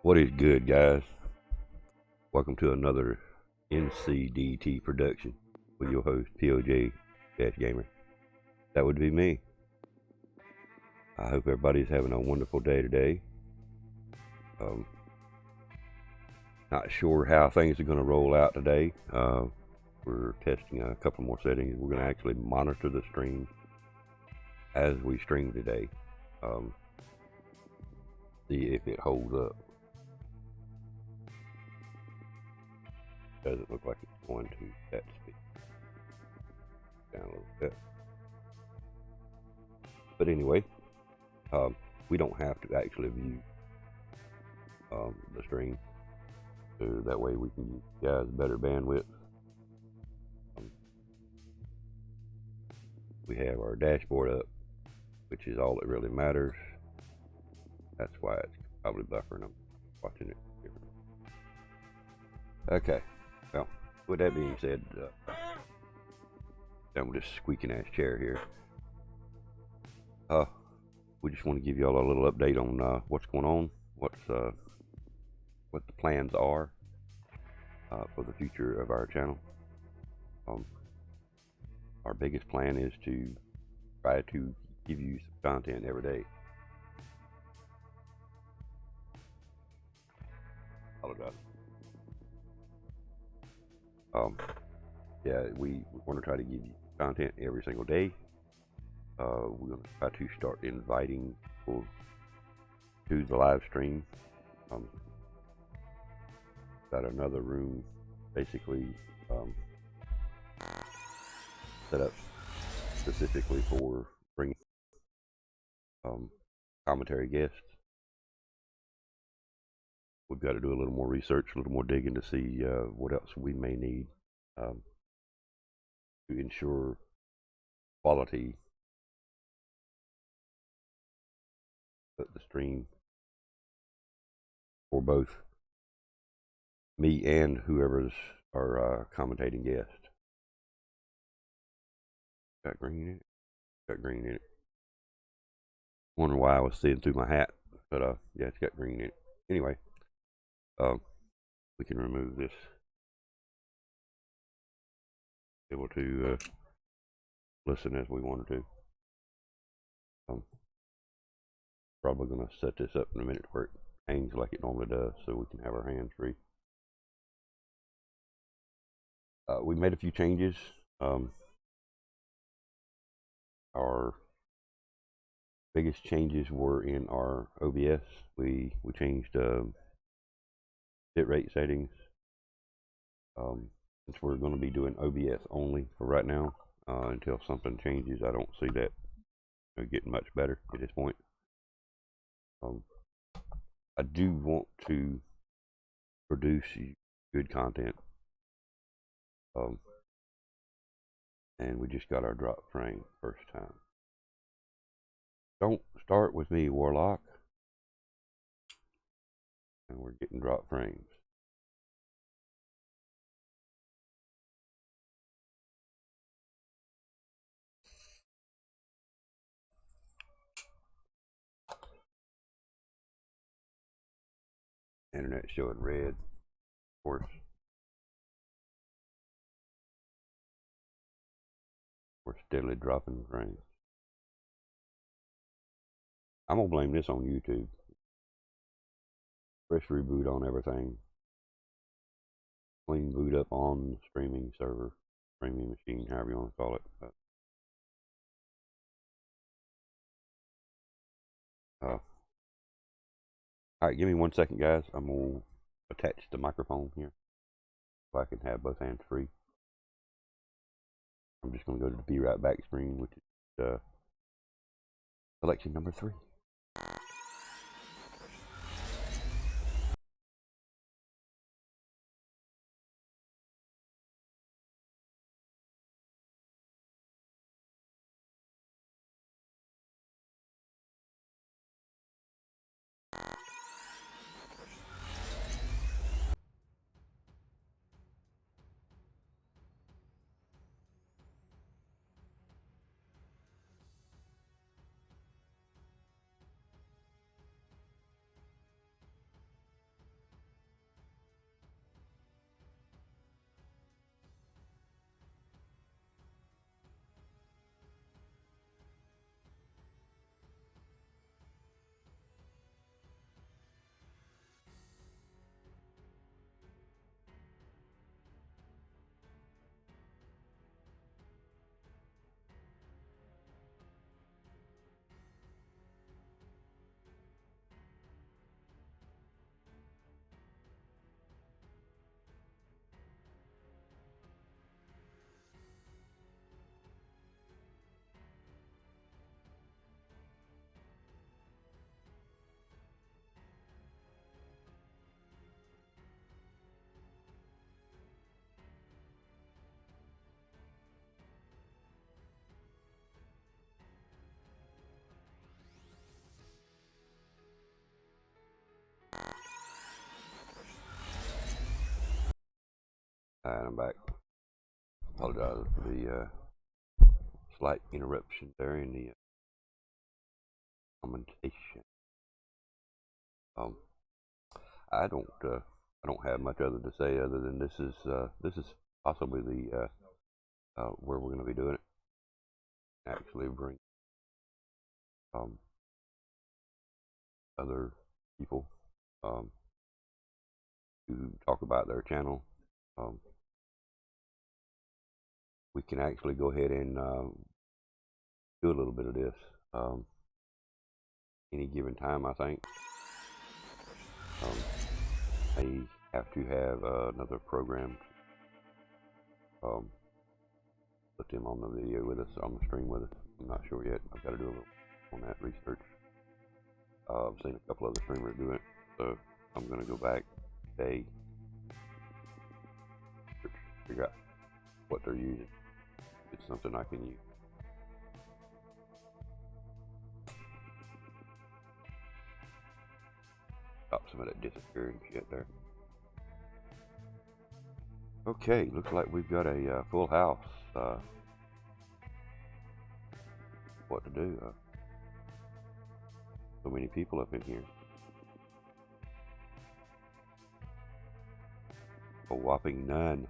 What is good, guys? Welcome to another NCDT production with your host, PoJ-Gamer. That would be me. I hope everybody's having a wonderful day today. Not sure how things are going to roll out today. We're testing a couple more settings. We're going to actually monitor the stream as we stream today. See if it holds up. Doesn't look like it's going to that speed. Down a little bit. But anyway, we don't have to actually view the stream, so that way we can give you guys better bandwidth. We have our dashboard up, which is all that really matters. That's why it's probably buffering. I'm watching it different. Okay. Well, with that being said, done with this squeaking ass chair here. We just want to give y'all a little update on what's going on, what the plans are for the future of our channel. Our biggest plan is to try to give you some content every day. Apologize. Yeah, we want to try to give you content every single day. We're going to try to start inviting people to the live stream. Got another room basically set up specifically for bringing commentary guests. We've got to do a little more research, a little more digging to see what else we may need to ensure quality of the stream for both me and whoever's our commentating guest. Got green in it. Got green in it. Wondering why I was seeing through my hat, but yeah, it's got green in it. Anyway. We can remove this. Able to listen as we wanted to. Probably going to set this up in a minute where it hangs like it normally does, so we can have our hands free. We made a few changes. Our biggest changes were in our OBS. We changed bitrate settings. Since we're going to be doing OBS only for right now, until something changes, I don't see that getting much better at this point. I do want to produce good content. And we just got our drop frame first time. Don't start with me, Warlock. And we're getting drop frames. Internet showing red, of course. We're steadily dropping frames. I'm gonna blame this on YouTube. Fresh reboot on everything. Clean boot up on the streaming server, streaming machine, however you want to call it. Alright, give me 1 second, guys. I'm gonna attach the microphone here so I can have both hands free. I'm just gonna go to the Be Right Back screen, which is selection number 3. Alright, I'm back. Apologize for the slight interruption there in the commentation. I don't have much other to say other than this is possibly the where we're going to be doing it. Actually, bring other people to talk about their channel. We can actually go ahead and do a little bit of this any given time. I think I have to have another program to put them on the video with us, on the stream with us. I'm not sure yet. I've got to do a little on that research. I've seen a couple other streamers do it, so I'm going to go back today, figure out what they're using. It's something I can use. Stop some of that disappearing shit there. Okay, looks like we've got a full house. What to do? So many people up in here. A whopping none.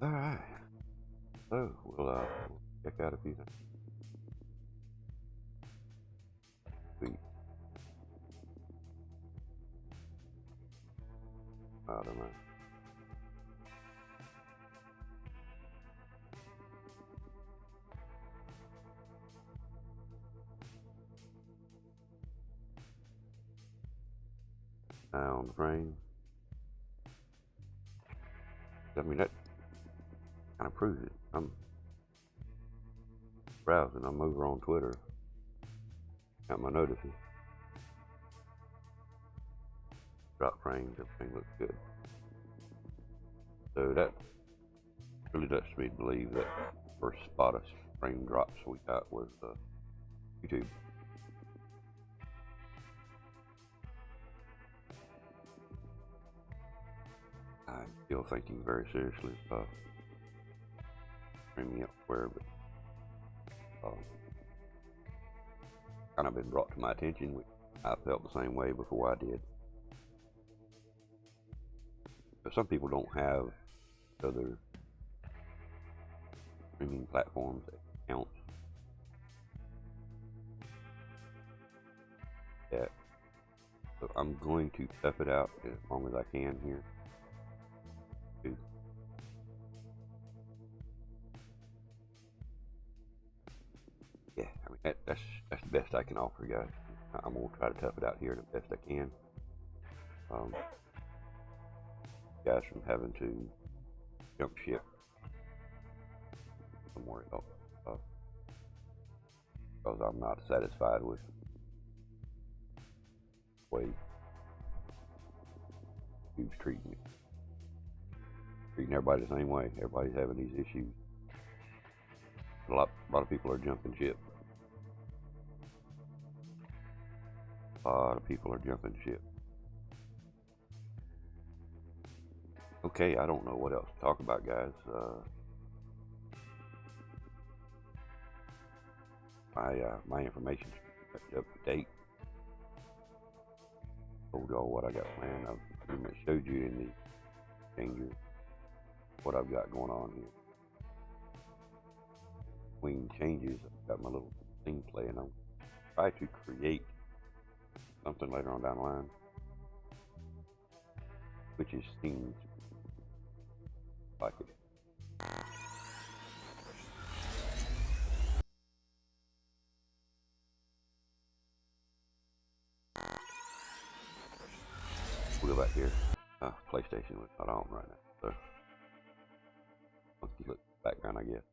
Alright. So, we'll check out a few things. Sweet. I don't know. On the frame. I mean, that kind of proves it. I'm browsing. I'm over on Twitter, Got my notices. Drop frames, everything looks good. So that really lets me believe that first spot of frame drops we got was YouTube. I'm still thinking very seriously of streaming elsewhere, but kind of been brought to my attention, which I felt the same way before I did. But some people don't have other streaming platforms that count. Yeah. So I'm going to tough it out as long as I can here. Yeah, I mean that's the best I can offer, guys. I'm gonna try to tough it out here the best I can. Guys, from having to jump ship somewhere else because I'm not satisfied with the way he's treating me. Treating everybody the same way. Everybody's having these issues. A lot of people are jumping ship. A lot of people are jumping ship. Okay, I don't know what else to talk about, guys. My information's up to date. Told y'all what I got planned. I've pretty much showed you in the changes what I've got going on here. Between changes, I've got my little thing playing. I'll try to create something later on down the line, which is seems like it. We'll go back here. PlayStation was not on right now, so let's look background, I guess.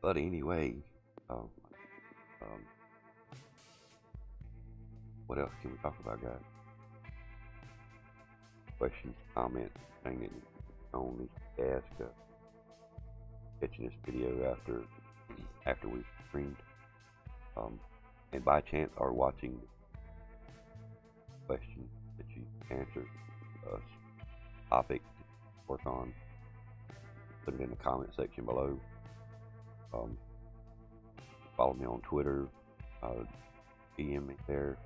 But anyway, what else can we talk about, guys? Questions, comments, anything that you only ask. Catching this video after we've streamed, and by chance are watching questions that you answered, topic to work on, put it in the comment section below. Follow me on Twitter, DM me there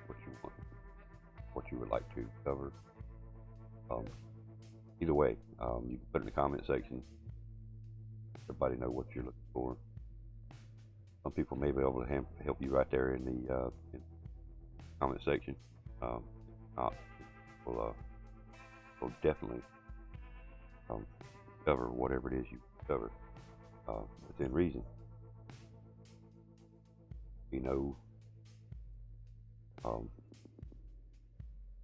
what you want, what you would like to cover. Either way, you can put it in the comment section. Everybody know what you're looking for. Some people may be able to help you right there in the comment section. We'll definitely cover whatever it is you cover within reason. You know,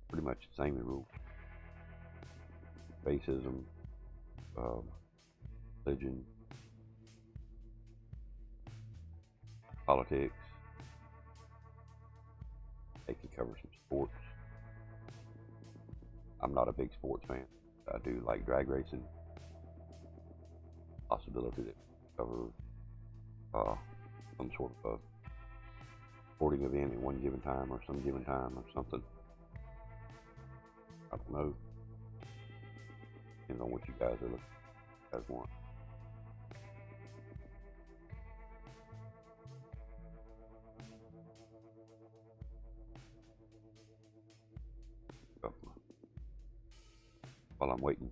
pretty much the same rule. Racism, religion, politics. They can cover some sports. I'm not a big sports fan. I do like drag racing. Possibility to cover some sort of sporting event in one given time or some given time or something. I don't know. Depends on what you guys are looking at, guys want. While I'm waiting,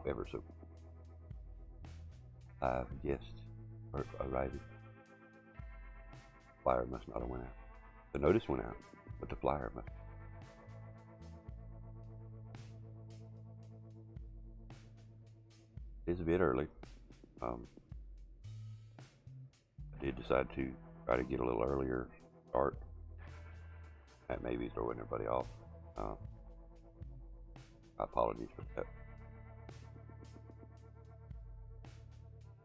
ever so live guests are arriving. Flyer must not have went out. The notice went out, but the flyer must. It's a bit early. I did decide to try to get a little earlier start. That may be throwing everybody off. Apologies for that.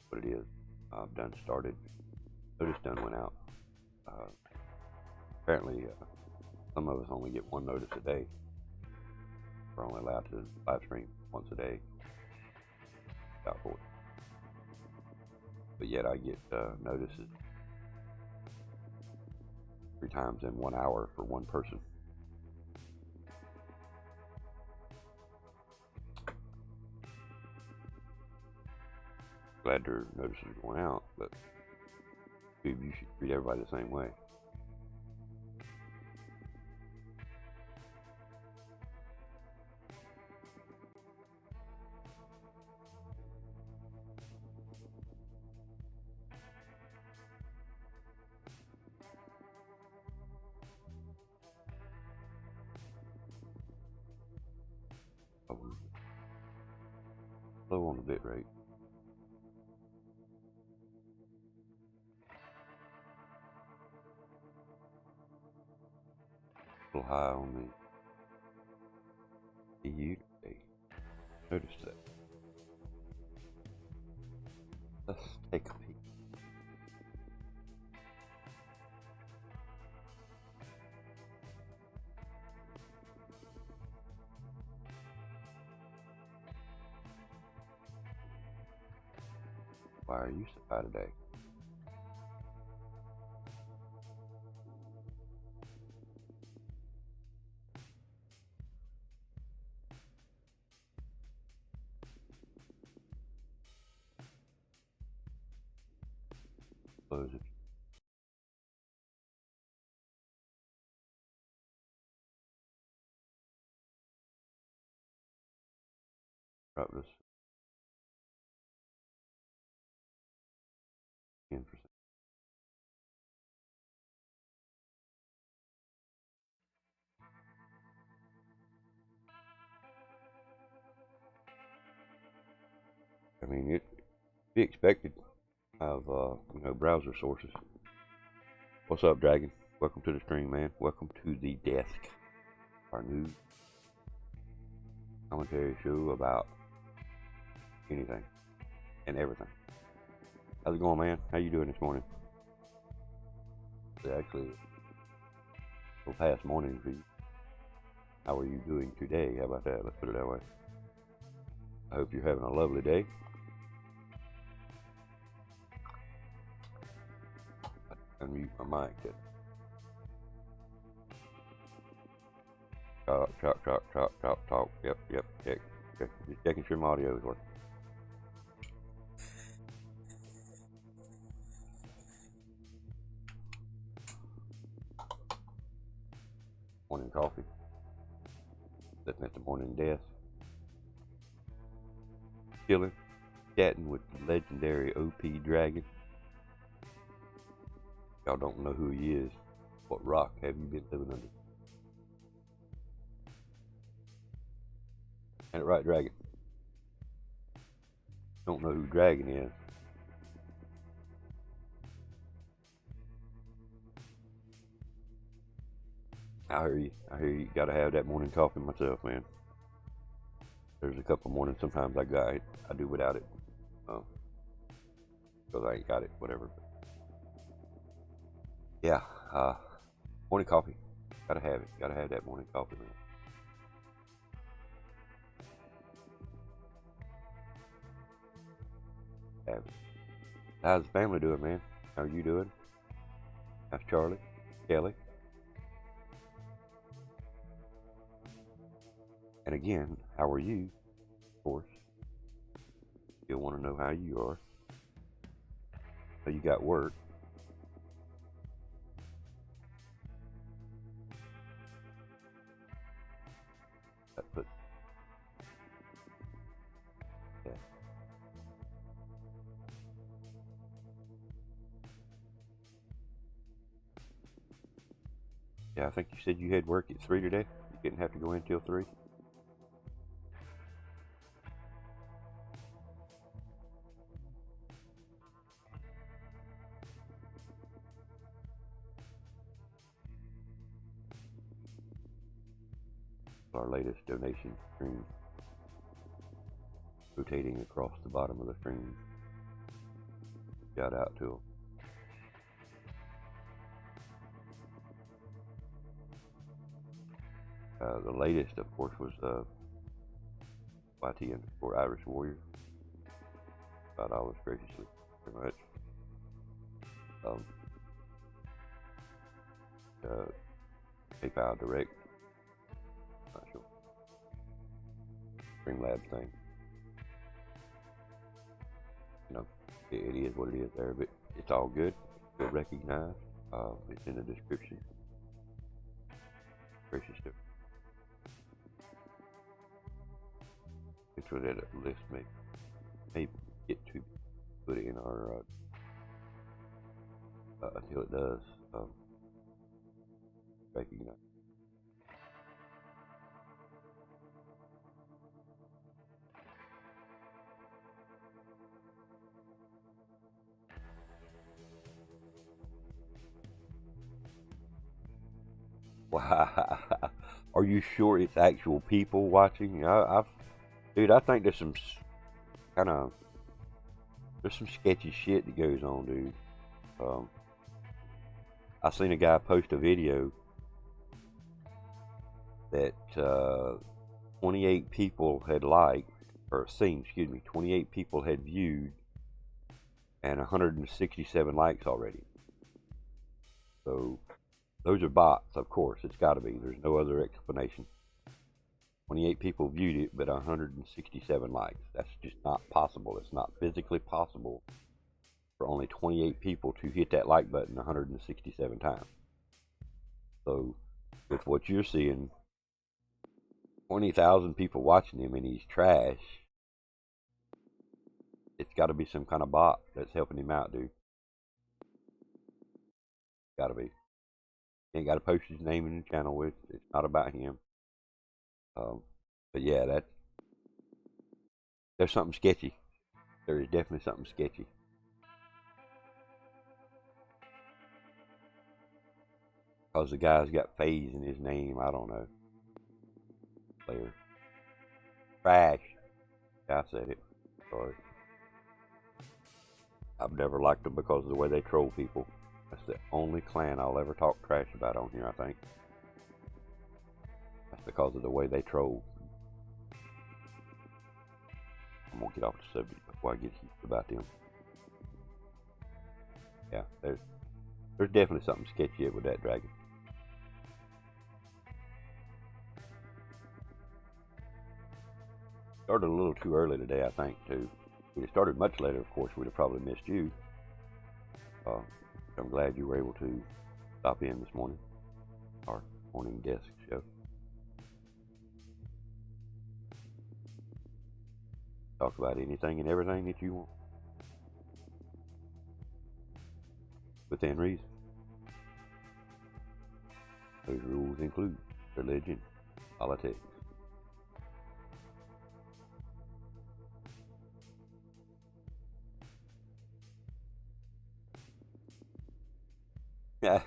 what it is. I've done started. Notice done went out. Apparently, some of us only get one notice a day. We're only allowed to live stream once a day. About 40. But yet I get notices 3 times in 1 hour for one person. Glad their notices are going out, but dude, you should treat everybody the same way. Low on the bit rate. A little high on the EU today. Notice that. Let's take a peek. Why are you so high today? Close it. Drop this 10%. I mean, it be expected of browser sources. What's up, Dragon? Welcome to the stream, man. Welcome to the desk, our new commentary show about anything and everything. How's it going, man? How you doing this morning? It's actually a past morning for you. How are you doing today? How about that? Let's put it that way. I hope you're having a lovely day. Unmute my mic. Talk. Yep. Check. Just checking sure my audio is working. Morning coffee. Sitting at the morning desk. Chilling. Chatting with the legendary OP Dragon. Y'all don't know who he is. What rock have you been living under? Ain't it right, Dragon? Don't know who Dragon is. I hear you gotta have that morning coffee myself, man. There's a couple mornings sometimes I do without it. Because I ain't got it, whatever. Yeah, morning coffee. Gotta have it. Gotta have that morning coffee, man. Have it. How's the family doing, man? How are you doing? How's Charlie? Kelly? And again, how are you? Of course. You'll want to know how you are. So you got work. Yeah, I think you said you had work at 3 today. You didn't have to go in till 3. Our latest donation stream, rotating across the bottom of the stream. Shout out to them. The latest, of course, was YT_Irish Warrior. $5 graciously, very much. PayPal Direct, not sure. Streamlabs thing. You know, it is what it is there, but it's all good. Good recognized. It's in the description. Gracious to. It's what that list may get to put it in our until it does recognize. Wow, are you sure it's actual people watching? Dude, I think there's some sketchy shit that goes on, dude. I seen a guy post a video that 28 people had liked, or seen, 28 people had viewed, and 167 likes already. So those are bots, of course. It's got to be. There's no other explanation. 28 people viewed it, but 167 likes. That's just not possible. It's not physically possible for only 28 people to hit that like button 167 times. So, with what you're seeing, 20,000 people watching him and he's trash, it's got to be some kind of bot that's helping him out, dude. Got to be. Ain't got to post his name in the channel. It's not about him. But yeah, there's something sketchy. There is definitely something sketchy. Because the guy's got phase in his name. I don't know. Player. Trash. I said it. Sorry. I've never liked them because of the way they troll people. That's the only clan I'll ever talk trash about on here, I think. That's because of the way they troll. I'm gonna get off the subject before I get heated about them. Yeah, there's definitely something sketchy with that dragon. Started a little too early today, I think, too. If we started much later, of course, we'd have probably missed you. I'm glad you were able to stop in this morning. Our morning desk show. Talk about anything and everything that you want. Within reason. Those rules include religion, politics. Yeah,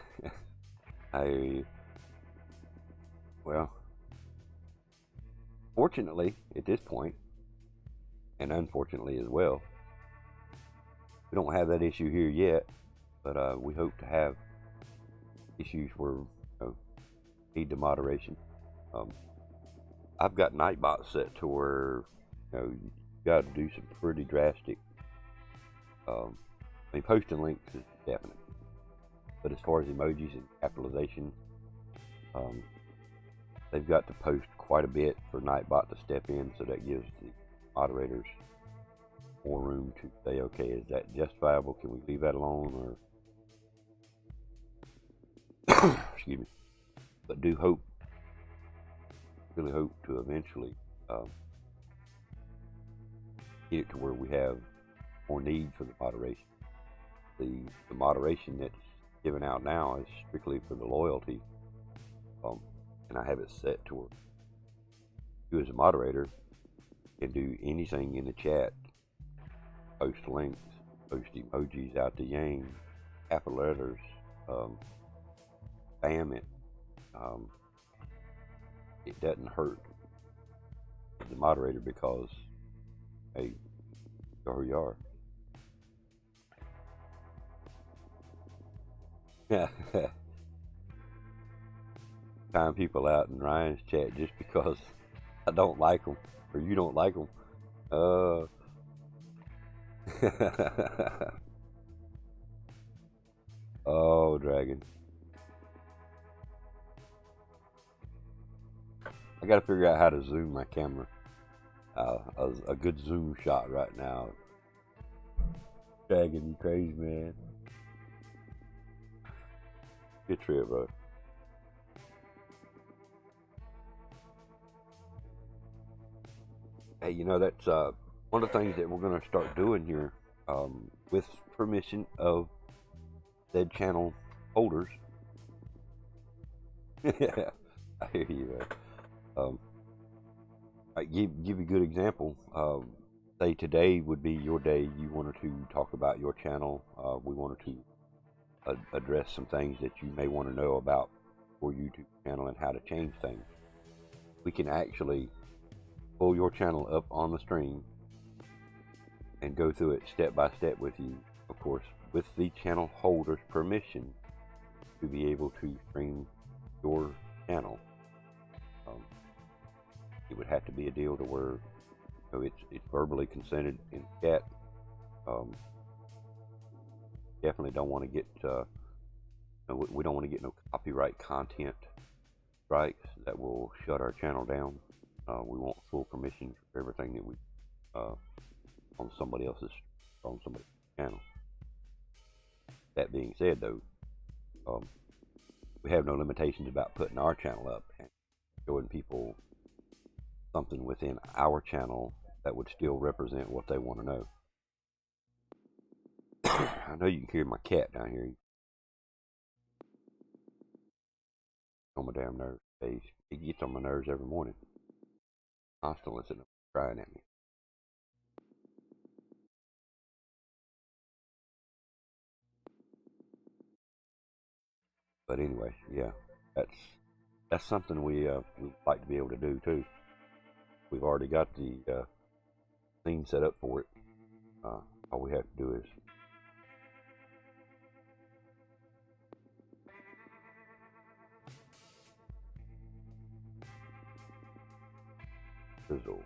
I hear you. Well, fortunately, at this point, and unfortunately as well, we don't have that issue here yet, but we hope to have issues where need the moderation. I've got Nightbot set to where you got to do some pretty drastic. Posting links is definite, but as far as emojis and capitalization, they've got to post quite a bit for Nightbot to step in, so that gives the moderators more room to say, okay, is that justifiable? Can we leave that alone? Or excuse me. But do hope, really hope to eventually get it to where we have more need for the moderation. The moderation that's given out now is strictly for the loyalty, and I have it set to where you as a moderator can do anything in the chat, post links, post emojis out to Yang, capital letters, spam it. It doesn't hurt the moderator because, hey, you are who you are. Time people out in Ryan's chat just because I don't like them or you don't like them. Oh, Dragon. I gotta figure out how to zoom my camera. A good zoom shot right now. Dragon, you crazy, man. Good trip, bro. Hey, you know, that's one of the things that we're going to start doing here, with permission of said channel holders. Yeah, I hear you, man. I give you a good example. Say today would be your day. You wanted to talk about your channel. We wanted to address some things that you may want to know about your YouTube channel and how to change things. We can actually pull your channel up on the stream and go through it step by step with you, of course, with the channel holder's permission to be able to stream your channel. It would have to be a deal to where, you know, it's verbally consented in chat. Definitely don't want to get we don't want to get no copyright content strikes that will shut our channel down. We want full permission for everything that we on somebody else's channel. That being said, though, we have no limitations about putting our channel up and showing people something within our channel that would still represent what they want to know. I know you can hear my cat down here. On my damn nerves. He gets on my nerves every morning. Constantly sitting up crying at me. But anyway, yeah, that's something we like to be able to do too. We've already got the scene set up for it. All we have to do is Grizzel.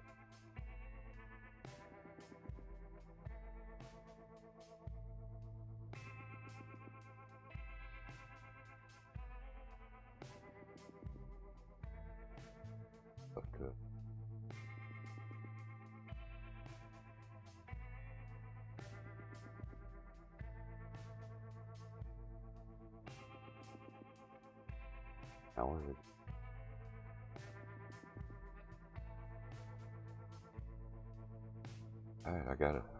How is it? Alright, I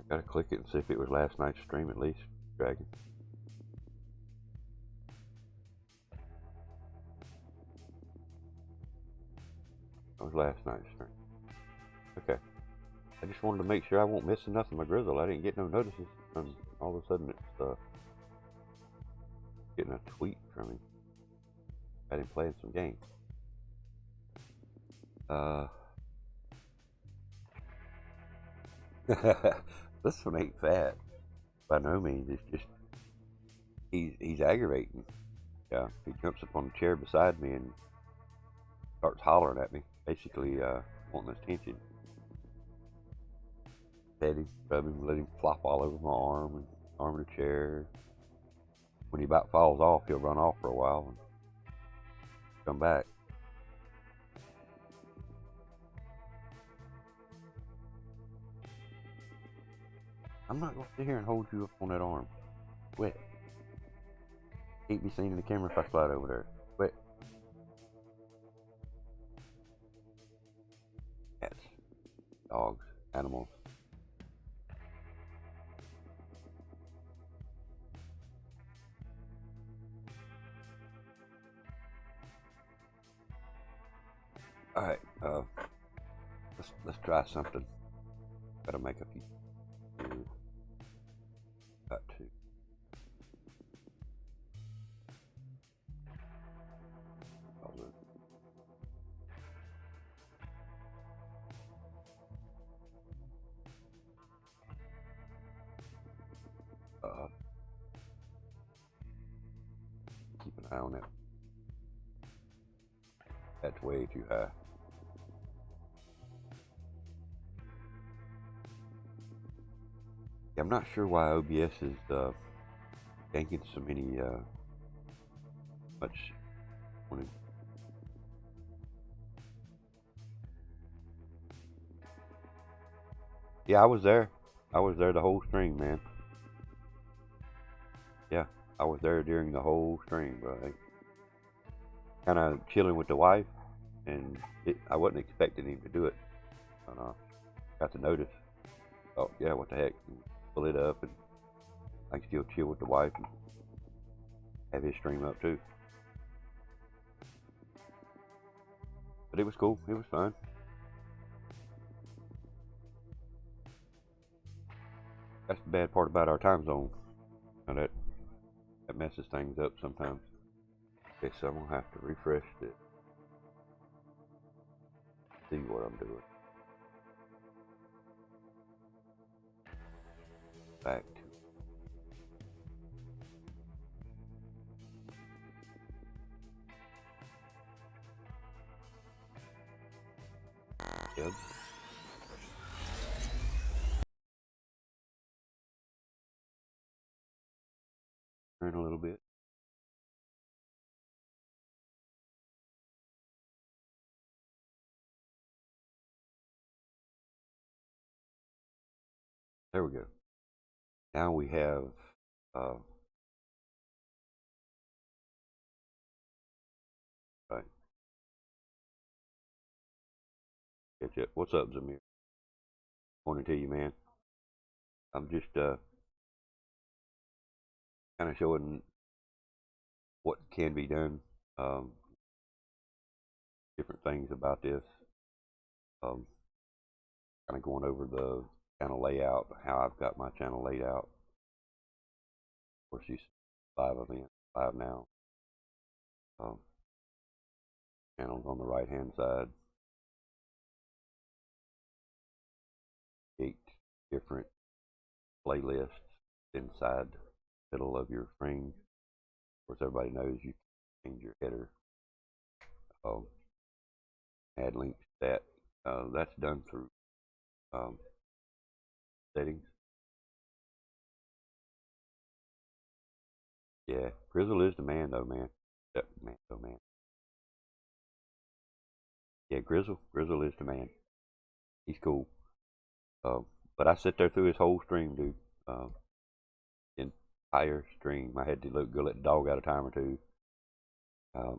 gotta click it and see if it was last night's stream at least, Dragon. It was last night's stream. Okay. I just wanted to make sure I won't miss nothing with Grizzel. I didn't get no notices, and all of a sudden it's getting a tweet from him. Had him playing some games. This one ain't fat by no means. It's just he's aggravating. Yeah, he jumps up on the chair beside me and starts hollering at me, basically wanting attention. Pet him, rub him, let him flop all over my arm and arm of the chair. When he about falls off, he'll run off for a while and come back. I'm not going to sit here and hold you up on that arm. Quit. Can't be seen in the camera if I slide over there. Quit. Cats, dogs, animals. All right, let's try something. Gotta make a few. Got to. down. That's way too high. Yeah, I'm not sure why OBS is yanking so many much. Yeah, I was there. I was there the whole stream, man. Yeah, I was there during the whole stream, bro. Kind of chilling with the wife, and I wasn't expecting him to do it. And got to notice. Oh yeah, what the heck? Pull it up, and I can still chill with the wife and have his stream up too. But it was cool. It was fun. That's the bad part about our time zone. Now that messes things up sometimes. Okay, so I'm gonna have to refresh it. See what I'm doing. Back to Ed. Turn a little bit. There we go. Now we have right. Catch up. What's up, Zamir? Morning to you, man. I'm just kind of showing what can be done. Different things about this. Kind of going over the channel layout, how I've got my channel laid out. Of course, you see live now. Channels on the right hand side. 8 different playlists inside the middle of your screen. Of course, everybody knows you can change your header. Add links to that. That's done through settings. Yeah, Grizzel is the man, though, man. Man. Yeah, Grizzel is the man. He's cool. But I sit there through his whole stream, dude. Entire stream. I had to go let the dog out a time or two.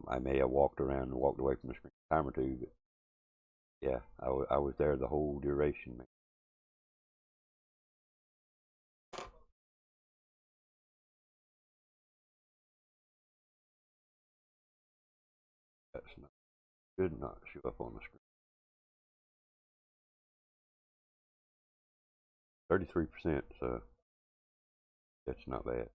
I may have walked around and walked away from the screen a time or two, but yeah, I was there the whole duration, man. That's not should not show up on the screen. 33%, so that's not bad.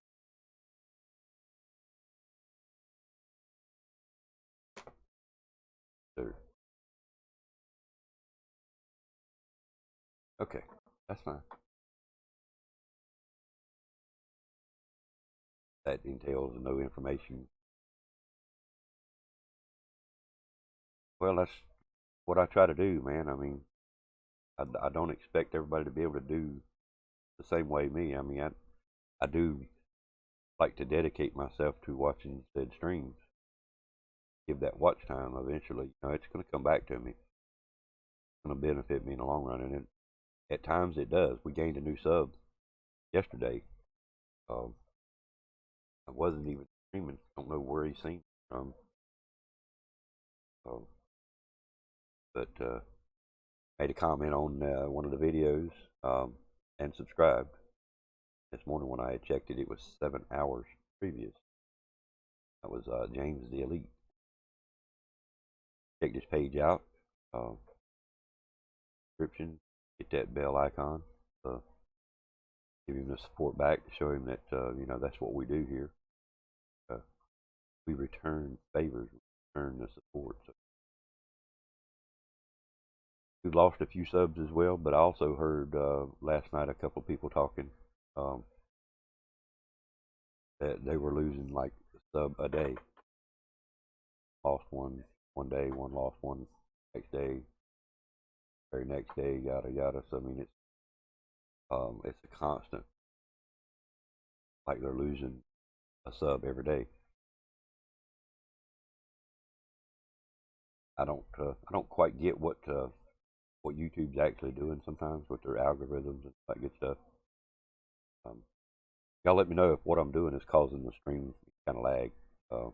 So, okay, that's fine. That entails no information. Well, that's what I try to do, man. I mean, I don't expect everybody to be able to do the same way me. I mean, I do like to dedicate myself to watching said streams. Give that watch time eventually. You know, it's going to come back to me. It's going to benefit me in the long run, and at times it does. We gained a new sub yesterday. I wasn't even streaming. Don't know where he's seen it from. But made a comment on one of the videos and subscribed. This morning when I had checked it, it was 7 hours previous. That was James the Elite. Check this page out. Description. Hit that bell icon. Give him the support back to show him that you know that's what we do here. We return favors, return the support. So we've lost a few subs as well, but I also heard last night a couple of people talking that they were losing like a sub a day. lost one day, one lost one next day, very next day, yada yada. So I mean, it's a constant, like they're losing a sub every day. I don't quite get what YouTube's actually doing sometimes with their algorithms and that good stuff. Um, y'all let me know if what I'm doing is causing the stream kind of lag. Uh,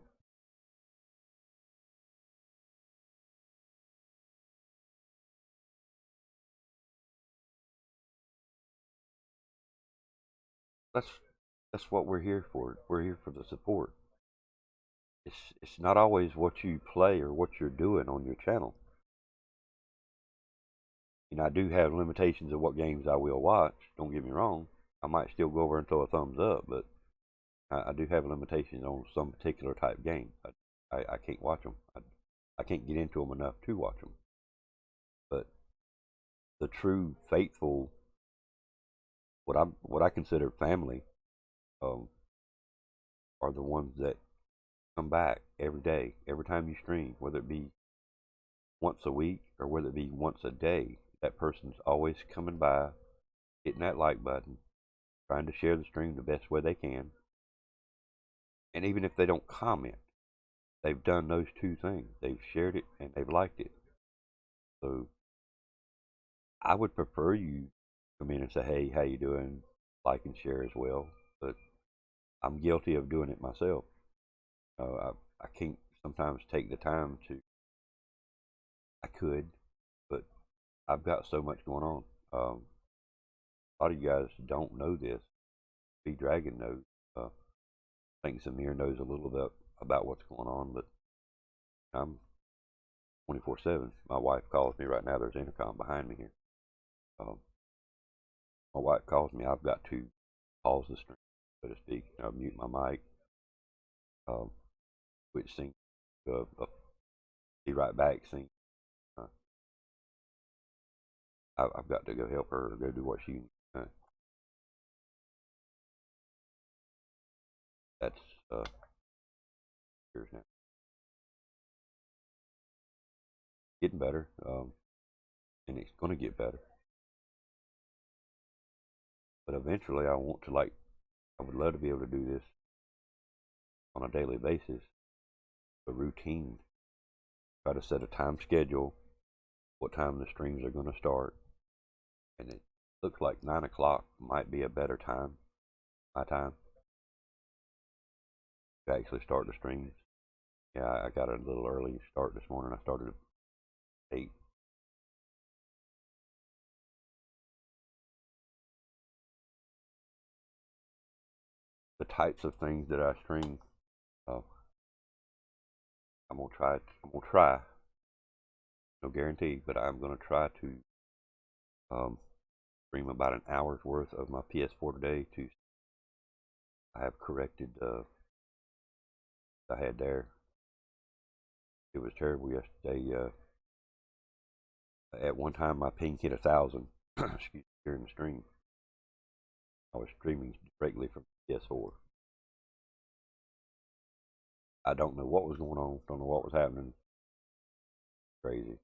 that's that's what we're here for. We're here for the support. It's not always what you play or what you're doing on your channel. You know, I do have limitations of what games I will watch. Don't get me wrong. I might still go over and throw a thumbs up, but I do have limitations on some particular type game. I can't watch them. I can't get into them enough to watch them. But the true faithful, what I consider family, um, are the ones that come back every day, every time you stream, whether it be once a week or whether it be once a day. That person's always coming by, hitting that like button, trying to share the stream the best way they can. And even if they don't comment, they've done those two things. They've shared it and they've liked it. So I would prefer you come in and say, hey, how you doing? Like and share as well. But I'm guilty of doing it myself. I can't sometimes take the time to. I could, but I've got so much going on. A lot of you guys don't know this. B Dragon knows. I think Samir knows a little bit about what's going on, but I'm 24/7. My wife calls me right now. There's intercom behind me here. Um, my wife calls me. I've got to pause the stream, so to speak. Mute my mic, um, switch sync, be right back sync. Uh, I've got to go help her or go do what she needs. That's years now. Getting better, and it's going to get better. But eventually, I want to I would love to be able to do this on a daily basis, a routine. Try to set a time schedule, what time the streams are going to start, and it looks like 9 o'clock might be a better time, my time, to actually start the streams. Yeah, I got a little early start this morning. I started at 8. The types of things that I stream, uh, I'm gonna try. I'm gonna try. No guarantee, but I'm gonna try to stream about an hour's worth of my PS4 today. I have corrected. I had there. It was terrible yesterday. At one time, my ping hit 1,000. Excuse me, during the stream. I was streaming directly from PS4. I don't know what was going on. Don't know what was happening. Crazy.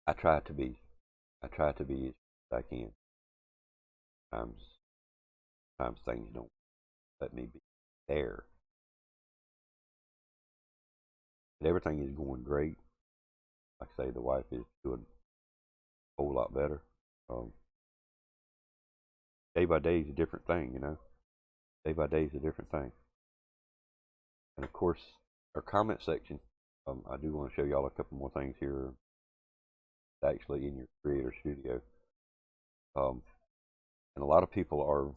I try to be. I try to be as I can. Sometimes, sometimes things don't let me be there. But everything is going great. Like I say, the wife is doing a whole lot better. Um, day by day is a different thing, you know. Day by day is a different thing. And of course, our comment section. I do want to show y'all a couple more things here. Actually, in your creator studio. And a lot of people are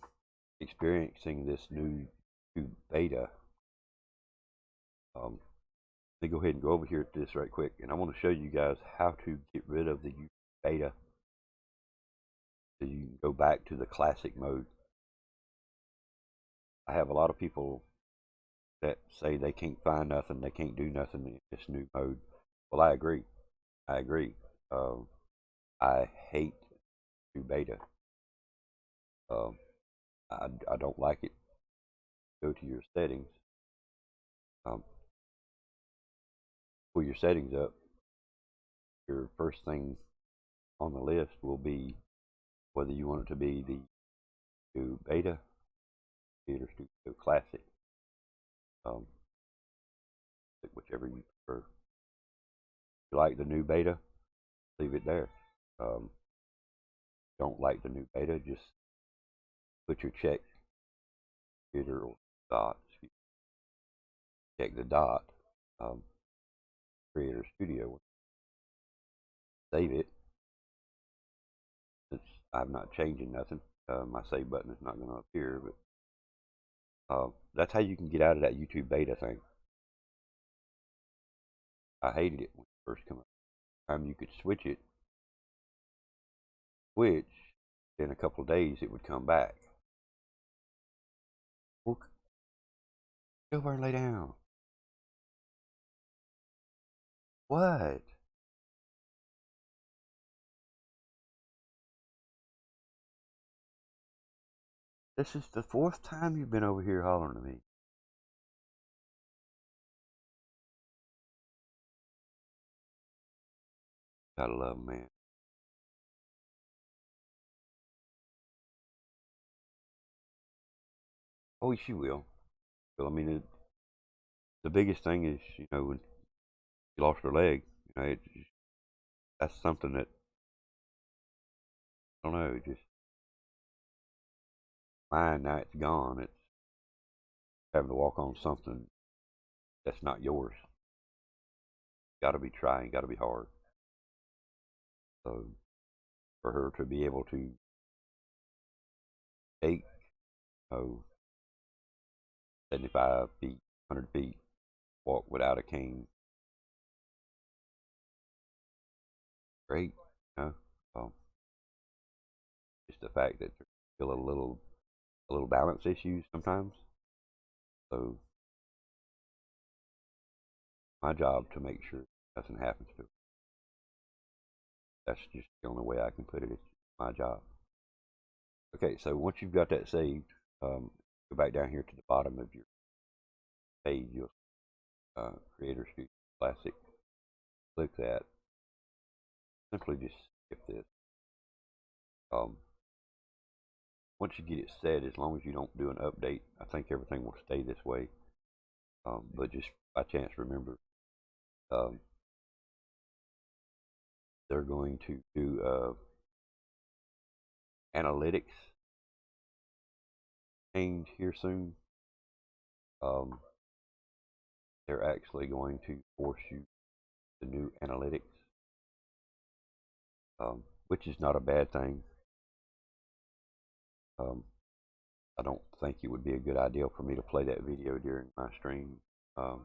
experiencing this new beta. Let me go ahead and go over here to this right quick, and I want to show you guys how to get rid of the beta, so you can go back to the classic mode. I have a lot of people that say they can't find nothing, they can't do nothing in this new mode. Well, I agree. I agree. Um, I hate new beta. Um, I don't like it. Go to your settings. Um, Pull your settings up. Your first thing on the list will be whether you want it to be the new beta, Creator Studio Classic, um, whichever you prefer. If you like the new beta, leave it there. Don't like the new beta, just put your check Creator or dot. Check the dot. Creator Studio. Save it. Since I'm not changing nothing, my save button is not going to appear. But that's how you can get out of that YouTube beta thing. I hated it when it first came up. You could switch, in a couple of days it would come back. Well, go over and lay down. What? This is the fourth time you've been over here hollering at me. Gotta love him, man. Oh, she will. Well, I mean, the biggest thing is, when she lost her leg, that's something that, I don't know, just mine now it's gone. It's having to walk on something that's not yours. Gotta be trying, gotta be hard. So, for her to be able to take, oh, 75 feet, 100 feet, walk without a cane, great. You know, um, just the fact that there's still a little balance issues sometimes. So my job to make sure nothing happens to her. That's just the only way I can put it. It's my job. Okay, so once you've got that saved, go back down here to the bottom of your page. You'll Creator Studio Classic. Click that. Simply just skip this. Um, Once you get it set, as long as you don't do an update, I think everything will stay this way. But just by chance, remember, um, they're going to do analytics change here soon. Um, they're actually going to force you the new analytics, which is not a bad thing. Um, I don't think it would be a good idea for me to play that video during my stream. I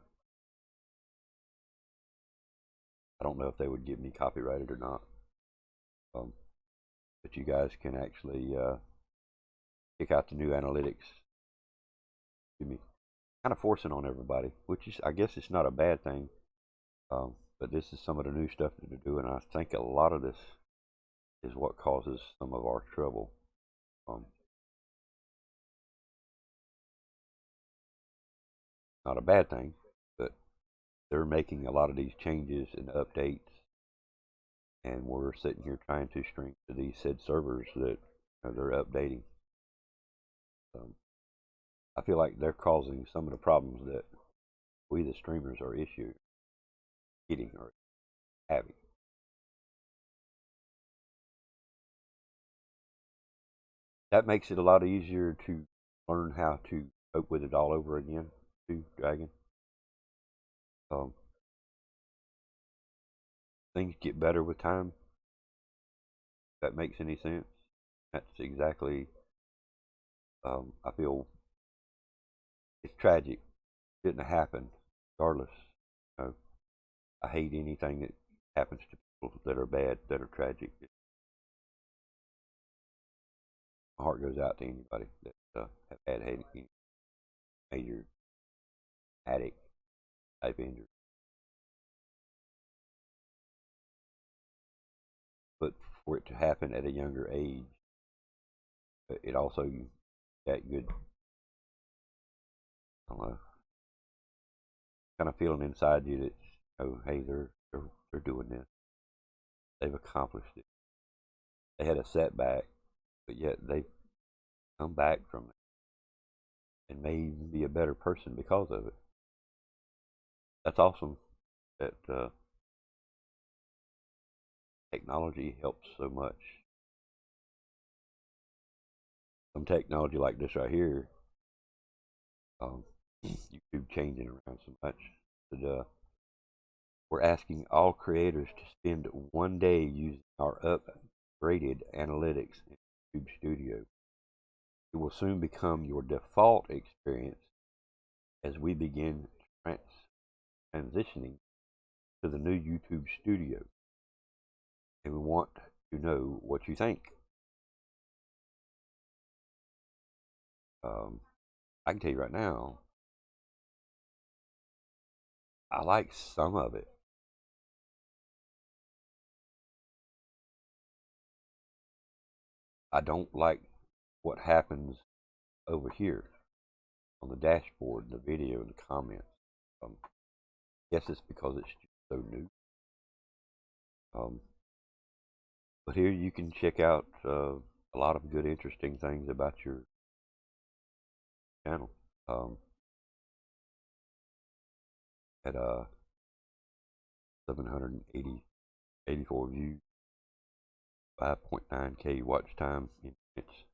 don't know if they would give me copyrighted or not. But you guys can actually kick out the new analytics. Excuse me, kind of forcing on everybody, which is, I guess, it's not a bad thing. But this is some of the new stuff that they're doing. I think a lot of this is what causes some of our trouble. Not a bad thing, but they're making a lot of these changes and updates, and we're sitting here trying to stream to these said servers that they're updating. I feel like they're causing some of the problems that we, the streamers, are getting or having. That makes it a lot easier to learn how to cope with it all over again, too, Dragon. Um, Things get better with time. If that makes any sense. That's exactly. I feel it's tragic. It didn't happen, regardless. You know, I hate anything that happens to people that are bad, that are tragic. My heart goes out to anybody that have had any major addict type injury. But for it to happen at a younger age, it also that good. I don't know, kind of feeling inside you that, hey, they're doing this. They've accomplished it. They had a setback, but yet they've come back from it and may even be a better person because of it. That's awesome that technology helps so much. Some technology like this right here, YouTube changing around so much, that we're asking all creators to spend one day using our upgraded analytics in YouTube Studio. It will soon become your default experience as we begin transitioning to the new YouTube Studio. And we want to know what you think. I can tell you right now, I like some of it. I don't like what happens over here on the dashboard, the video, and the comments. Guess it's because it's just so new. But here you can check out a lot of good, interesting things about your channel. At 784 views, 5.9K watch time in minutes.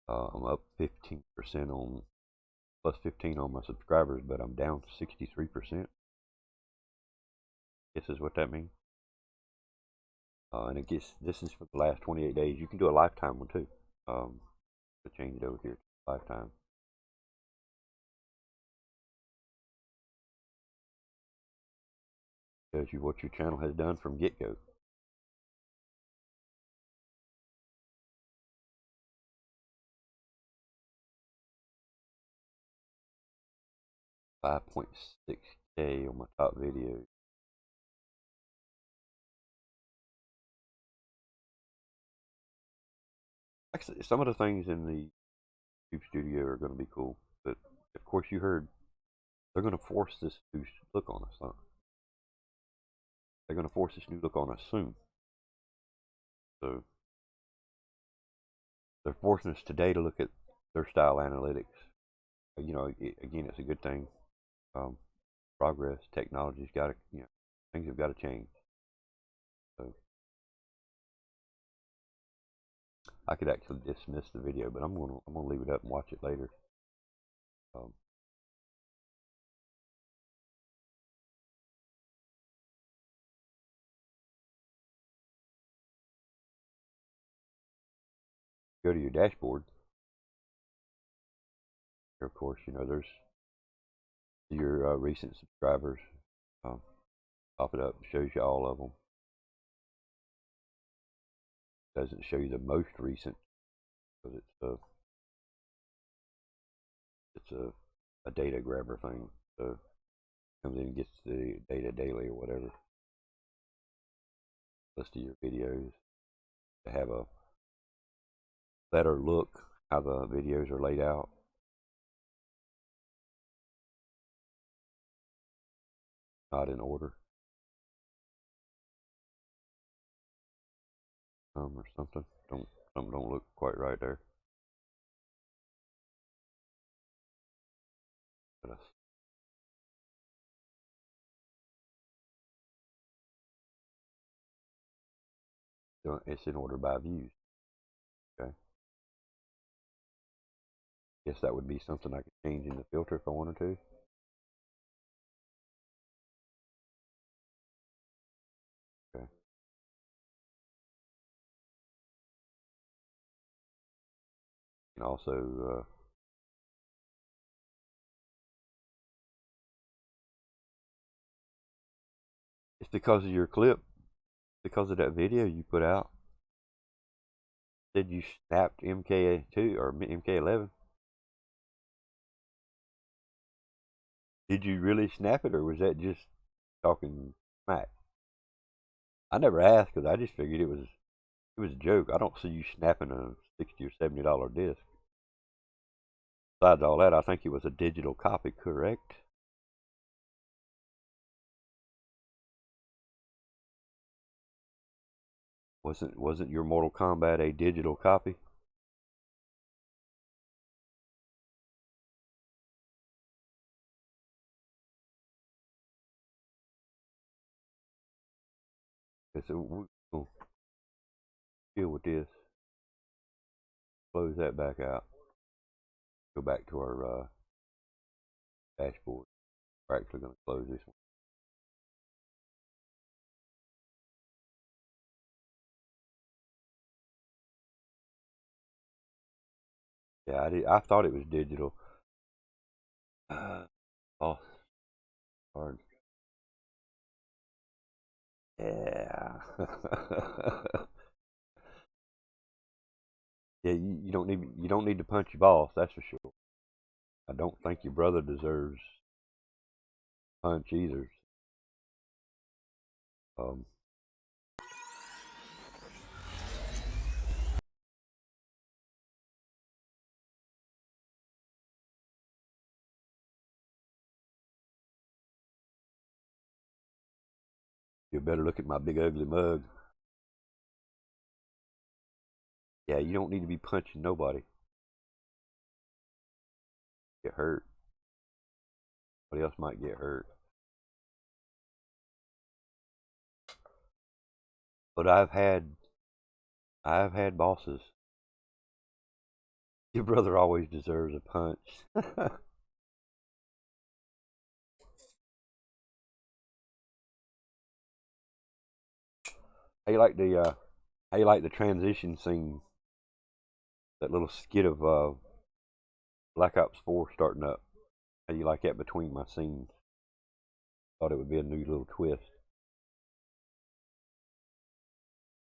I'm up 15% on, plus 15 on my subscribers, but I'm down 63%. This is what that means. And this is for the last 28 days. You can do a lifetime one too. To change it over here to lifetime. Tells you what your channel has done from get-go. $5.6K on my top videos. Actually, some of the things in the YouTube Studio are going to be cool, but of course you heard they're going to force this new look on us. Huh? They're going to force this new look on us soon. So they're forcing us today to look at their style analytics. Again, it's a good thing. Progress, technology's got to, things have got to change. So I could actually dismiss the video, but I'm gonna leave it up and watch it later. Go to your dashboard. Here, of course, there's your recent subscribers. Pop it up, shows you all of them. Doesn't show you the most recent because it's a data grabber thing. So it comes in and gets the data daily or whatever. List of your videos to have a better look how the videos are laid out. Not in order. Or something. Something don't look quite right there. But it's in order by views. Okay. Guess that would be something I could change in the filter if I wanted to. Okay. And also it's because of your clip, because of that video you put out. Said you snapped MK2 or MK11. Did you really snap it, or was that just talking smack? I never asked because I just figured it was It was a joke. I don't see you snapping a $60 or $70 disc. Besides all that, I think it was a digital copy, correct? Wasn't your Mortal Kombat a digital copy? So we'll deal with this. Close that back out. Go back to our dashboard. We're actually going to close this one. Yeah, I thought it was digital. Oh, hard. Yeah. Yeah, you don't need to punch your boss, that's for sure. I don't think your brother deserves punch either. Um, you better look at my big ugly mug. Yeah, you don't need to be punching nobody. Get hurt. Somebody else might get hurt. But I've had bosses. Your brother always deserves a punch. How you like the how you like the transition scene? That little skit of Black Ops 4 starting up. How you like that between my scenes? Thought it would be a new little twist.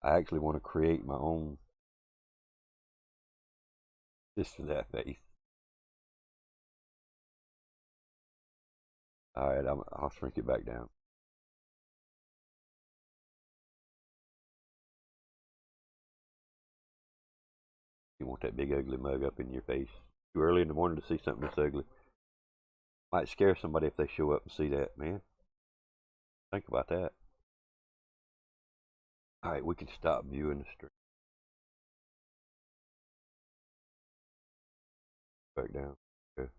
I actually want to create my own just for that face. Alright, I'll shrink it back down. You want that big ugly mug up in your face. Too early in the morning to see something this ugly. Might scare somebody if they show up and see that, man. Think about that. Alright, we can stop viewing the stream. Back down. Okay.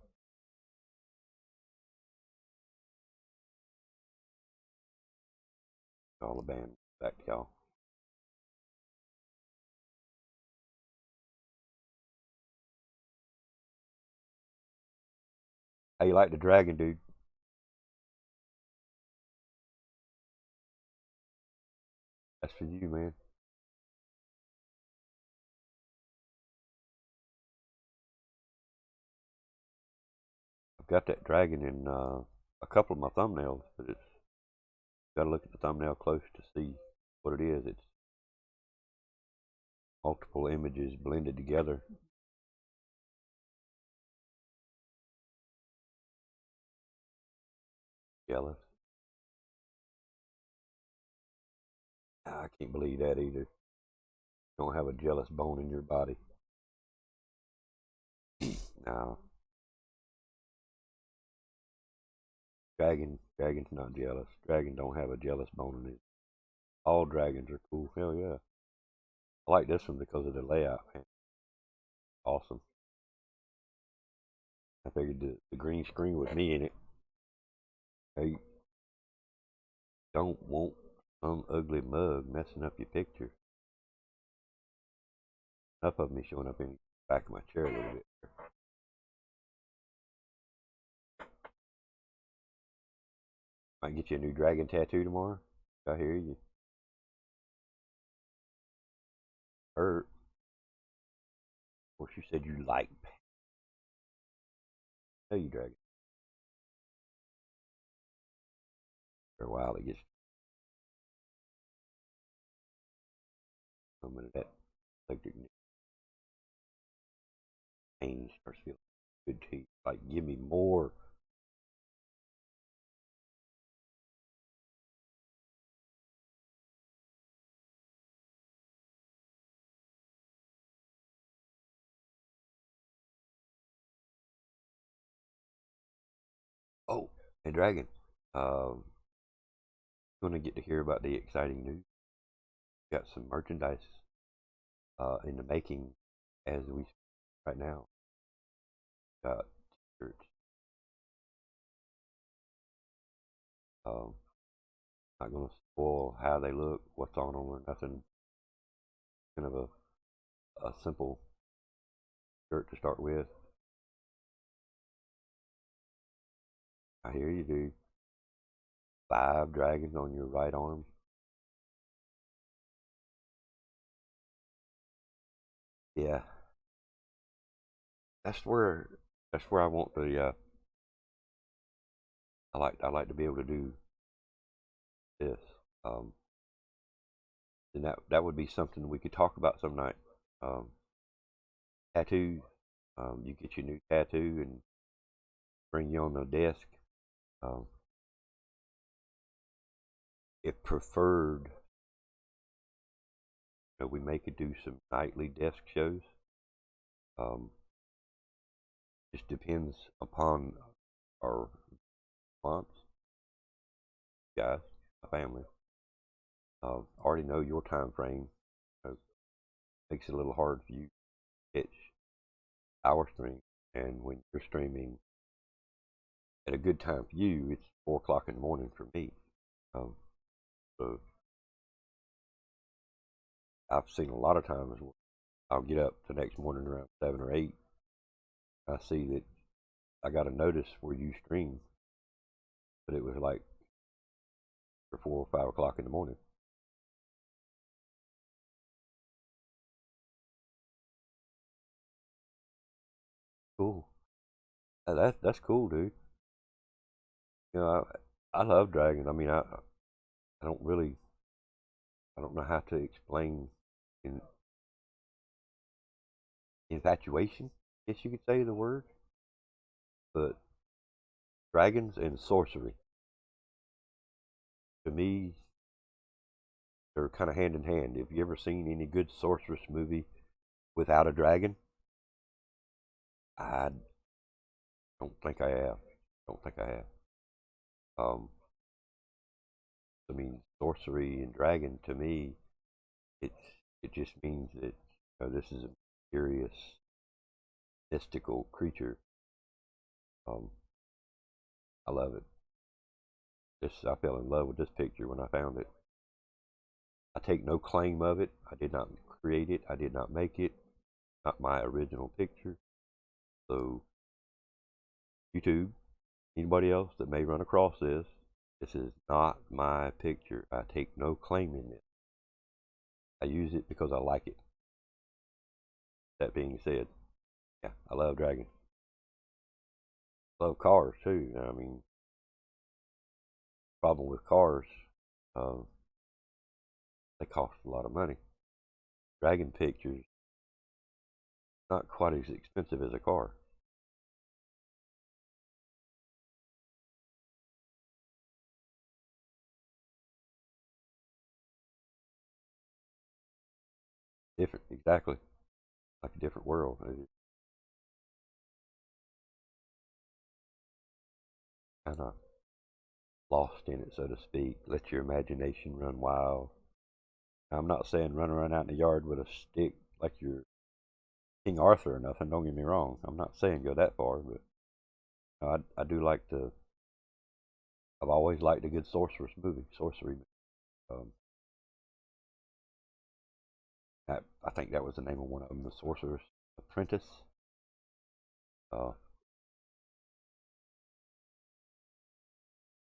All the band back to y'all. How you like the dragon, dude? That's for you, man. I've got that dragon in a couple of my thumbnails, but it's got to look at the thumbnail close to see what it is. It's multiple images blended together. Jealous. I can't believe that either. You don't have a jealous bone in your body. No. Dragon's not jealous. Dragon don't have a jealous bone in it. All dragons are cool. Hell yeah. I like this one because of the layout, man. Awesome. I figured the green screen with me in it. Hey, don't want some ugly mug messing up your picture. Enough of me showing up in the back of my chair a little bit. Might get you a new dragon tattoo tomorrow. I hear you. Hurt. Of course, you said you like. Tell you, dragon. For a while, it gets some of that electric pain starts feeling good to you. Like, give me more. Hey, Dragon. Going to get to hear about the exciting news. Got some merchandise in the making as we speak right now. Got t-shirts. Not going to spoil how they look, what's on them, or nothing. Kind of a simple shirt to start with. I hear you, dude. 5 dragons on your right arm. Yeah, that's where I want the. I like to be able to do this. Um, and that would be something we could talk about some night. Um, Tattoos. You get your new tattoo and bring you on the desk. Um, if preferred, we may could do some nightly desk shows. Um, just depends upon our response, guys, my family. Already know your time frame. Makes it a little hard for you to catch our stream, and when you're streaming at a good time for you, it's 4 o'clock in the morning for me. Um, so I've seen a lot of times where I'll get up the next morning around 7 or 8. I see that I got a notice where you stream, but it was like for 4 or 5 o'clock in the morning. Cool. That's cool, dude. I love dragons. I mean, I don't really I don't know how to explain in infatuation. I guess you could say the word, but dragons and sorcery to me they're kind of hand in hand. Have you ever seen any good sorceress movie without a dragon? I don't think I have. Don't think I have. Um, I mean, sorcery and dragon to me, it's it just means that this is a mysterious, mystical creature. Um, I love it. Just I fell in love with this picture when I found it. I take no claim of it. I did not create it. I did not make it. Not my original picture. So, YouTube, anybody else that may run across this is not my picture. I take no claim in it. I use it because I like it. That being said, yeah, I love dragons. Love cars too. I mean, problem with cars, uh, they cost a lot of money. Dragon pictures not quite as expensive as a car. Different, exactly, like a different world. Kind of lost in it, so to speak. Let your imagination run wild. I'm not saying run around out in the yard with a stick like you're King Arthur or nothing. Don't get me wrong. I'm not saying go that far, but I do like to. I've always liked a good sorcery. Um, I think that was the name of one of them, The Sorcerer's Apprentice. I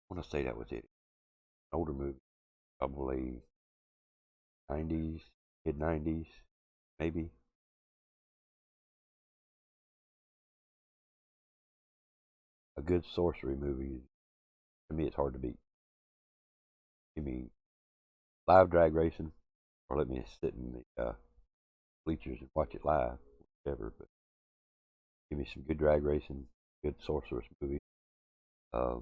want to say that was it. Older movie, probably 90s, mid 90s, maybe. A good sorcery movie, to me, it's hard to beat. Give me live drag racing, or let me sit in the bleachers and watch it live, whichever. But give me some good drag racing, good sorceress movie. Uh,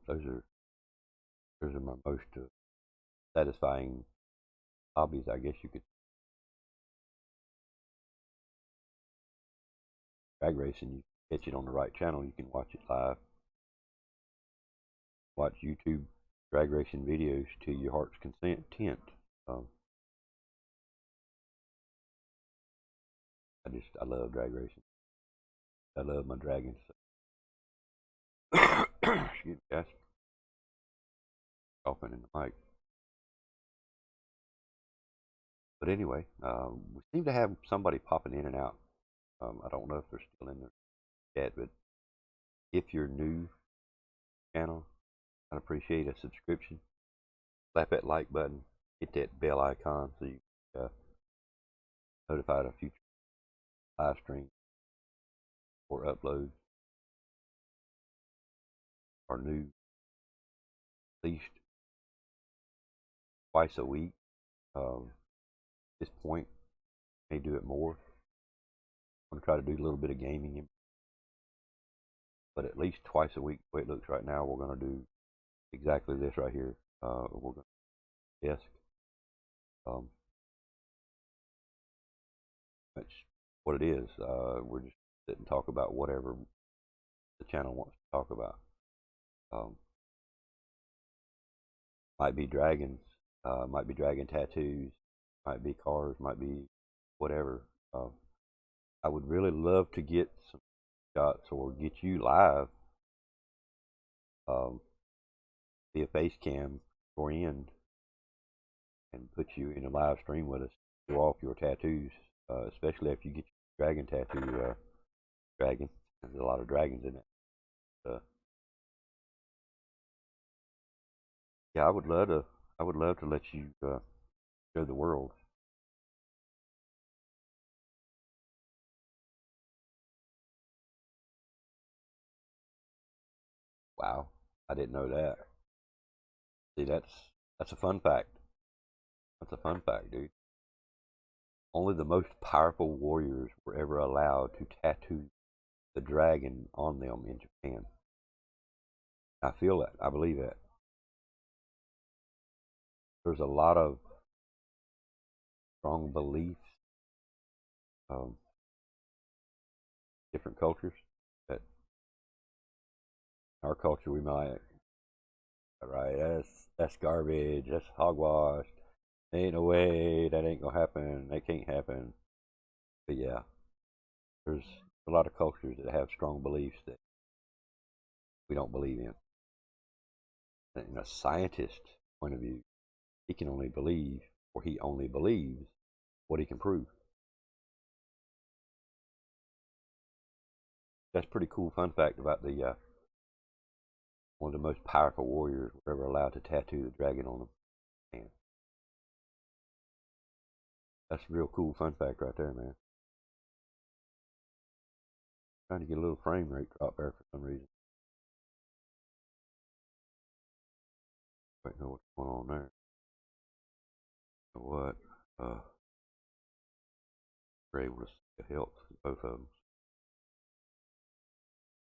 those are my most satisfying hobbies, I guess you could. drag racing, you catch it on the right channel, you can watch it live. Watch YouTube drag racing videos to your heart's content. I love drag racing. I love my dragons. Excuse me, guys. Coughing in the mic. But anyway, we seem to have somebody popping in and out. I don't know if they're still in the chat, but if you're new to the channel, I'd appreciate a subscription. Slap that like button, hit that bell icon so you notified of future live streams or uploads or new at least twice a week. At this point, may do it more. I'm going to try to do a little bit of gaming, but at least twice a week, the way it looks right now, we're going to do exactly this right here. We're going to desk. That's what it is. We're just sit and talk about whatever the channel wants to talk about. Might be dragons, might be dragon tattoos, might be cars, might be whatever. I would really love to get some shots or get you live via face cam or in and put you in a live stream with us. Show off your tattoos, especially if you get your dragon tattoo. Dragon, there's a lot of dragons in it. Yeah, I would love to. I would love to let you show the world. Wow, I didn't know that. See, that's a fun fact. That's a fun fact, dude. Only the most powerful warriors were ever allowed to tattoo the dragon on them in Japan. I feel that. I believe that. There's a lot of strong beliefs, um, different cultures. That in our culture we might, right? That's garbage. That's hogwash. Ain't no way. That ain't gonna happen. That can't happen. But yeah, there's a lot of cultures that have strong beliefs that we don't believe in. In a scientist's point of view, he can only believe, or he only believes, what he can prove. That's a pretty cool fun fact about the one of the most powerful warriors were ever allowed to tattoo the dragon on them. Man, that's a real cool fun fact right there, man. Trying to get a little frame rate drop there for some reason. Wait, know what's going on there. What? We're able to see the health of both of them.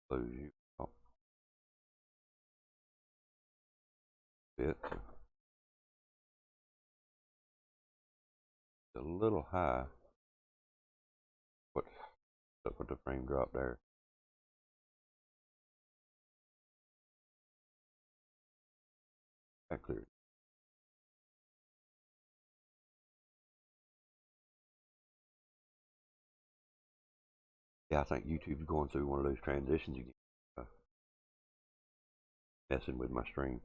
Close you off a bit. It's a little high. What's up with the frame drop there? That cleared. Yeah, I think YouTube's going through one of those transitions again. Messing with my stream.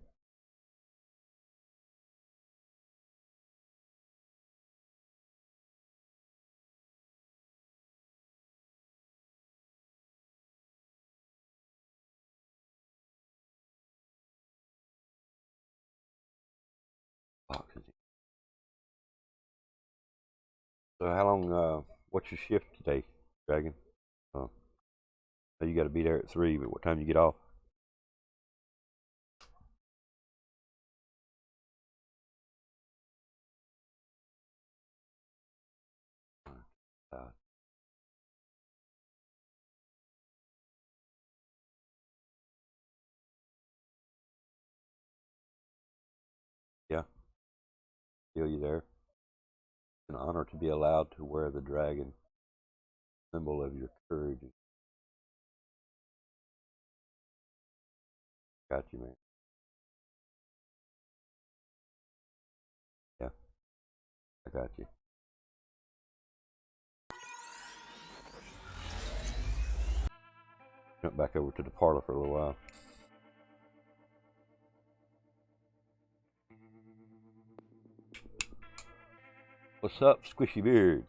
Boxes. So how long, what's your shift today, Dragon? So you got to be there at 3, but what time do you get off? Uh, yeah, feel you there. It's an honor to be allowed to wear the dragon, symbol of your courage. Got you, man. Yeah, I got you. Jump back over to the parlor for a little while. What's up, Squishy Beard?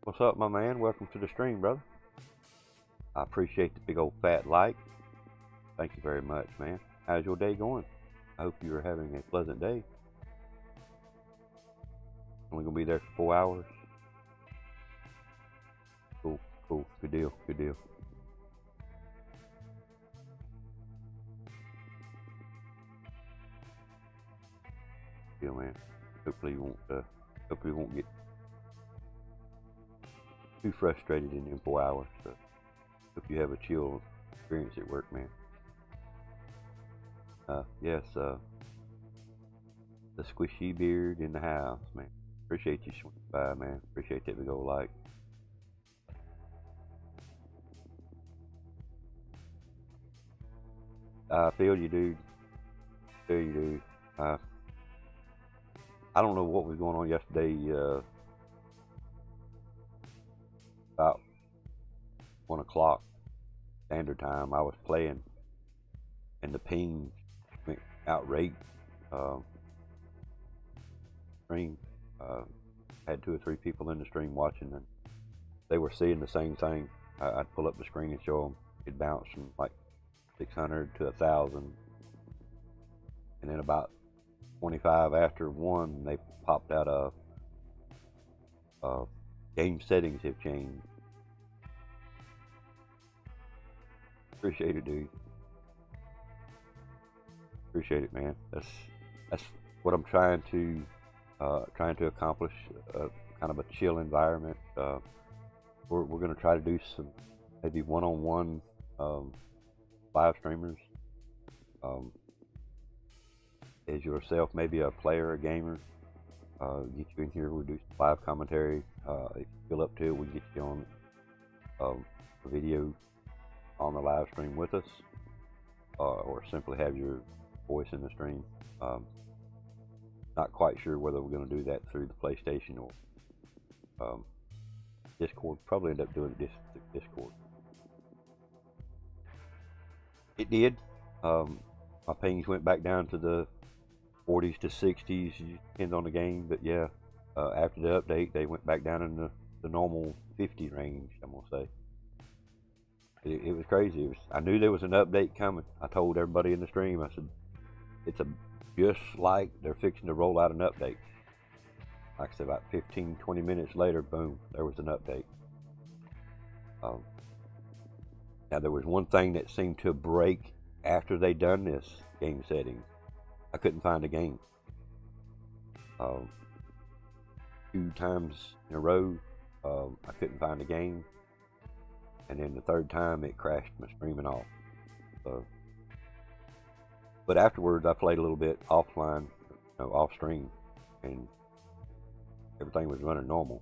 What's up, my man? Welcome to the stream, brother. I appreciate the big old fat like. Thank you very much, man. How's your day going? I hope you are having a pleasant day. Only gonna be there for 4 hours. Cool, cool, good deal, good deal. Deal, man. Hopefully you won't get too frustrated in them 4 hours. So hope you have a chill experience at work, man. Yes, the Squishy Beard in the house, man. Appreciate you swinging by, man. Appreciate that big old like. I feel you, dude. Feel you, dude. I don't know what was going on yesterday. About 1 o'clock standard time, I was playing, and the ping went outright. Stream. Had 2 or 3 people in the stream watching, and they were seeing the same thing. I'd pull up the screen and show them. It bounced from like 600 to 1,000, and then about 25 after 1, they popped out game settings have changed. Appreciate it, dude. Appreciate it, man. That's what I'm trying to accomplish. Kind of a chill environment. We're gonna try to do some maybe one-on-one live streamers. As yourself, maybe a player, a gamer, get you in here. We'll do some live commentary. If you feel up to it, we can get you on a video on the live stream with us, or simply have your voice in the stream. Not quite sure whether we're going to do that through the PlayStation or Discord. Probably end up doing this through Discord. It did. My pings went back down to the 40s to 60s, depends on the game. But yeah, after the update, they went back down in the normal 50 range, I'm going to say. It was crazy. I knew there was an update coming. I told everybody in the stream, I said, it's just like they're fixing to roll out an update. Like I said, about 15-20 minutes later, boom, there was an update. Now there was one thing that seemed to break after they done this game setting. I couldn't find a game. 2 times in a row, I couldn't find a game, and then the 3rd time it crashed my streaming off. But afterwards, I played a little bit offline, off stream, and everything was running normal.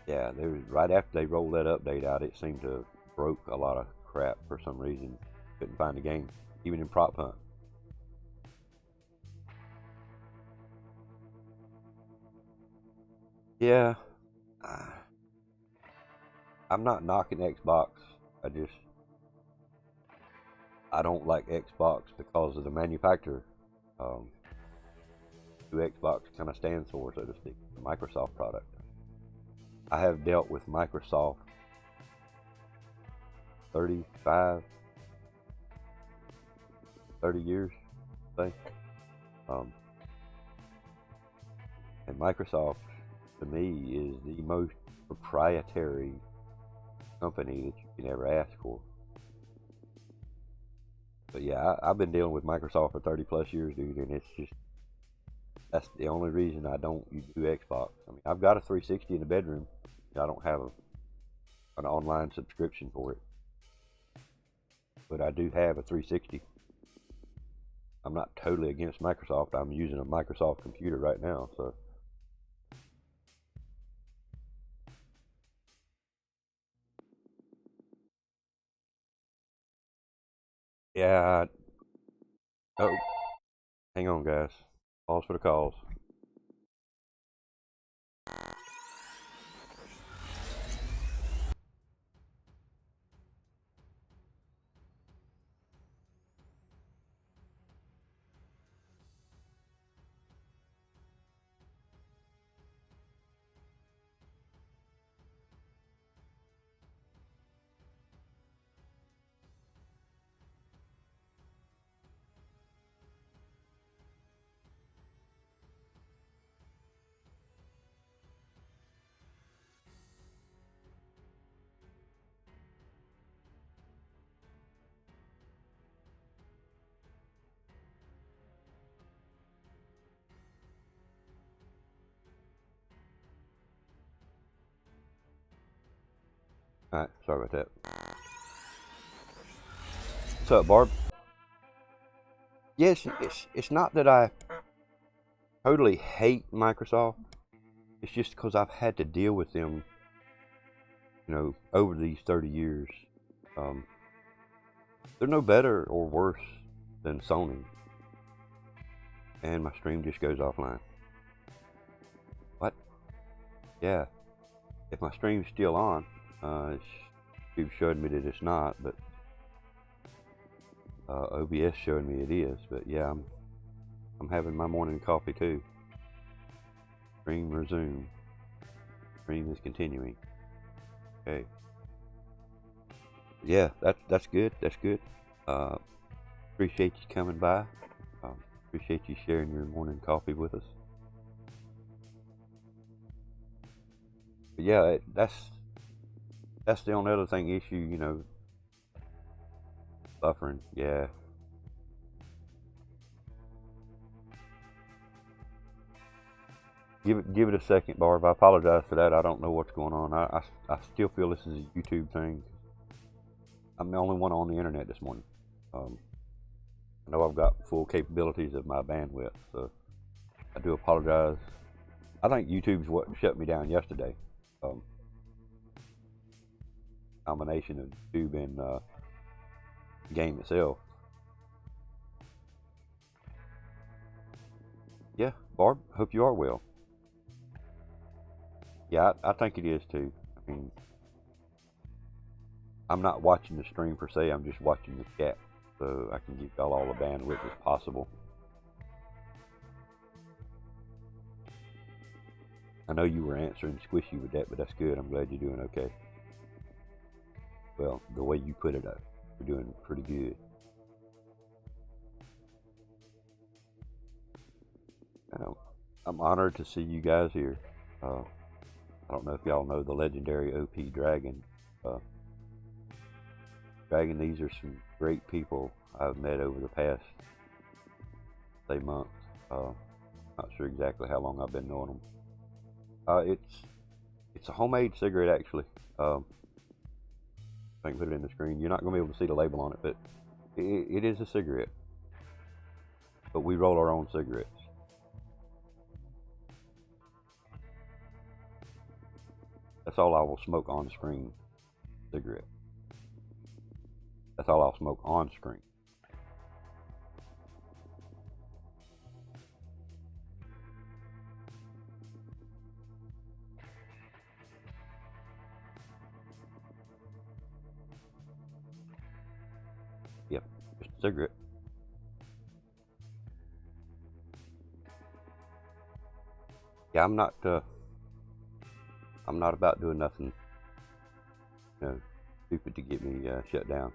Yeah, right after they rolled that update out, it seemed to have broke a lot of crap for some reason. Couldn't find a game, even in Prop Hunt. Yeah, I'm not knocking Xbox. I don't like Xbox because of the manufacturer. Who Xbox kind of stands for, so to speak, the Microsoft product. I have dealt with Microsoft 30 years, I think. And Microsoft, to me, is the most proprietary company that you can ever ask for. But yeah, I've been dealing with Microsoft for 30 plus years, dude, and that's the only reason I don't do Xbox. I mean, I've got a 360 in the bedroom. I don't have an online subscription for it, but I do have a 360. I'm not totally against Microsoft. I'm using a Microsoft computer right now, so. Yeah, Oh, hang on, guys. Pause for the calls. All right, sorry about that. What's up, Barb? Yes, it's not that I totally hate Microsoft. It's just because I've had to deal with them, over these 30 years. They're no better or worse than Sony. And my stream just goes offline. What? Yeah. If my stream's still on, you've showed me that it's not, but OBS showed me it is. But yeah, I'm having my morning coffee too. Stream resume. Stream is continuing. Okay. Yeah, that's good. That's good. Appreciate you coming by. Appreciate you sharing your morning coffee with us. But yeah, that's the only other thing issue, buffering. Yeah. Give it a second, Barb. I apologize for that. I don't know what's going on. I still feel this is a YouTube thing. I'm the only one on the internet this morning. I know I've got full capabilities of my bandwidth, so I do apologize. I think YouTube's what shut me down yesterday. Combination of YouTube and the game itself. Yeah, Barb, hope you are well. Yeah, I think it is too. I mean, I'm not watching the stream per se, I'm just watching the chat, so I can give y'all all the bandwidth as possible. I know you were answering squishy with that, but that's good. I'm glad you're doing okay. Well, the way you put it, you're doing pretty good. I'm honored to see you guys here. I don't know if y'all know the legendary OP Dragon. Dragon, these are some great people I've met over the past, say, months. Not sure exactly how long I've been knowing them. It's a homemade cigarette, actually. I can put it in the screen. You're not going to be able to see the label on it, but it is a cigarette. But we roll our own cigarettes. That's all I will smoke on screen. Cigarette. That's all I'll smoke on screen. Yep, just a cigarette. Yeah, I'm not about doing nothing, stupid to get me shut down.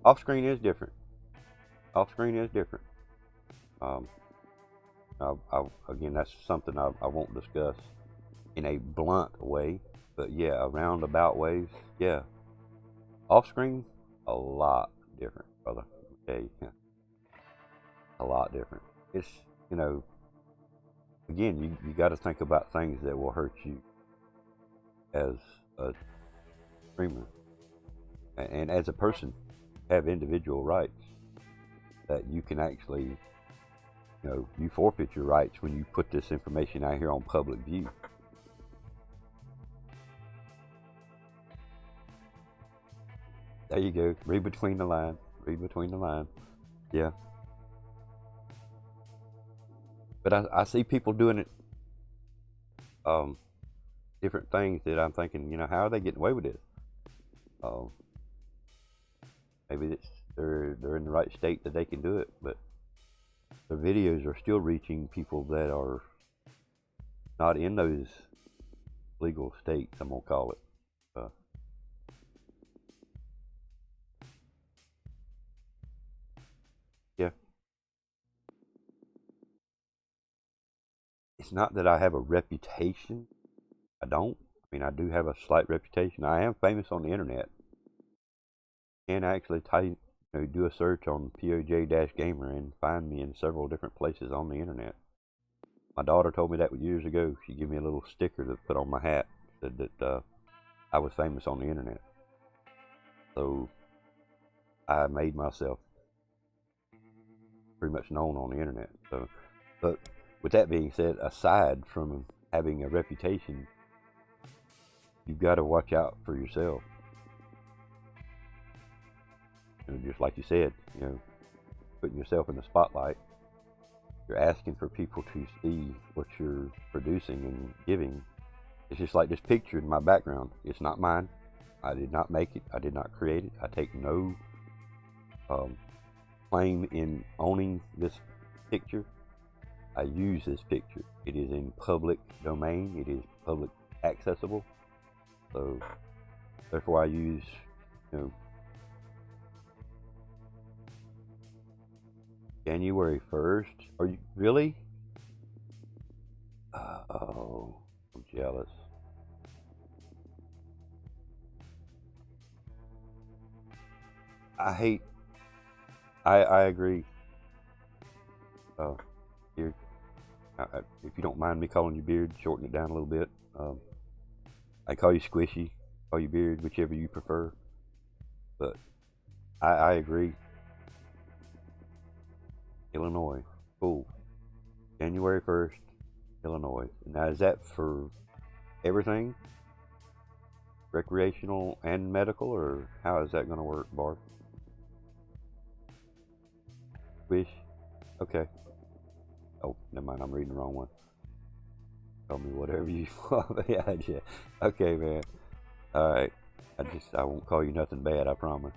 Off screen is different. Off screen is different. Again, that's something I won't discuss in a blunt way, but yeah, roundabout ways, yeah. Off screen, a lot different, brother. Okay, a lot different. It's, again, you got to think about things that will hurt you as a streamer, and as a person, have individual rights that you can actually, you forfeit your rights when you put this information out here on public view. There you go. Read between the lines. Read between the lines. Yeah. But I see people doing it, different things that I'm thinking, how are they getting away with this? Maybe they're in the right state that they can do it, but their videos are still reaching people that are not in those legal states, I'm gonna call it. Yeah. It's not that I have a reputation. I don't. I mean, I do have a slight reputation. I am famous on the internet. You can actually do a search on PoJ-Gamer and find me in several different places on the internet. My daughter told me that years ago. She gave me a little sticker to put on my hat, said that I was famous on the internet. So I made myself pretty much known on the internet. So, but with that being said, aside from having a reputation, you've got to watch out for yourself. Just like you said, putting yourself in the spotlight. You're asking for people to see what you're producing and giving. It's just like this picture in my background. It's not mine. I did not make it. I did not create it. I take no claim in owning this picture. I use this picture. It is in public domain. It is public accessible. So therefore I use, January 1st. Are you really? Oh, I'm jealous. I agree. Beard. If you don't mind me calling you Beard, shorten it down a little bit. I call you Squishy, call you Beard, whichever you prefer. But I agree. Illinois. Cool. January 1st, Illinois. Now, is that for everything? Recreational and medical, or how is that going to work, Barb? Wish? Okay. Oh, never mind, I'm reading the wrong one. Tell me whatever you want. Yeah. Okay, man. Alright. I won't call you nothing bad, I promise.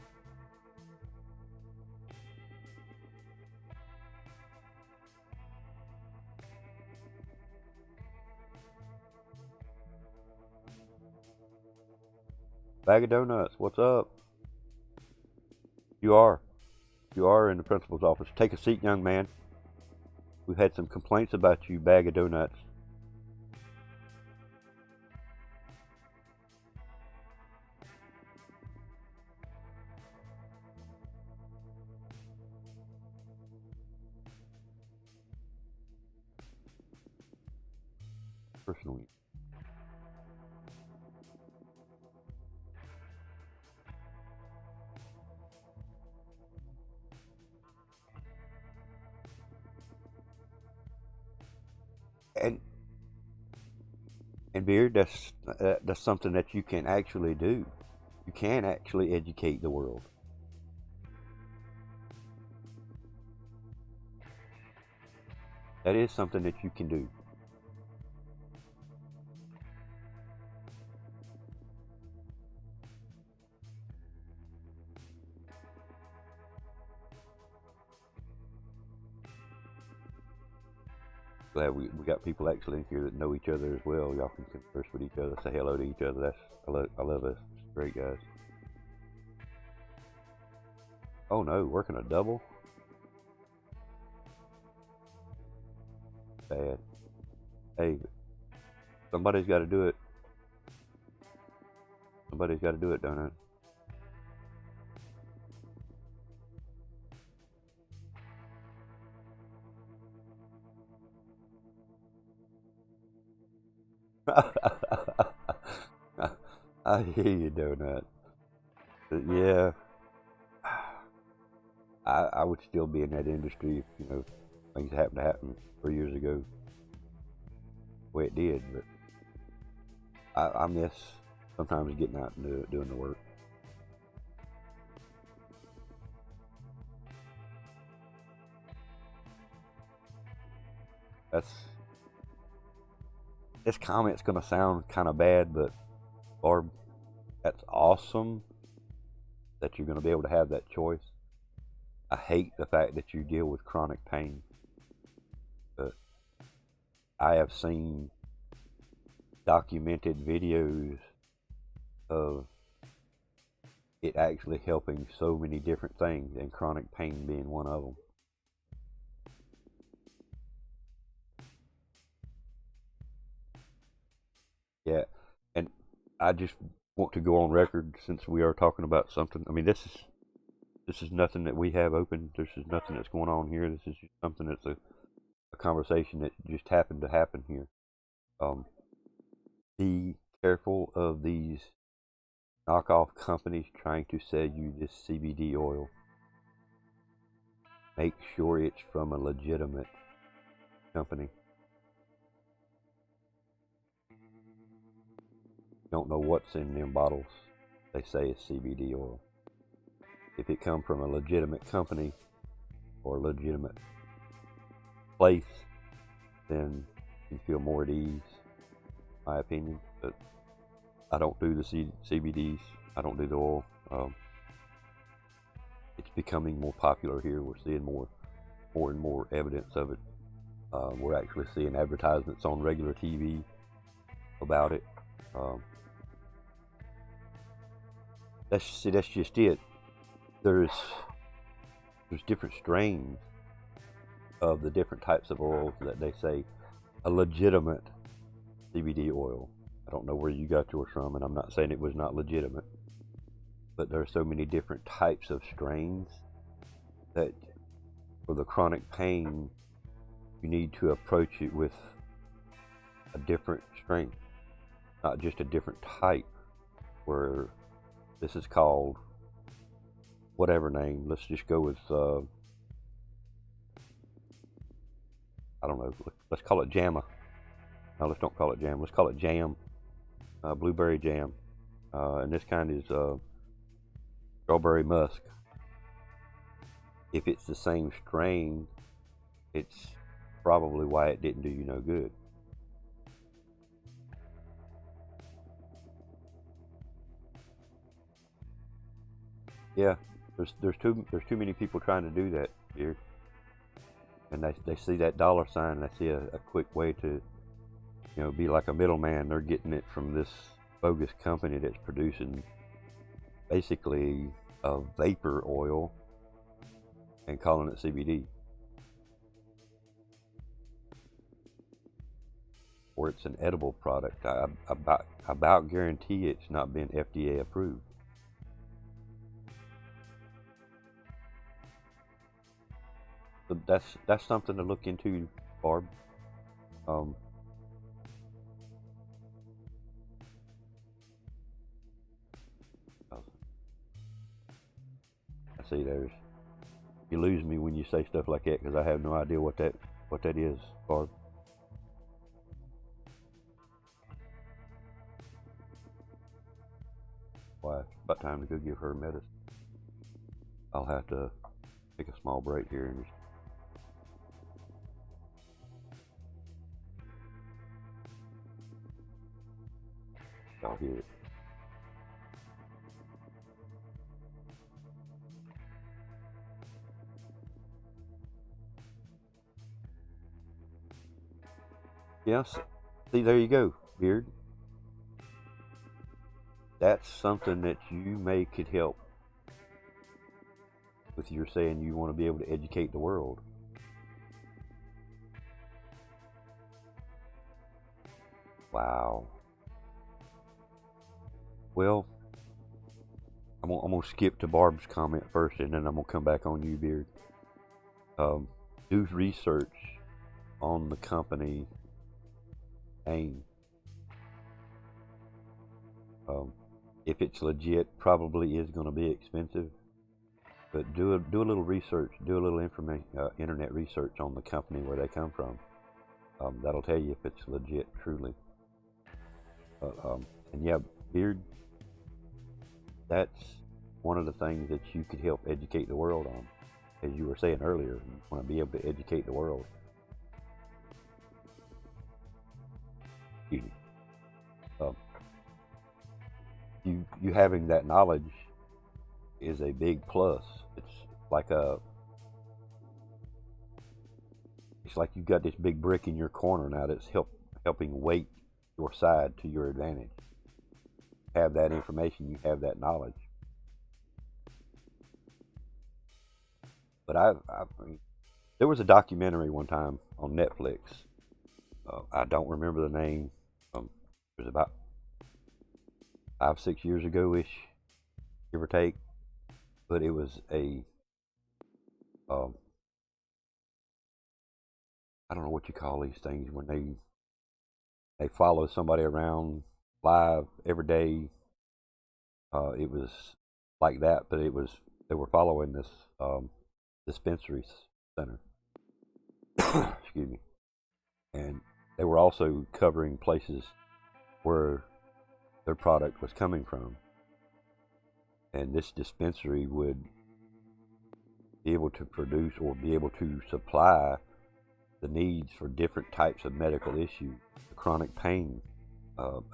Bag of donuts, what's up? You are in the principal's office. Take a seat, young man. We've had some complaints about you, bag of donuts. Personally. And Beard, that's something that you can actually do. You can actually educate the world. That is something that you can do. Glad we got people actually in here that know each other as well. Y'all can converse with each other, say hello to each other. I love us. It's great, guys. Oh no, working a double? Bad. Hey, somebody's got to do it. Somebody's got to do it, don't it? I hear you, Donut. Yeah, I would still be in that industry if things happened to happen 3 years ago the way it did, but I miss sometimes getting out and doing the work. This comment's gonna sound kind of bad, but Barb, that's awesome that you're gonna be able to have that choice. I hate the fact that you deal with chronic pain, but I have seen documented videos of it actually helping so many different things, and chronic pain being one of them. Yeah, and I just want to go on record, since we are talking about something. I mean, this is nothing that we have open. This is nothing that's going on here. This is just something that's a conversation that just happened to happen here. Be careful of these knockoff companies trying to sell you this CBD oil. Make sure it's from a legitimate company. Don't know what's in them bottles. They say it's CBD oil. If it comes from a legitimate company or a legitimate place, then you feel more at ease, in my opinion. But I don't do the CBDs. I don't do the oil. It's becoming more popular here. We're seeing more and more evidence of it. We're actually seeing advertisements on regular TV about it. That's just it. There's different strains of the different types of oils that they say a legitimate CBD oil. I don't know where you got yours from, and I'm not saying it was not legitimate, but there are so many different types of strains that for the chronic pain, you need to approach it with a different strain, not just a different type, where this is called whatever name. Let's just go with, I don't know, let's call it JAMA. No, let's don't call it jam. Let's call it jam, blueberry jam. And this kind is strawberry musk. If it's the same strain, it's probably why it didn't do you no good. Yeah, there's too many people trying to do that here, and they see that dollar sign, and they see a quick way to, be like a middleman. They're getting it from this bogus company that's producing basically a vapor oil and calling it CBD, or it's an edible product. I about guarantee it's not been FDA approved. So that's something to look into, Barb. I see you lose me when you say stuff like that, because I have no idea what that is, Barb. Why, it's about time to go give her medicine. I'll have to take a small break here and just I'll hear it. Yes, see, there you go, Beard. That's something that you could help with. You're saying you want to be able to educate the world. Wow. Well, I'm gonna skip to Barb's comment first, and then I'm gonna come back on you, Beard. Do research on the company name. If it's legit, probably is going to be expensive. But do a little research, do a little internet research on the company where they come from. That'll tell you if it's legit, truly. And yeah, beard. That's one of the things that you could help educate the world on. As you were saying earlier, you want to be able to educate the world. Excuse me. You having that knowledge is a big plus. It's like you've got this big brick in your corner now that's helping weight your side to your advantage. You have that information, you have that knowledge. But I mean, there was a documentary one time on Netflix. I don't remember the name. It was about 5-6 years ago-ish, give or take. But it was I don't know what you call these things when they follow somebody around live every day. It was like that, but they were following this dispensary center. Excuse me. And they were also covering places where their product was coming from. And this dispensary would be able to produce or be able to supply the needs for different types of medical issues, chronic pain,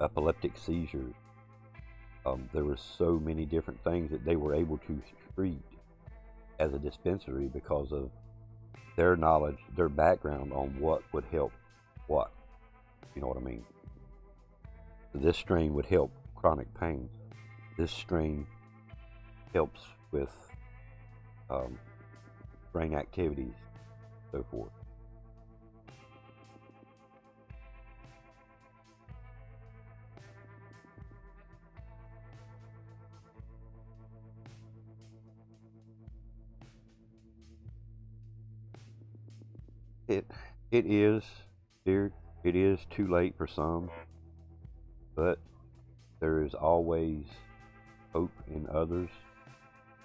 epileptic seizures. There were so many different things that they were able to treat as a dispensary because of their knowledge, their background on what would help what. You know what I mean? So this strain would help chronic pain. This strain helps with brain activities, so forth. It is, dear. It is too late for some, but there is always hope in others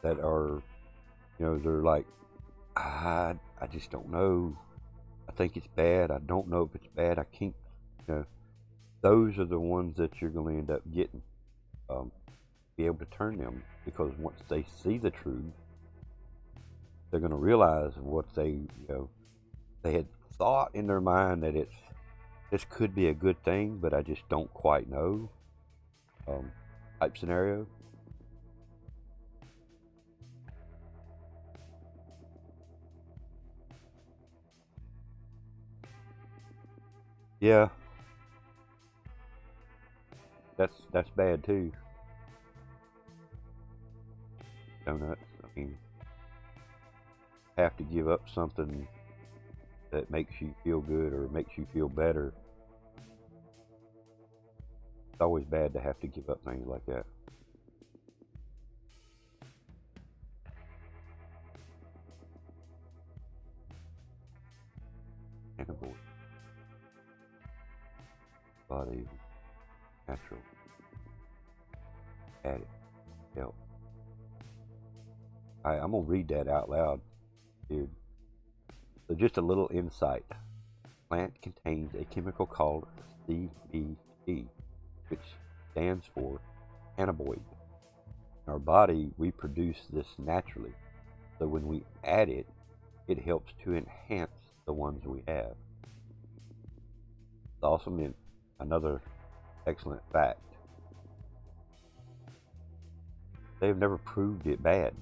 that are, they're like, I just don't know. I think it's bad. I don't know if it's bad. I can't. Those are the ones that you're going to end up getting. Be able to turn them, because once they see the truth, they're going to realize what they had thought in their mind that this could be a good thing, but I just don't quite know. Type scenario. Yeah, that's bad too. Donuts. I mean, have to give up something that makes you feel good or makes you feel better. It's always bad to have to give up things like that. Cannibal. Body. Natural. Addict. Help. Alright, I'm going to read that out loud, dude. So just a little insight. Plant contains a chemical called CBD, which stands for cannabinoid. In our body, we produce this naturally. So when we add it, it helps to enhance the ones we have. It's also meant another excellent fact. They've never proved it bad.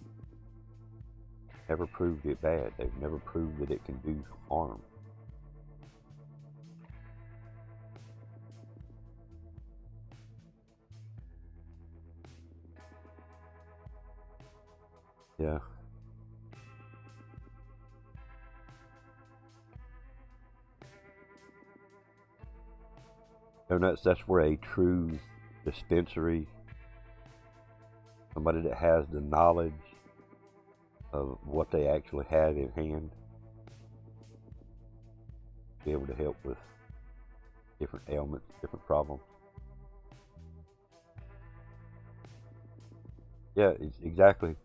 Never proved it bad. They've never proved that it can do harm. Yeah. And that's where a true dispensary, somebody that has the knowledge of what they actually have in hand, be able to help with different ailments, different problems. Yeah, it's exactly,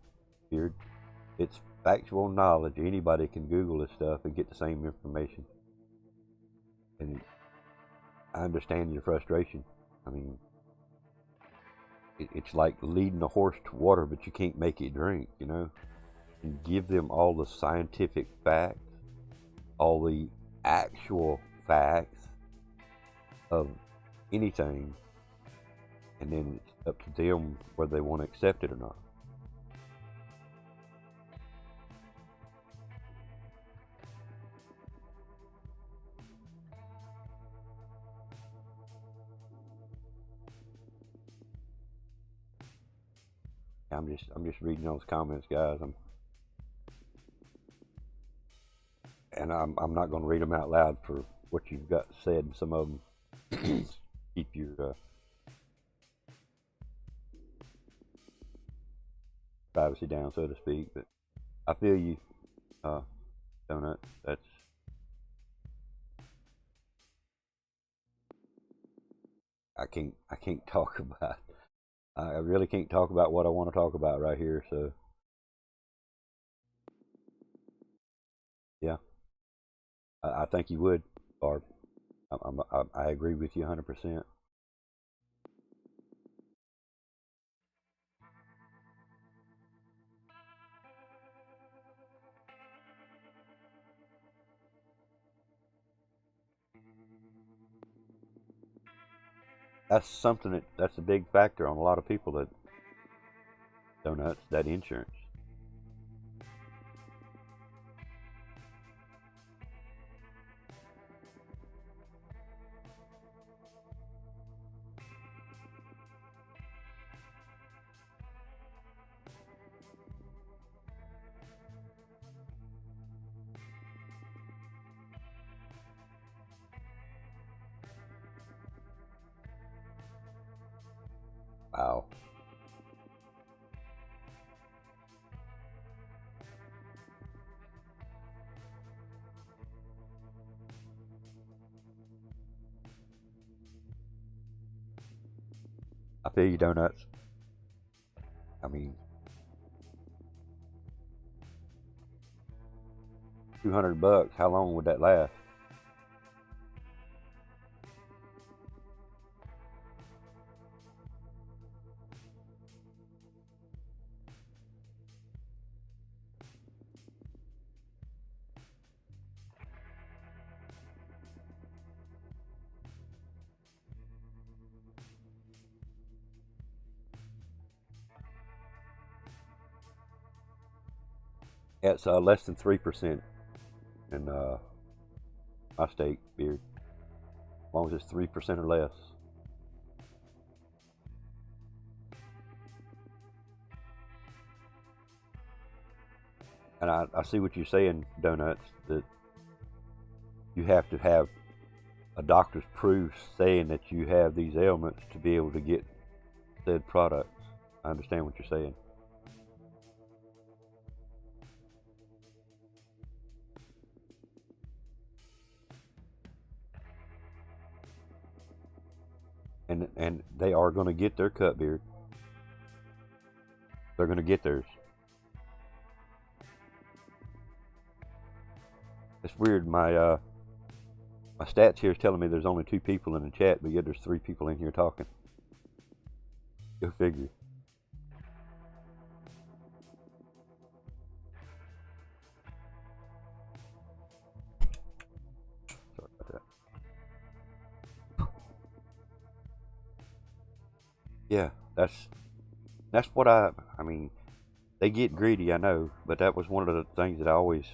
Beard. It's factual knowledge. Anybody can Google this stuff and get the same information. And I understand your frustration. I mean, it's like leading a horse to water, but you can't make it drink, you know? And give them all the scientific facts, all the actual facts of anything, and then it's up to them whether they want to accept it or not. I'm just reading those comments, guys. I'm not going to read them out loud for what you've got said. Some of them keep your privacy down, so to speak. But I feel you, Donut. I can't talk about. I really can't talk about what I want to talk about right here. So yeah, I think you would, Barb. I agree with you 100%. That's something that's a big factor on a lot of people that donuts, that insurance. Wow. I feel you, donuts. I mean, 200 bucks. How long would that last? It's less than 3% in my state beer. As long as it's 3% or less. And I see what you're saying, donuts. That you have to have a doctor's proof saying that you have these ailments to be able to get said products. I understand what you're saying. And they are going to get their cut beard. They're going to get theirs. It's weird. My stats here is telling me there's only 2 people in the chat, but yet there's 3 people in here talking. Go figure. Sorry about that. Yeah, that's what I mean. They get greedy, I know, but that was one of the things that I always.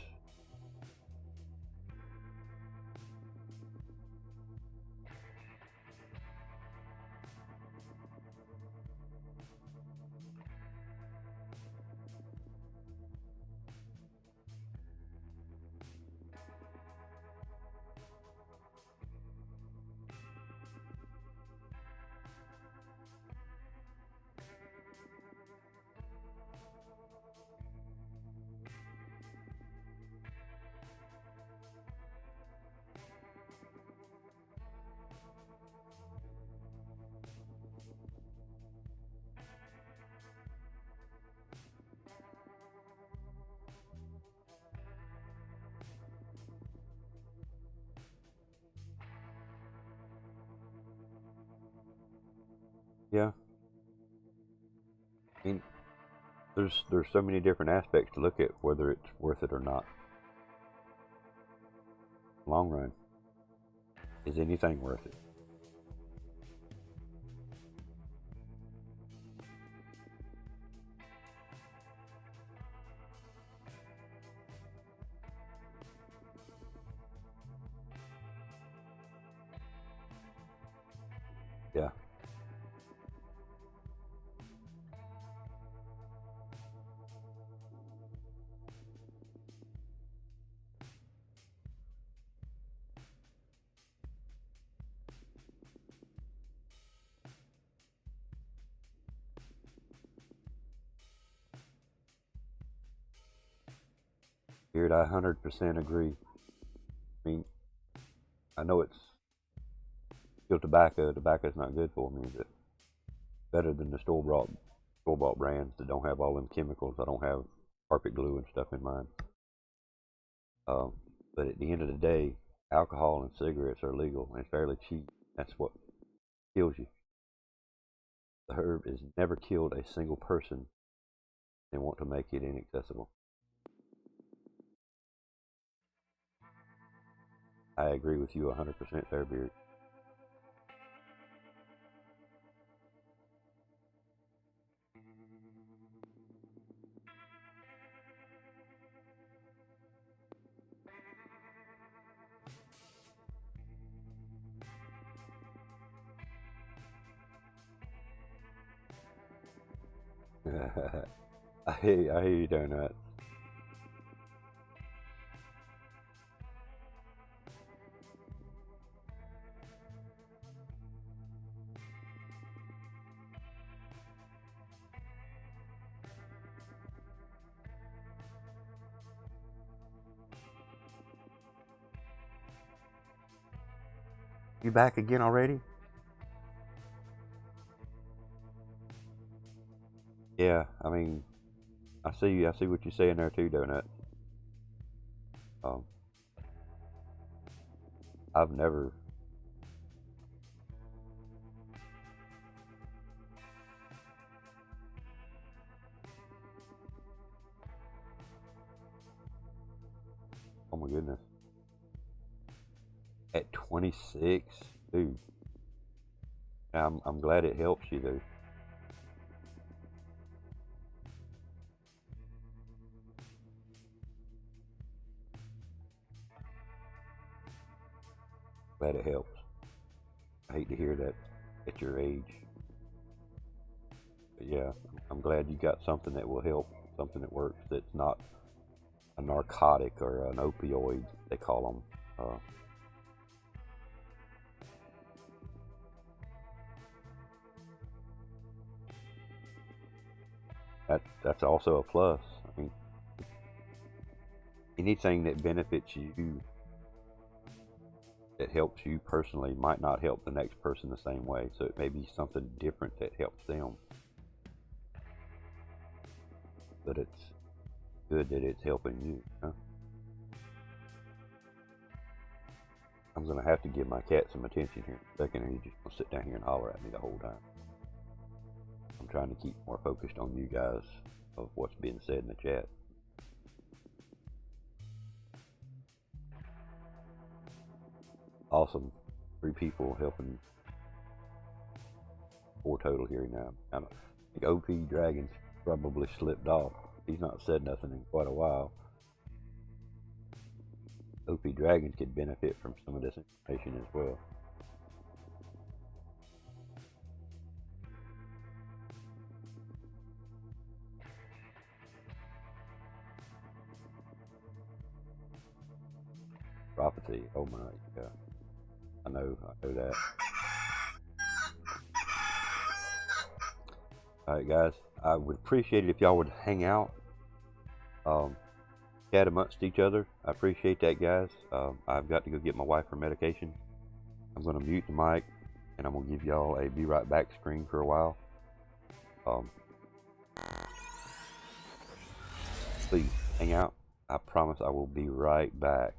Yeah. I mean, there's so many different aspects to look at whether it's worth it or not. Long run, is anything worth it? Yeah. Here, I 100% agree. I mean, I know it's still tobacco. Tobacco's not good for me, but better than the store-bought brands that don't have all them chemicals. I don't have carpet glue and stuff in mine. But at the end of the day, alcohol and cigarettes are legal and fairly cheap. That's what kills you. The herb has never killed a single person. They want to make it inaccessible. I agree with you 100% there, Beard. I hear you doing that. You back again already? Yeah, I mean, I see what you're saying there too, Donut. Um, I've never. Oh my goodness. At 26, dude. I'm glad it helps you though. Glad it helps. I hate to hear that at your age. But yeah, I'm glad you got something that will help, something that works, that's not a narcotic or an opioid, they call them. That's also a plus. I mean, anything that benefits you, that helps you personally, might not help the next person the same way. So it may be something different that helps them. But it's good that it's helping you. Huh? I'm gonna have to give my cat some attention here in a second, or he's just gonna sit down here and holler at me the whole time. I'm trying to keep more focused on you guys of what's being said in the chat. Awesome. 3 people helping. 4 total here now. I think OP Dragon's probably slipped off. He's not said nothing in quite a while. OP Dragon could benefit from some of this information as well. Prophecy. Oh my God. I know that. Alright guys, I would appreciate it if y'all would hang out, chat amongst each other. I appreciate that, guys. I've got to go get my wife her medication. I'm going to mute the mic, and I'm going to give y'all a be right back screen for a while. Please hang out. I promise I will be right back.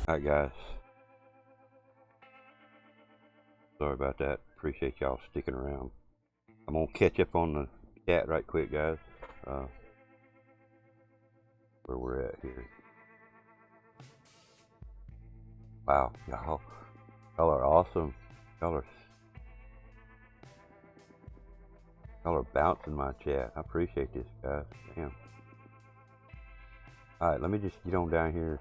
Alright, guys. Sorry about that. Appreciate y'all sticking around. I'm gonna catch up on the chat right quick, guys. Where we're at here. Wow, y'all are awesome. Y'all are bouncing my chat. I appreciate this, guys. Damn. Alright, let me just get on down here.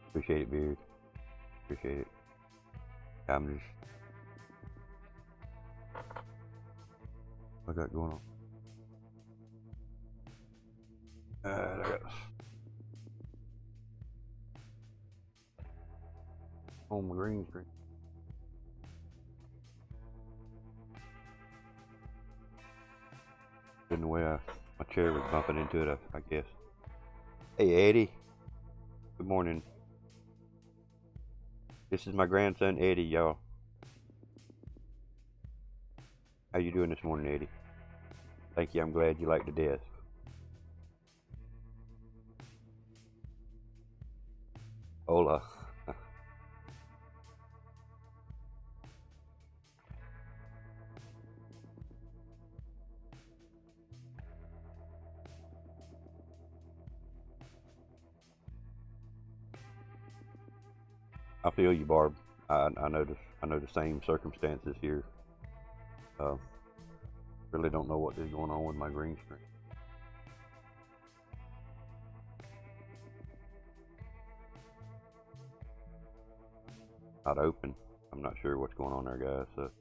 Appreciate it, Beard. Appreciate it. I'm just... What I got going on? I got... On my green screen. In the way my chair was bumping into it, I guess. Hey, Eddie. Good morning. This is my grandson, Eddie, y'all. How you doing this morning, Eddie? Thank you. I'm glad you like the desk. Hola. I feel you, Barb. I know the same circumstances here. Really don't know what is going on with my green screen. Not open. I'm not sure what's going on there, guys. So.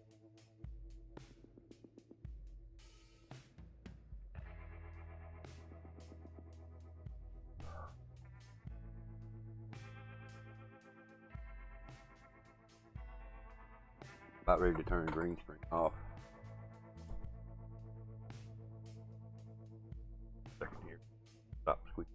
About ready to turn the green screen off. Second here. Stop squeaking.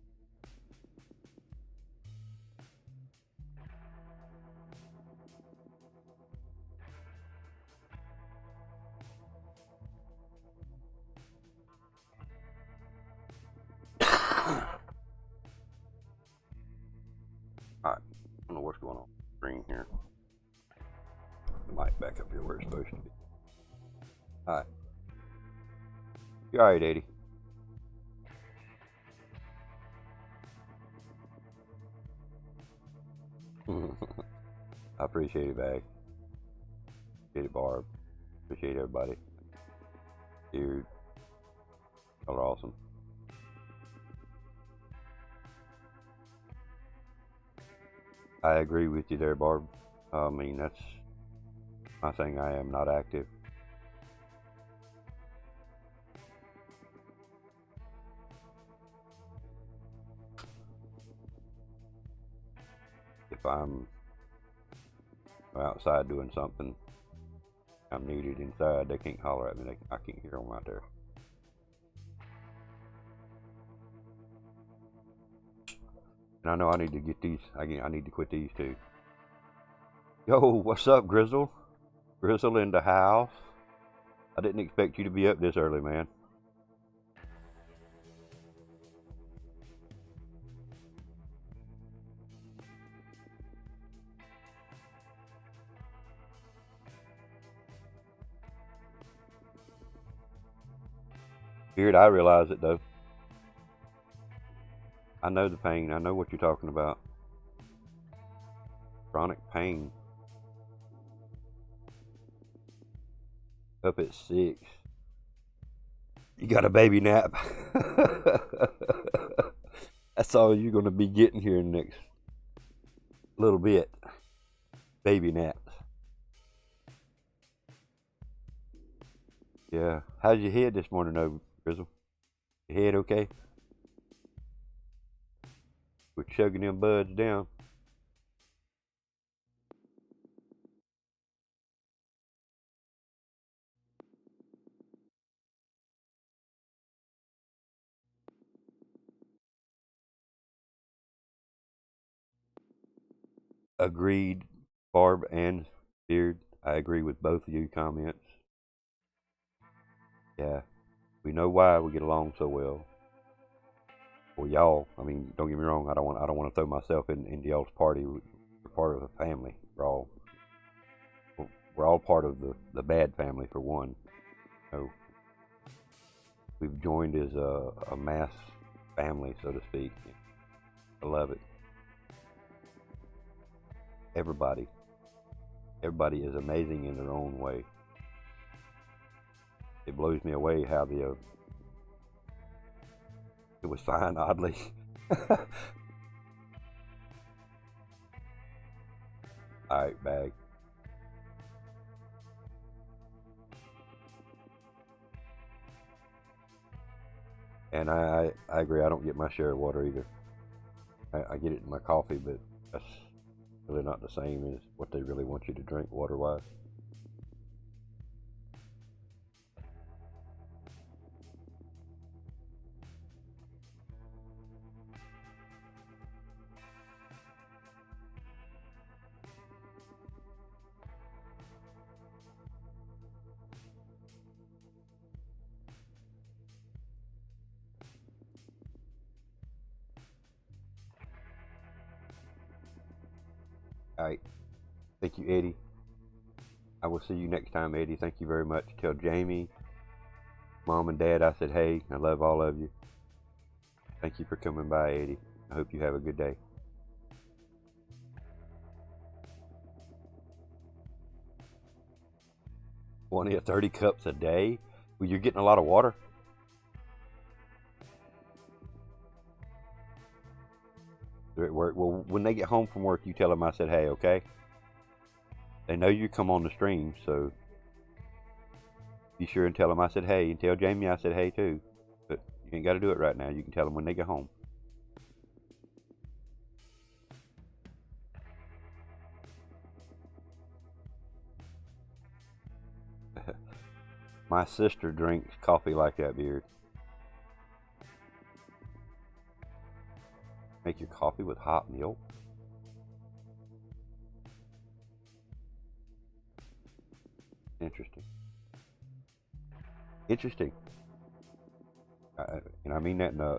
Alright. I don't know what's going on with the screen here. The mic back up here where it's supposed to be. Alright. You alright, Eddie? I appreciate it, Bag. Appreciate it, Barb. Appreciate everybody. Dude. Y'all are awesome. I agree with you there, Barb. I mean, that's my thing. I am not active. If I'm outside doing something, I'm needed inside. They can't holler at me. I can't hear them out there. And I know I need to get these. I need to quit these too. Yo, what's up, Grizzel? Grizzel in the house. I didn't expect you to be up this early, man. Weird, I realize it though. I know the pain. I know what you're talking about. Chronic pain. Up at 6. You got a baby nap. That's all you're going to be getting here in the next little bit. Baby naps. Yeah. How's your head this morning, though, Grizzel? Your head okay? We're chugging them buds down. Agreed, Barb and Beard, I agree with both of you comments. Yeah, we know why we get along so well. Well, y'all, I mean, don't get me wrong. I don't want to throw myself in y'all's party. We're part of a family. We're all part of the bad family for one. So we've joined as a mass family, so to speak. I love it. Everybody is amazing in their own way. It blows me away how it was fine, oddly. Alright, bag. And I agree, I don't get my share of water either. I get it in my coffee, but that's really not the same as what they really want you to drink water-wise. Alright, thank you, Eddie. I will see you next time, Eddie. Thank you very much. Tell Jamie, Mom and Dad I said hey. I love all of you. Thank you for coming by, Eddie. I hope you have a good day. 20 or 30 cups a day? Well, you're getting a lot of water. They're at work. Well, when they get home from work, you tell them I said hey, okay? They know you come on the stream, so be sure and tell them I said hey, and tell Jamie I said hey too. But you ain't got to do it right now. You can tell them when they get home. My sister drinks coffee like that, Beard. Make your coffee with hot milk? Interesting. Interesting. And I mean that in a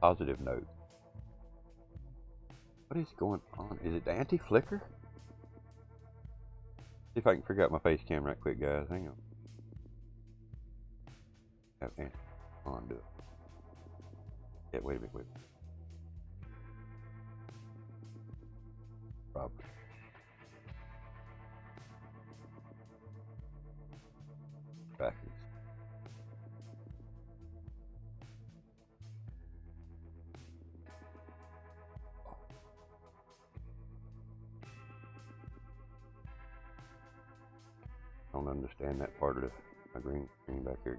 positive note. What is going on? Is it the anti-flicker? See if I can figure out my face cam right quick, guys. Hang on. Okay. On, do it. Yeah, wait a minute, wait. Probably. Backwards. I don't understand that part of my green screen back here.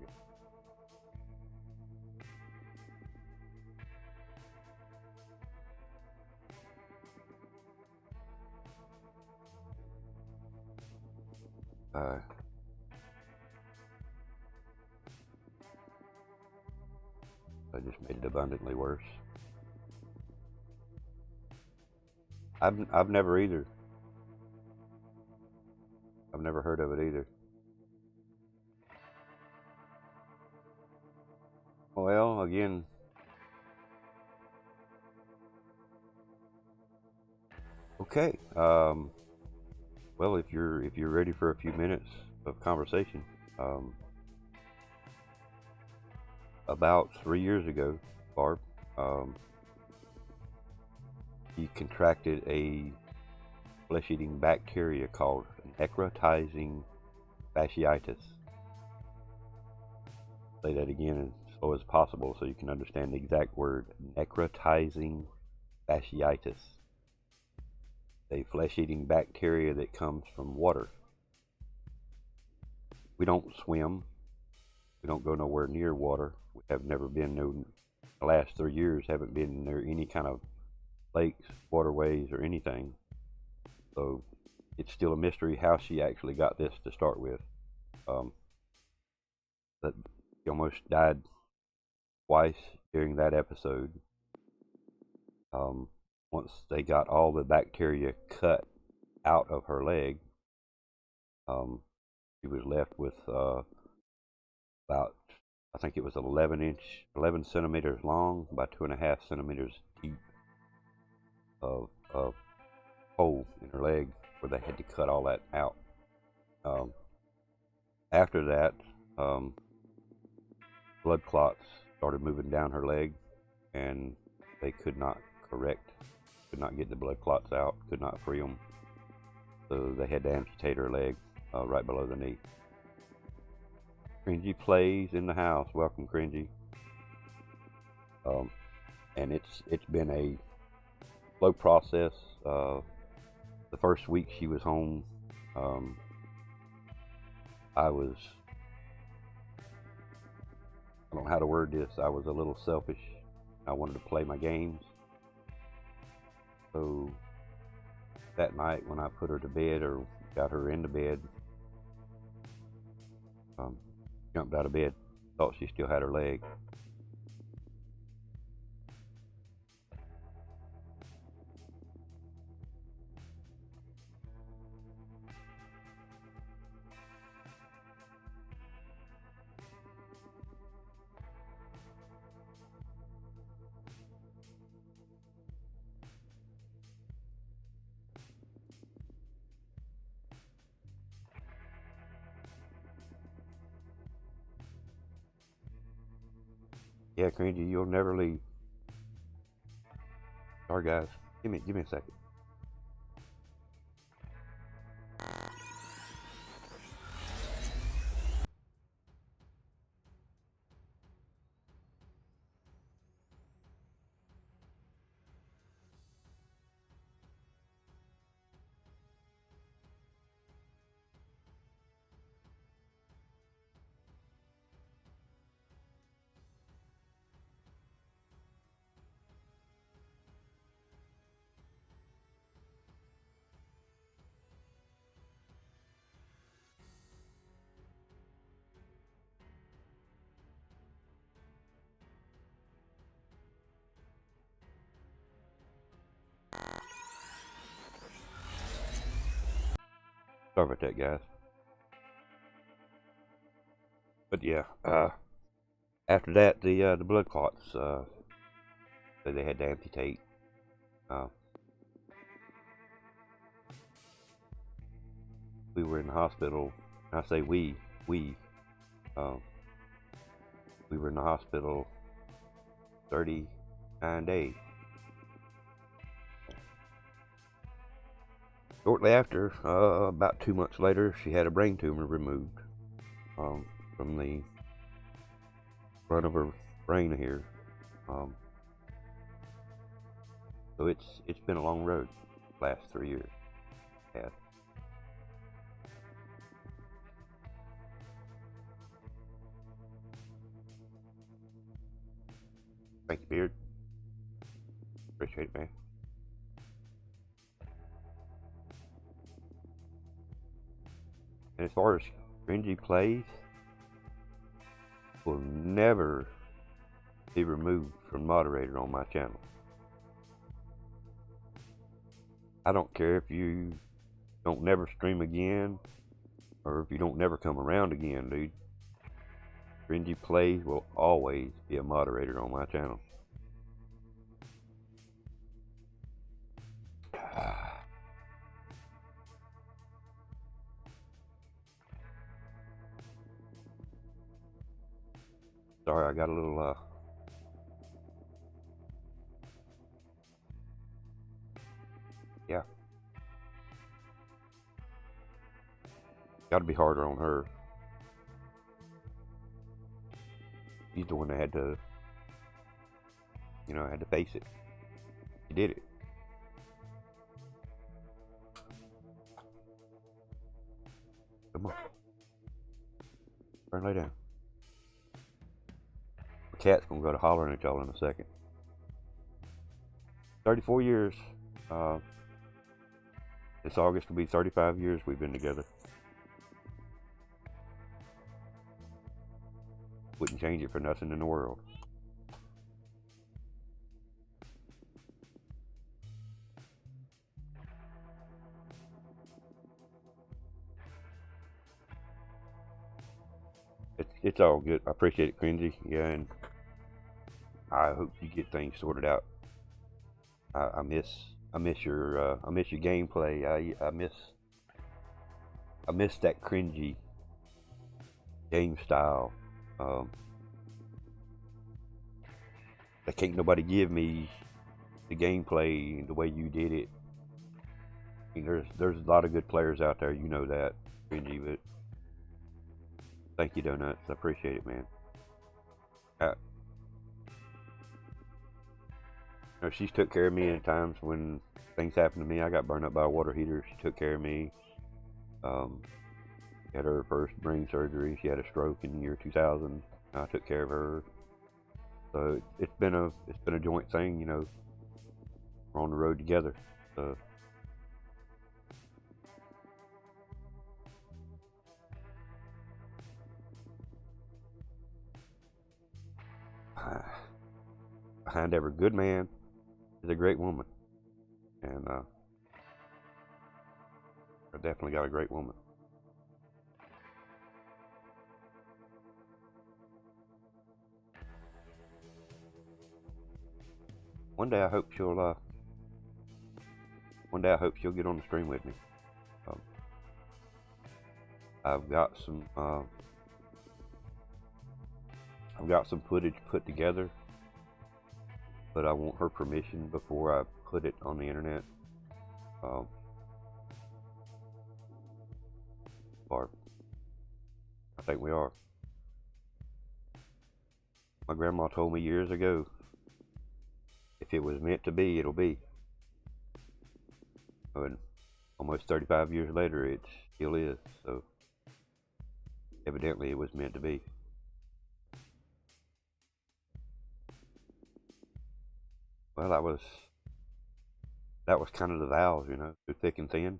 I just made it abundantly worse. I've never either. I've never heard of it either. Well, again, okay. Well, if you're ready for a few minutes of conversation, about 3 years ago, Barb, he contracted a flesh-eating bacteria called necrotizing fasciitis. Say that again as slow as possible so you can understand the exact word. Necrotizing fasciitis. A flesh-eating bacteria that comes from water. We don't swim. We don't go nowhere near water. We have never been the last 3 years haven't been near any kind of lakes, waterways, or anything. So it's still a mystery how she actually got this to start with. That she almost died twice during that episode. Once they got all the bacteria cut out of her leg. She was left with about, I think it was 11 centimeters long by 2.5 centimeters deep of hole in her leg where they had to cut all that out. After that, blood clots started moving down her leg, and they could not get the blood clots out, could not free them. So they had to amputate her leg right below the knee. Cringy plays in the house. Welcome, Cringy. And it's been a slow process. The first week she was home, I don't know how to word this. I was a little selfish. I wanted to play my games. So that night when I put her to bed, or got her into bed, jumped out of bed, thought she still had her leg. Yeah, Cringy, you'll never leave. Sorry, guys. Give me a second. Sorry about that, guys. But yeah, after that, the blood clots, so they had to amputate. We were in the hospital. I say we were in the hospital 39 days. Shortly after, about 2 months later, she had a brain tumor removed from the front of her brain here. So it's been a long road, last 3 years. Yeah. Thank you, Beard. Appreciate it, man. And as far as cringy plays, will never be removed from moderator on my channel. I don't care if you don't never stream again, or if you don't never come around again, dude. Cringy plays will always be a moderator on my channel. Sorry, I got a little yeah. Got to be harder on her. He's the one that had to, had to face it. He did it. Come on. Turn, lay down. The cat's gonna go to hollering at y'all in a second. 34 years. This August will be 35 years we've been together. Wouldn't change it for nothing in the world. it's all good. I appreciate it, Cringy. Yeah, and I hope you get things sorted out. I miss your gameplay. I miss that cringy game style. That can't nobody give me the gameplay the way you did it. I mean, there's a lot of good players out there, you know that, Cringy, but thank you, Donuts. I appreciate it, man. You know, she's took care of me in times when things happened to me. I got burned up by a water heater. She took care of me. Had her first brain surgery. She had a stroke in the year 2000. I took care of her. So it's been a joint thing, you know. We're on the road together. So behind every good man is a great woman, and I definitely got a great woman. One day I hope she'll get on the stream with me. I've got some footage put together, but I want her permission before I put it on the internet. Or I think we are. My grandma told me years ago, if it was meant to be, it'll be. And almost 35 years later, it still is. So evidently, it was meant to be. Well, that was kind of the vows, you know, through thick and thin.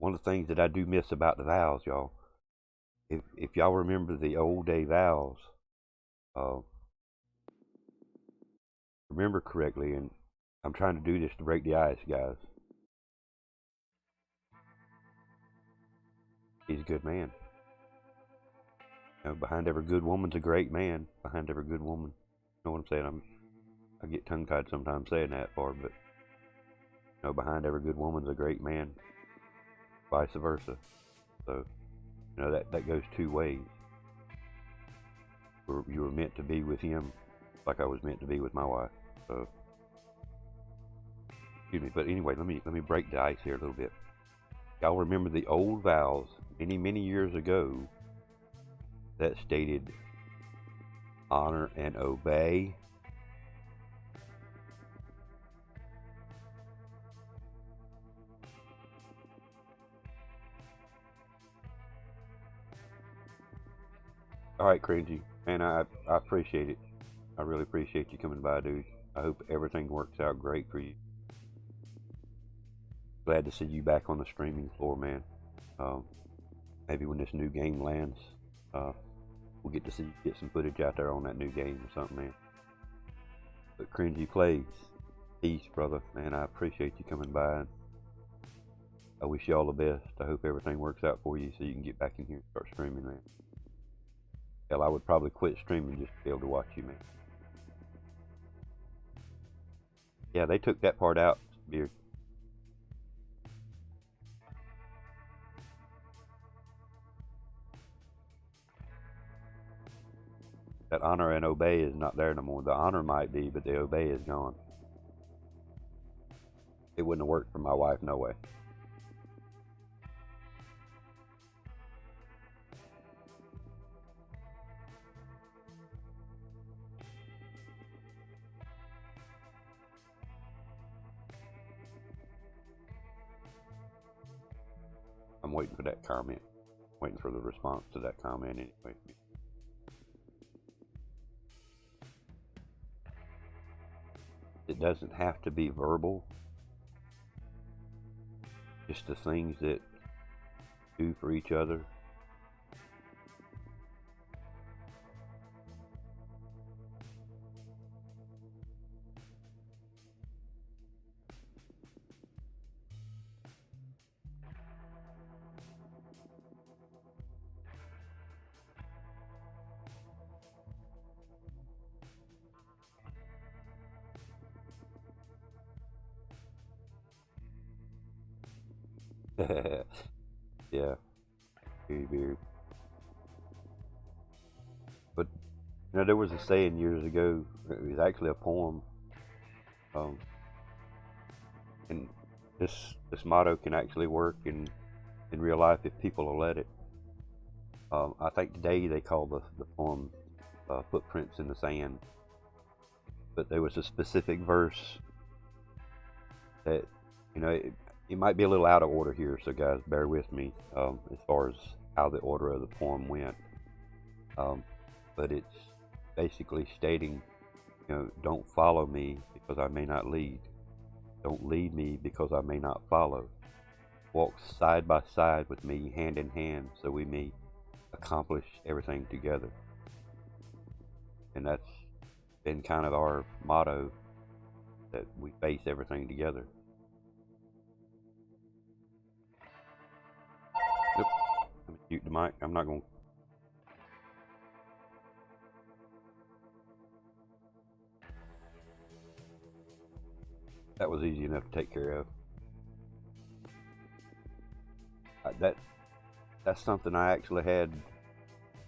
One of the things that I do miss about the vows, y'all, if y'all remember the old day vows, remember correctly, and I'm trying to do this to break the ice, guys. He's a good man. You know, behind every good woman's a great man. Behind every good woman, you know what I'm saying? I get tongue-tied sometimes saying that part, but you know, behind every good woman's a great man. Vice versa. So, you know, that goes two ways. You were meant to be with him, like I was meant to be with my wife. So, excuse me. But anyway, let me break the ice here a little bit. Y'all remember the old vows many years ago that stated honor and obey? All right, Cringy, man, I appreciate it. I really appreciate you coming by, dude. I hope everything works out great for you. Glad to see you back on the streaming floor, man. Maybe when this new game lands, we'll get to get some footage out there on that new game or something, man. But Cringy Plays, peace, brother, man. I appreciate you coming by. I wish you all the best. I hope everything works out for you so you can get back in here and start streaming, man. Hell, I would probably quit streaming just to be able to watch you, man. Yeah, they took that part out, Beard. That honor and obey is not there no more. The honor might be, but the obey is gone. It wouldn't have worked for my wife, no way. I'm waiting for that comment. Waiting for the response to that comment anyway. It doesn't have to be verbal. Just the things that do for each other. Yeah, very weird. But there was a saying years ago. It was actually a poem, um, and this motto can actually work in real life if people will let it. I think today they call the poem "Footprints in the Sand," but there was a specific verse that it might be a little out of order here, so guys, bear with me as far as how the order of the poem went. But it's basically stating, don't follow me because I may not lead. Don't lead me because I may not follow. Walk side by side with me, hand in hand, so we may accomplish everything together. And that's been kind of our motto, that we face everything together. Yep. Let me mute the mic. I'm not going to. That was easy enough to take care of. That's something I actually had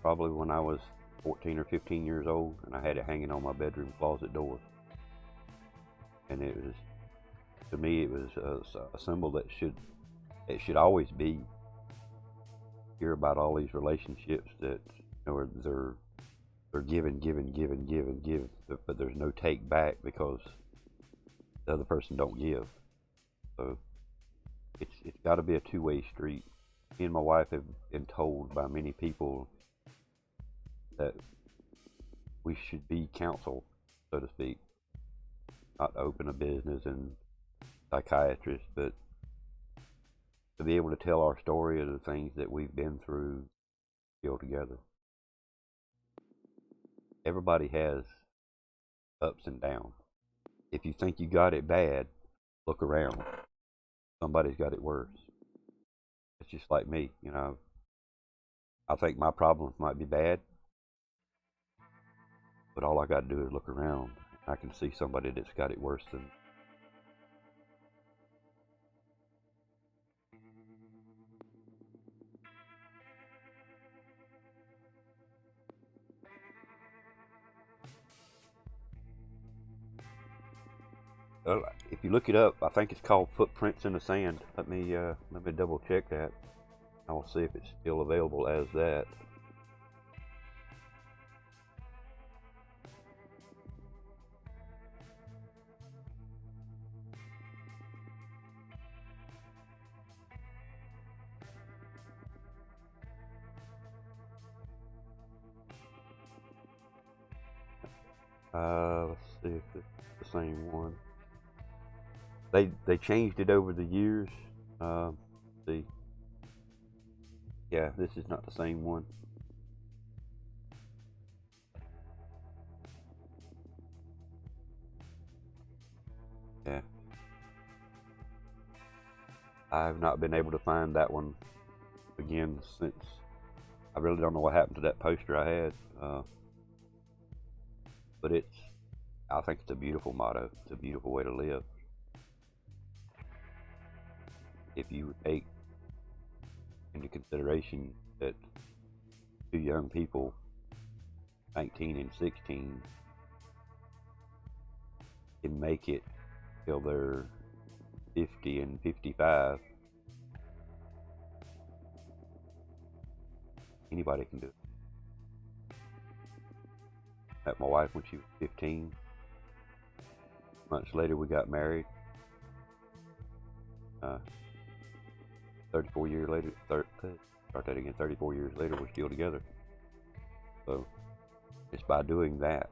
probably when I was 14 or 15 years old, and I had it hanging on my bedroom closet door. And it was, to me, it was a symbol that it should always be. Hear about all these relationships that they're giving, but there's no take back because the other person don't give. So it's got to be a two-way street. Me and my wife have been told by many people that we should be counsel, so to speak, not open a business and psychiatrist, but to be able to tell our story of the things that we've been through, feel together. Everybody has ups and downs. If you think you got it bad, look around. Somebody's got it worse. It's just like me, I think my problems might be bad, but all I got to do is look around. I can see somebody that's got it worse than. If you look it up, I think it's called Footprints in the Sand. Let me double check that. I will see if it's still available as that. Let's see if it's the same one. They changed it over the years. See, yeah, this is not the same one. Yeah, I have not been able to find that one again since. I really don't know what happened to that poster I had, but I think it's a beautiful motto. It's a beautiful way to live. If you take into consideration that two young people, 19 and 16, can make it till they're 50 and 55, anybody can do it. Met my wife when she was 15. Months later, we got married. 34 years later, 34 years later, we're still together. So it's by doing that.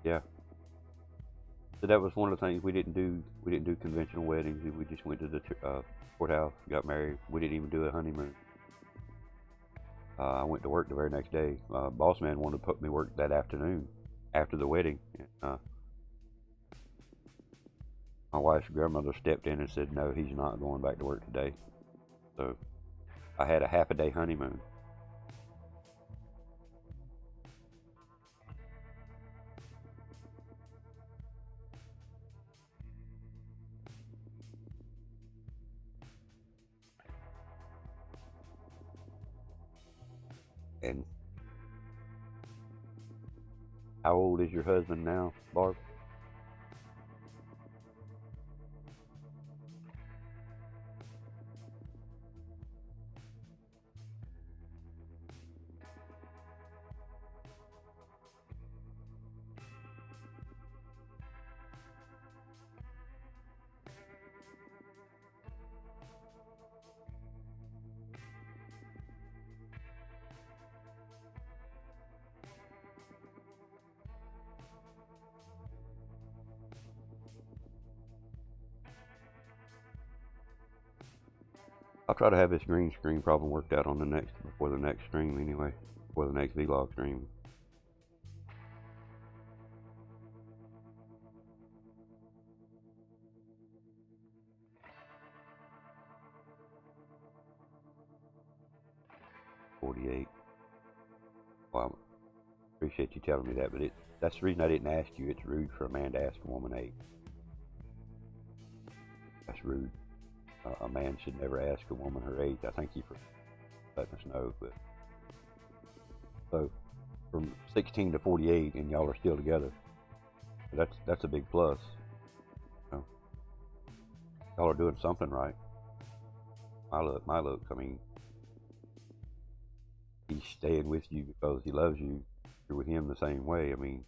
Yeah. So that was one of the things we didn't do. We didn't do conventional weddings. We just went to the courthouse, got married. We didn't even do a honeymoon. I went to work the very next day. Boss man wanted to put me work that afternoon after the wedding. My wife's grandmother stepped in and said, no, he's not going back to work today. So I had a half a day honeymoon. And how old is your husband now, Barb? I'll try to have this green screen problem worked out on before the next stream anyway, before the next vlog stream. $48. Well, I appreciate you telling me that, but that's the reason I didn't ask you. It's rude for a man to ask a woman age. That's rude. A man should never ask a woman her age. I thank you for letting us know. But so from 16 to 48, and y'all are still together. That's a big plus. You know, y'all are doing something right. My look. I mean, he's staying with you because he loves you. You're with him the same way. I mean,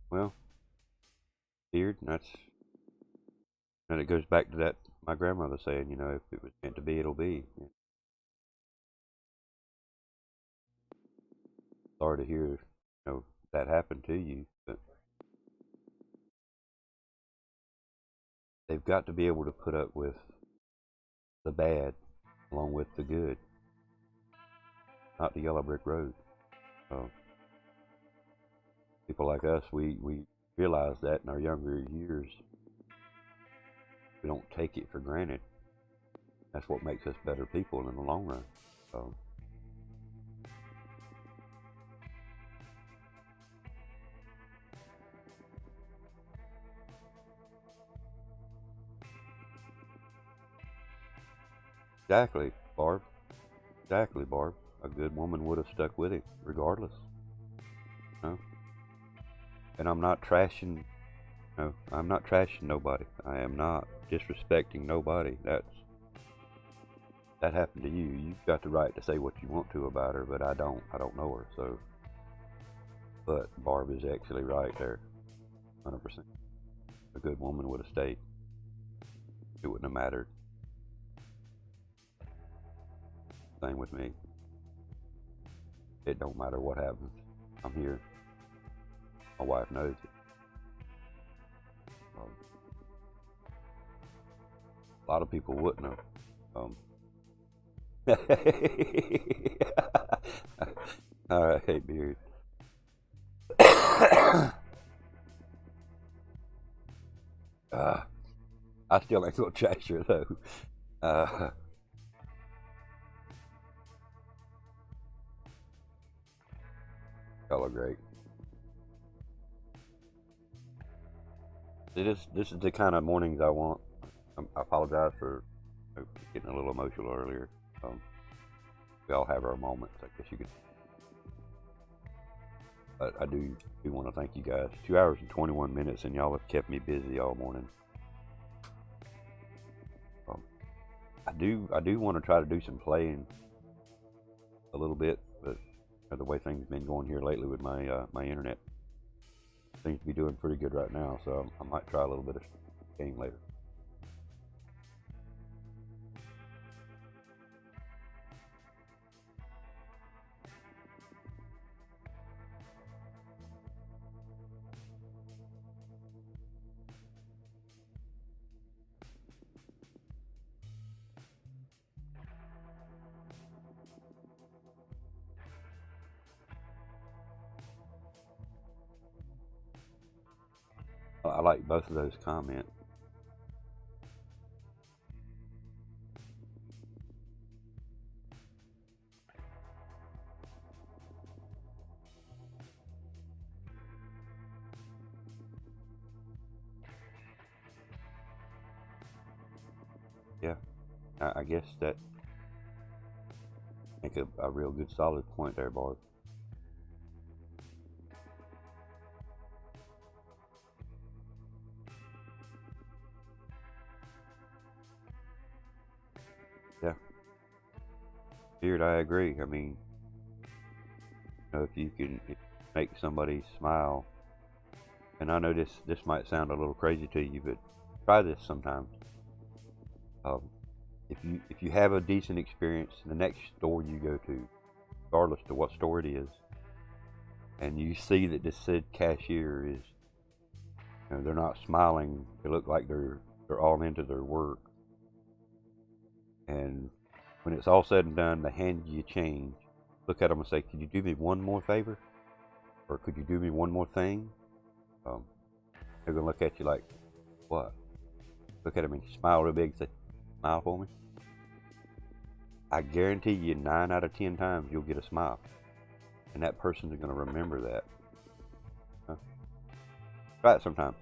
well, beard, and it goes back to that my grandmother saying, you know, if it was meant to be, it'll be. Sorry to hear, you know, that happened to you, but they've got to be able to put up with the bad along with the good, not the yellow brick road. People like us, we realize that in our younger years. We don't take it for granted. That's what makes us better people in the long run. So, exactly, Barb. Exactly, Barb. A good woman would have stuck with him, regardless. You know? And I'm not trashing. No, I'm not trashing nobody. I am not disrespecting nobody. That happened to you. You've got the right to say what you want to about her, but I don't. I don't know her, so. But Barb is actually right there, 100%. A good woman would have stayed. It wouldn't have mattered. Same with me. It don't matter what happens. I'm here. My wife knows it. A lot of people wouldn't have. All right, hey, beard. I still ain't gonna trash her though. Y'all are great. This is the kind of mornings I want. I apologize for getting a little emotional earlier. We all have our moments, I guess you could. But I do want to thank you guys. 2 hours and 21 minutes, and y'all have kept me busy all morning. I do want to try to do some playing a little bit, but the way things have been going here lately with my my internet seems to be doing pretty good right now, so I might try a little bit of game later. I like both of those comments. yeah, I guess that make a real good solid point there, Barb. Yeah, Beard, I agree. I mean, if you can make somebody smile, and I know this might sound a little crazy to you, but try this sometime. Um, if you have a decent experience, the next store you go to, regardless to what store it is, and you see that this said cashier is, they're not smiling. They look like they're all into their work. And when it's all said and done, they hand you change. Look at them and say, "Could you do me one more favor? Or could you do me one more thing?" They're gonna look at you like, "What?" Look at them and smile real big and say, "Smile for me." I guarantee you 9 out of 10 times you'll get a smile. And that person is going to remember that. Huh? Try it sometime.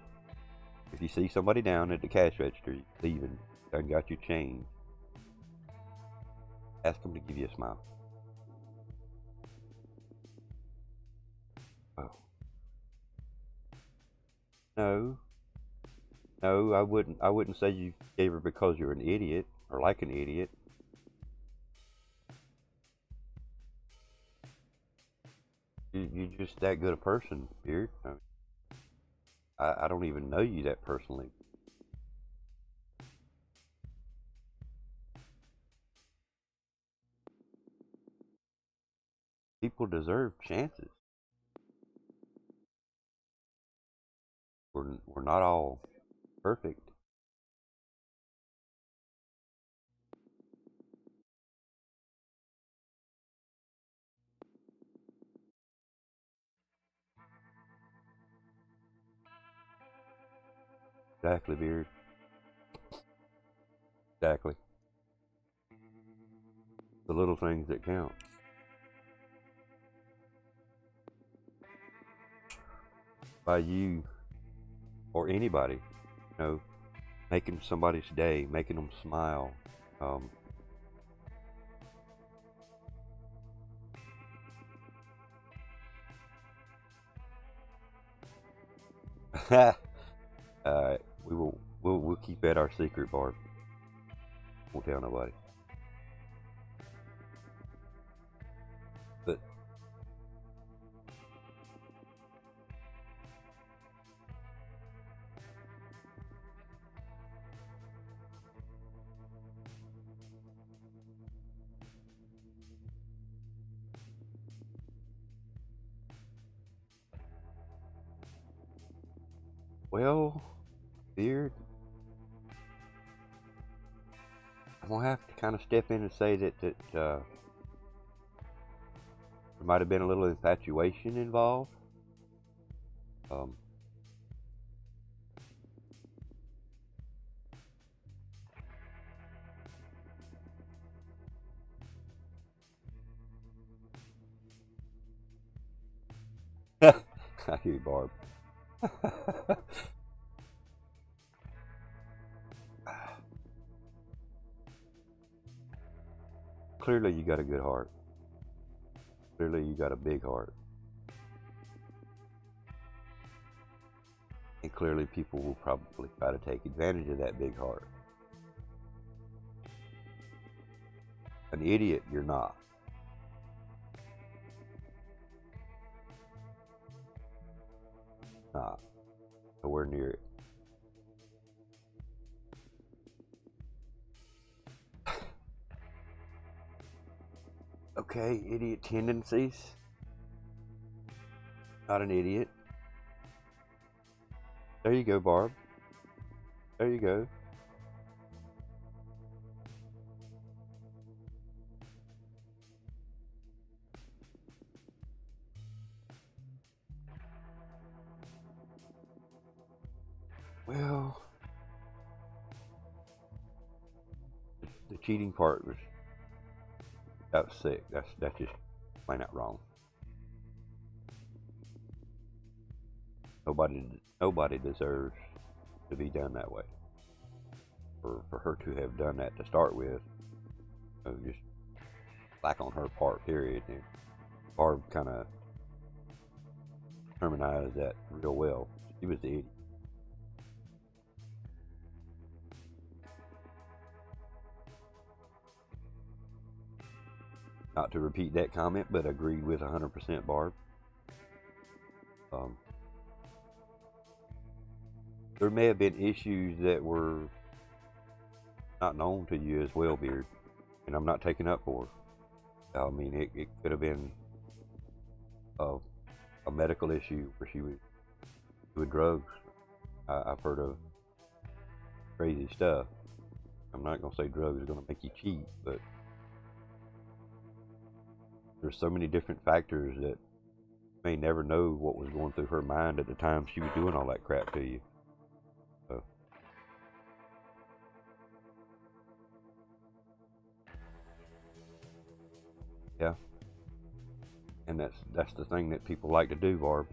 If you see somebody down at the cash register leaving, and got your change, ask them to give you a smile. Oh. No, I wouldn't say you gave her because you're an idiot or like an idiot. You're just that good a person, Beard. I don't even know you that personally. People deserve chances. We're not all perfect. Exactly, Beard. Exactly. The little things that count. By you or anybody, making somebody's day, making them smile. Um, we'll keep that our secret, Barb. Won't tell nobody. But well, Beard, I'm gonna have to kind of step in and say that there might have been a little infatuation involved. Um, I hear you, Barb. Clearly, you got a good heart. Clearly, you got a big heart. And clearly, people will probably try to take advantage of that big heart. An idiot, you're not. Not. Nowhere near it. Okay, idiot tendencies. Not an idiot. There you go, Barb. There you go. Well, the cheating part was sick. That's just plain out wrong. Nobody deserves to be done that way. for her to have done that to start with. Just lack on her part, period. And Barb kind of terminized that real well. She was the idiot. Not to repeat that comment, but agreed with 100% Barb. There may have been issues that were not known to you as well, Beard, and I'm not taking up for her. I mean, it could have been a medical issue where she was with drugs. I've heard of crazy stuff. I'm not going to say drugs are going to make you cheat, but there's so many different factors that you may never know what was going through her mind at the time she was doing all that crap to you. So, yeah. And that's the thing that people like to do, Barb.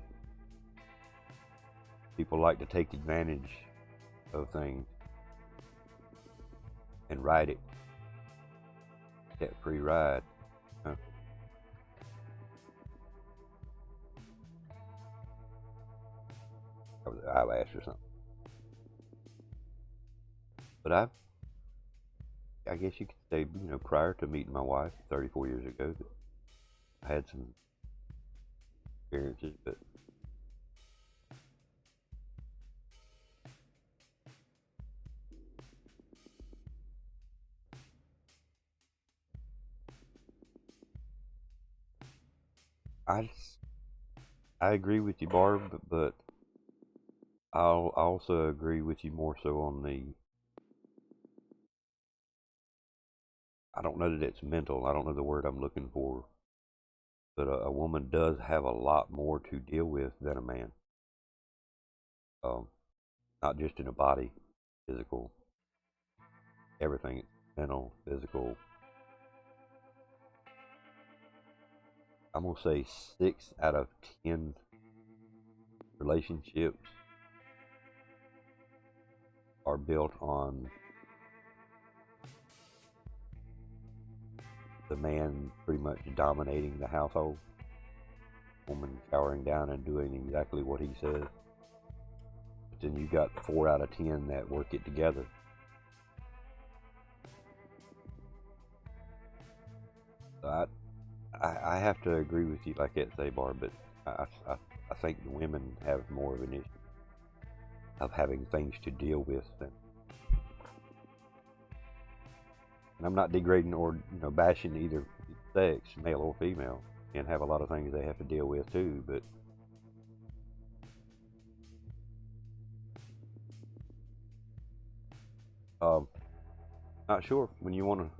People like to take advantage of things and ride it. That free ride. That was an eyelash or something. But I guess you could say, prior to meeting my wife 34 years ago, that I had some experiences, but I agree with you, Barb, but I'll also agree with you more so on I don't know that it's mental. I don't know the word I'm looking for, but a woman does have a lot more to deal with than a man. Not just in a body, physical, everything, mental, physical. I'm gonna say 6 out of 10 relationships are built on the man pretty much dominating the household, woman cowering down and doing exactly what he says. But then you got 4 out of 10 that work it together. So I have to agree with you, like that, say, Barb, but I think the women have more of an issue of having things to deal with than. And I'm not degrading or bashing either sex, male or female, and have a lot of things they have to deal with too. But not sure when you want to.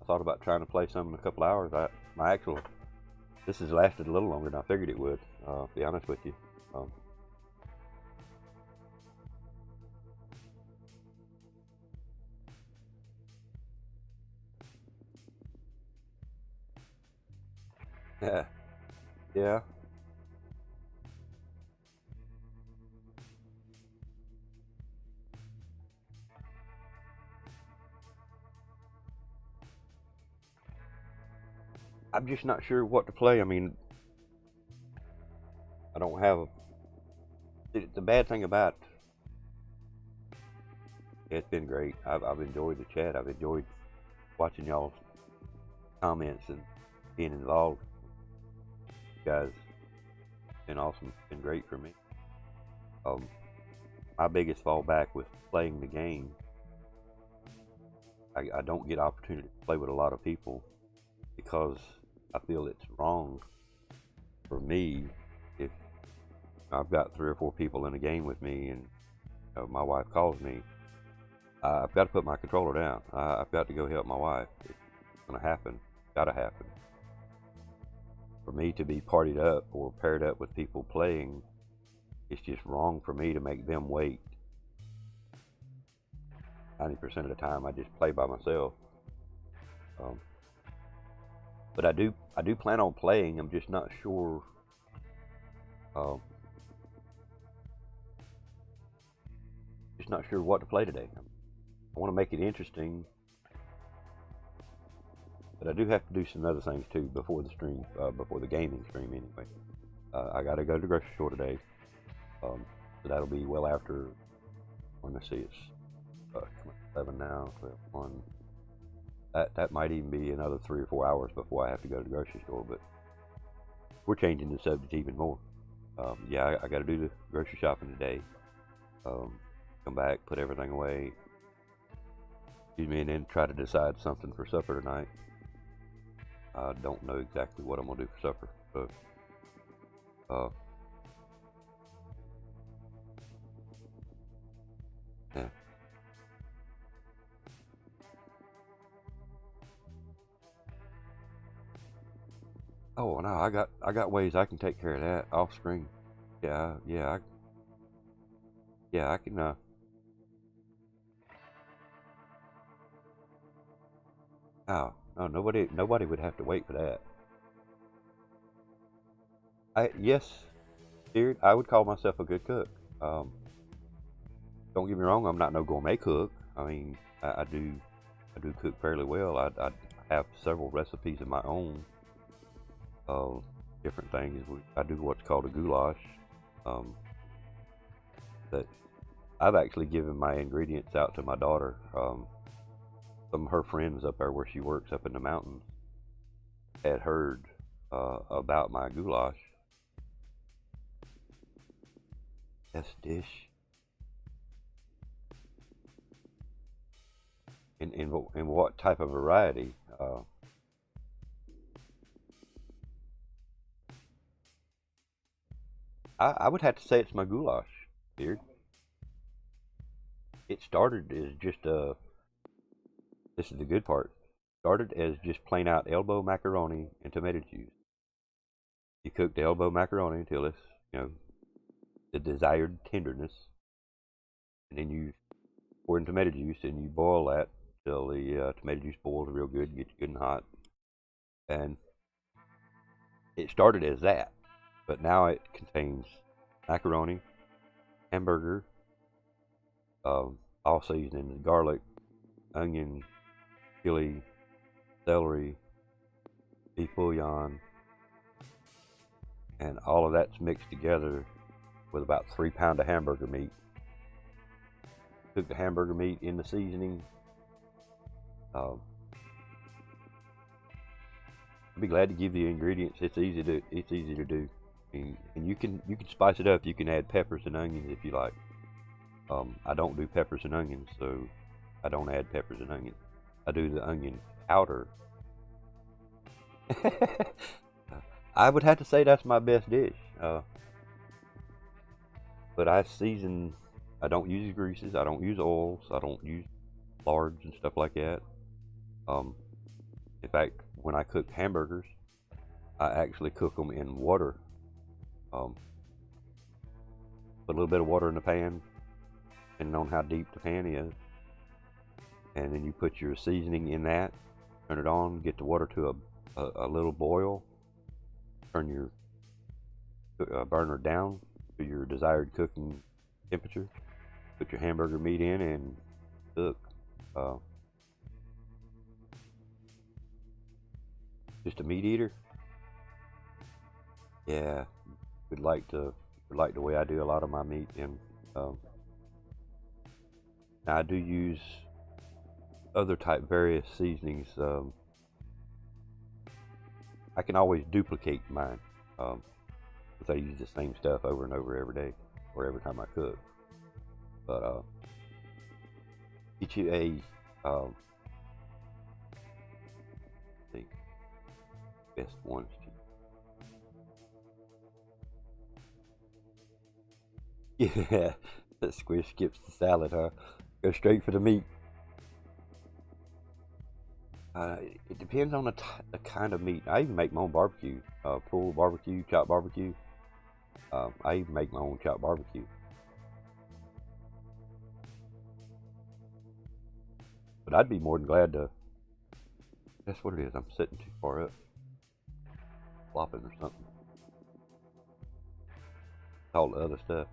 I thought about trying to play some in a couple hours. This has lasted a little longer than I figured it would. To be honest with you. Yeah. Yeah. I'm just not sure what to play. I mean, I don't have. The bad thing about it's been great. I've enjoyed the chat. I've enjoyed watching y'all's comments and being involved. You guys been awesome. It's been great for me. My biggest fallback with playing the game, I don't get opportunity to play with a lot of people because I feel it's wrong for me if I've got 3 or 4 people in a game with me and my wife calls me. I've got to put my controller down. I've got to go help my wife. It's going to happen. It's got to happen. For me to be partied up or paired up with people playing, it's just wrong for me to make them wait. 90% of the time, I just play by myself. But I do plan on playing. I'm just not sure. just not sure what to play today. I want to make it interesting, but I do have to do some other things too before the stream, before the gaming stream anyway. I got to go to the grocery store today, so that'll be well after. Let me see, it's 11 now, 12, 1. That might even be another 3 or 4 hours before I have to go to the grocery store, but we're changing the subject even more. Yeah, I got to do the grocery shopping today. Come back, put everything away, excuse me, and then try to decide something for supper tonight. I don't know exactly what I'm gonna do for supper, so yeah. Oh no, I got ways I can take care of that off screen. Yeah, I can. Oh no, nobody would have to wait for that. Yes, dude, I would call myself a good cook. Don't get me wrong, I'm not no gourmet cook. I mean, I do cook fairly well. I have several recipes of my own of different things. I do what's called a goulash. That I've actually given my ingredients out to my daughter. Some of her friends up there where she works up in the mountains had heard about my goulash. Best dish. In what type of variety? I would have to say it's my goulash, dude. It started as just this is the good part. Started as just plain out elbow macaroni and tomato juice. You cook the elbow macaroni until it's, you know, the desired tenderness, and then you pour in tomato juice and you boil that till the tomato juice boils real good, gets good and hot. And it started as that, but now it contains macaroni, hamburger, all seasonings, garlic, onion, chili, celery, beef bouillon, and all of that's mixed together with about 3 pounds of hamburger meat. Cook the hamburger meat in the seasoning. I'd be glad to give you the ingredients. It's easy to do. And you can spice it up. You can add peppers and onions if you like. I don't do peppers and onions, so I don't add peppers and onions. I do the onion powder. I would have to say that's my best dish. But I season. I don't use greases. I don't use oils. I don't use lards and stuff like that. In fact, when I cook hamburgers, I actually cook them in water. Put a little bit of water in the pan, depending on how deep the pan is, and then you put your seasoning in that. Turn it on. Get the water to a little boil. Turn your burner down to your desired cooking temperature. Put your hamburger meat in and cook. Just a meat eater? Yeah, would like the way I do a lot of my meat. And now I do use other type various seasonings. I can always duplicate mine because I use the same stuff over and over every day or every time I cook. But get you a the best ones. Yeah, that squish skips the salad, huh? Go straight for the meat. It depends on the kind of meat. I even make my own barbecue, pulled barbecue, chopped barbecue. I even make my own chopped barbecue. But I'd be more than glad to. That's what it is. I'm sitting too far up, flopping or something. All the other stuff.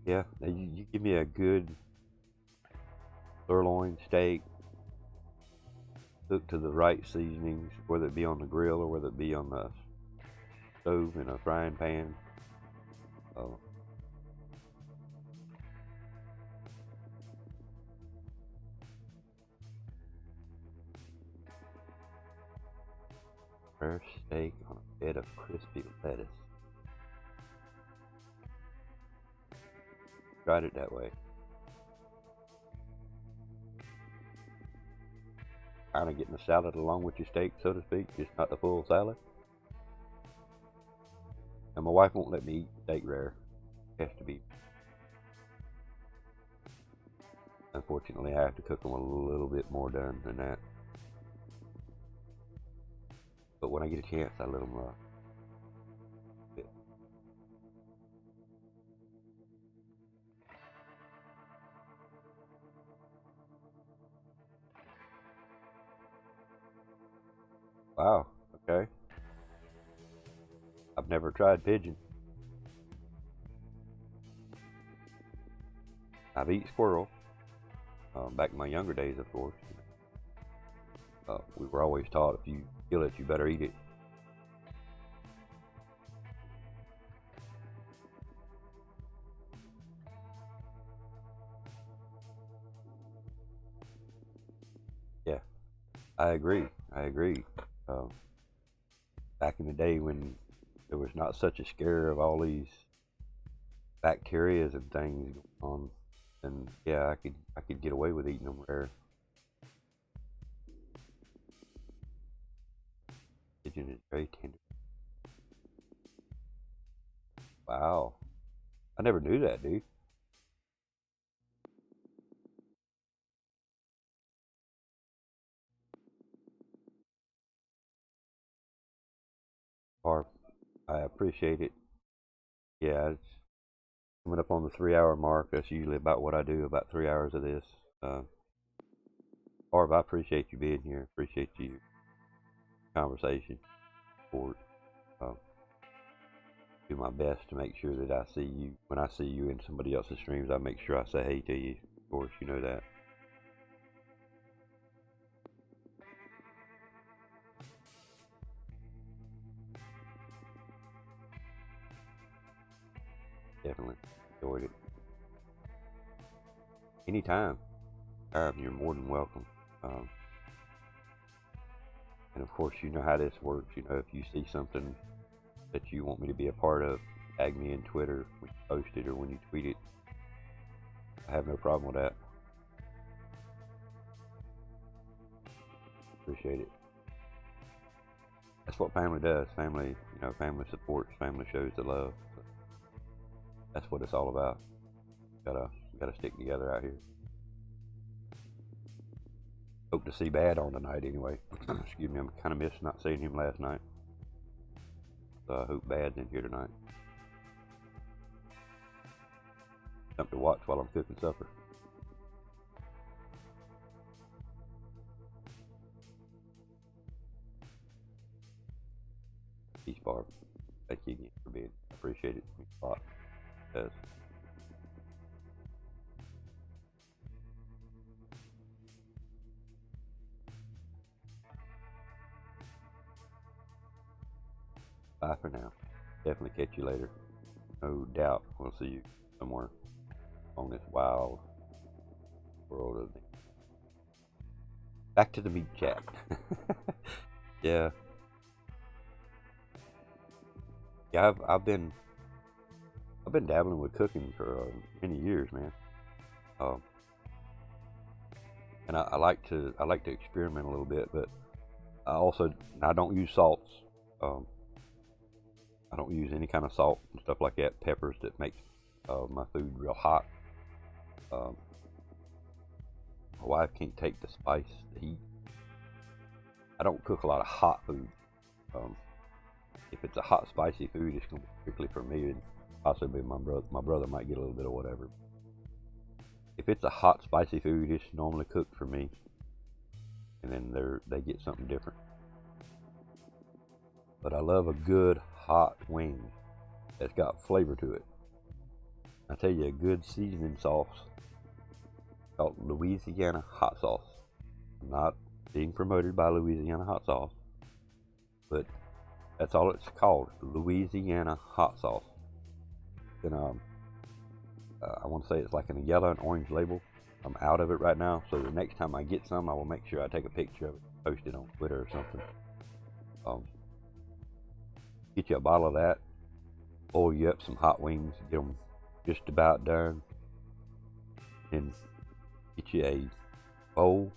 Yeah, now you give me a good sirloin steak, cooked to the right seasonings, whether it be on the grill or whether it be on the stove in a frying pan. Oh, fresh steak on a bed of crispy lettuce. Tried it that way. Kind of getting the salad along with your steak, so to speak, just not the full salad. And my wife won't let me eat steak rare. It has to be. Unfortunately, I have to cook them a little bit more done than that. But when I get a chance, I let them bit. Wow. Okay. I've never tried pigeon. I've eaten squirrel. Back in my younger days, of course. We were always taught if you kill it, you better eat it. Yeah, I agree. I agree. Um, Back in the day when there was not such a scare of all these bacterias and things going on, and yeah, I could get away with eating them rare. Pigeon is very tender. Wow, I never knew that, dude. Or I appreciate it. Yeah, it's coming up on the 3 hour mark. That's usually about what I do. About 3 hours of this. Harv, I appreciate you being here. Appreciate you conversation. For do my best to make sure that I see you. When I see you in somebody else's streams, I make sure I say hey to you. Of course, you know that. Definitely enjoyed it. Anytime, you're more than welcome. Um, and of course, you know how this works. You know, if you see something that you want me to be a part of, tag me in Twitter when you post it or when you tweet it. I have no problem with that. Appreciate it. That's what family does. Family, you know, family supports. Family shows the love. That's what it's all about. Gotta stick together out here. Hope to see Bad on tonight anyway. Excuse me, I'm kind of missed not seeing him last night. So I hope Bad's in here tonight. Something to watch while I'm cooking supper. Peace, Barb. Thank you again for being. I appreciate it. A lot. Yes. Bye for now. Definitely catch you later. No doubt we'll see you somewhere on this wild world of me. Back to the meat chat. Yeah. Yeah, I've been dabbling with cooking for many years, man. Um, and I like to experiment a little bit, but I don't use salts. Um, I don't use any kind of salt and stuff like that. Peppers that make my food real hot. Um, my wife can't take the spice, the heat. I don't cook a lot of hot food. Um, if it's a hot, spicy food, it's gonna be strictly for me and possibly my brother. My brother might get a little bit of whatever. If it's a hot, spicy food, it's normally cooked for me, and then they get something different. But I love a good hot wing that's got flavor to it. I tell you, a good seasoning sauce called Louisiana hot sauce. I'm not being promoted by Louisiana hot sauce, but that's all it's called, Louisiana hot sauce. Then I want to say it's like in a yellow and orange label. I'm out of it right now, so the next time I get some, I will make sure I take a picture of it, post it on Twitter or something. Get you a bottle of that, oil you up some hot wings, get them just about done, then get you a bowl,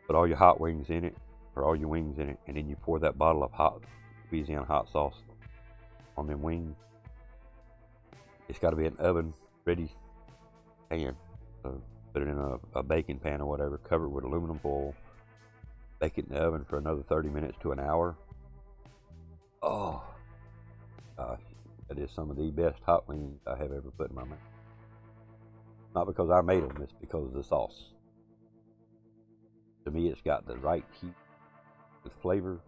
put all your hot wings in it, or all your wings in it, and then you pour that bottle of hot Louisiana hot sauce on them wings. It's got to be an oven ready pan. So put it in a baking pan or whatever, cover it with aluminum foil, bake it in the oven for another 30 minutes to an hour. Oh gosh, that is some of the best hot wings I have ever put in my mouth. Not because I made them, it's because of the sauce. To me, it's got the right heat with flavor.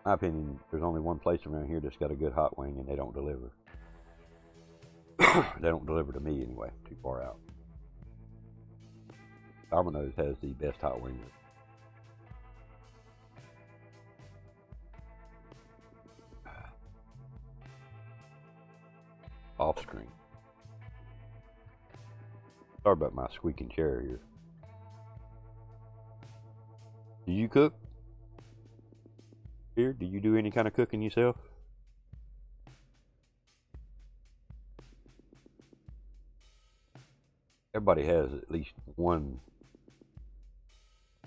In my opinion, there's only one place around here that's got a good hot wing, and they don't deliver. They don't deliver to me anyway, too far out. Domino's has the best hot wings. Off screen. Sorry about my squeaking chair here. Do you cook? Here, do you do any kind of cooking yourself? Everybody has at least one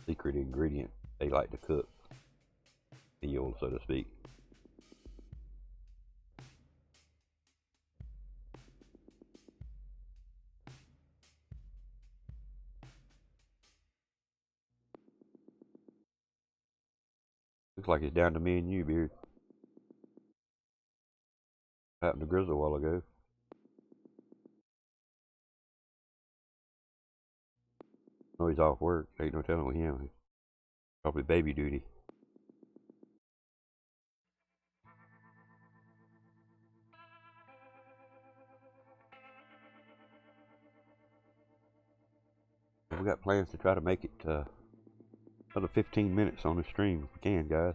secret ingredient they like to cook, meal, so to speak. Looks like it's down to me and you, Beard. Happened to Grizzel a while ago. I know he's off work. Ain't no telling with him. Probably baby duty. We got plans to try to make it another 15 minutes on the stream if we can, guys.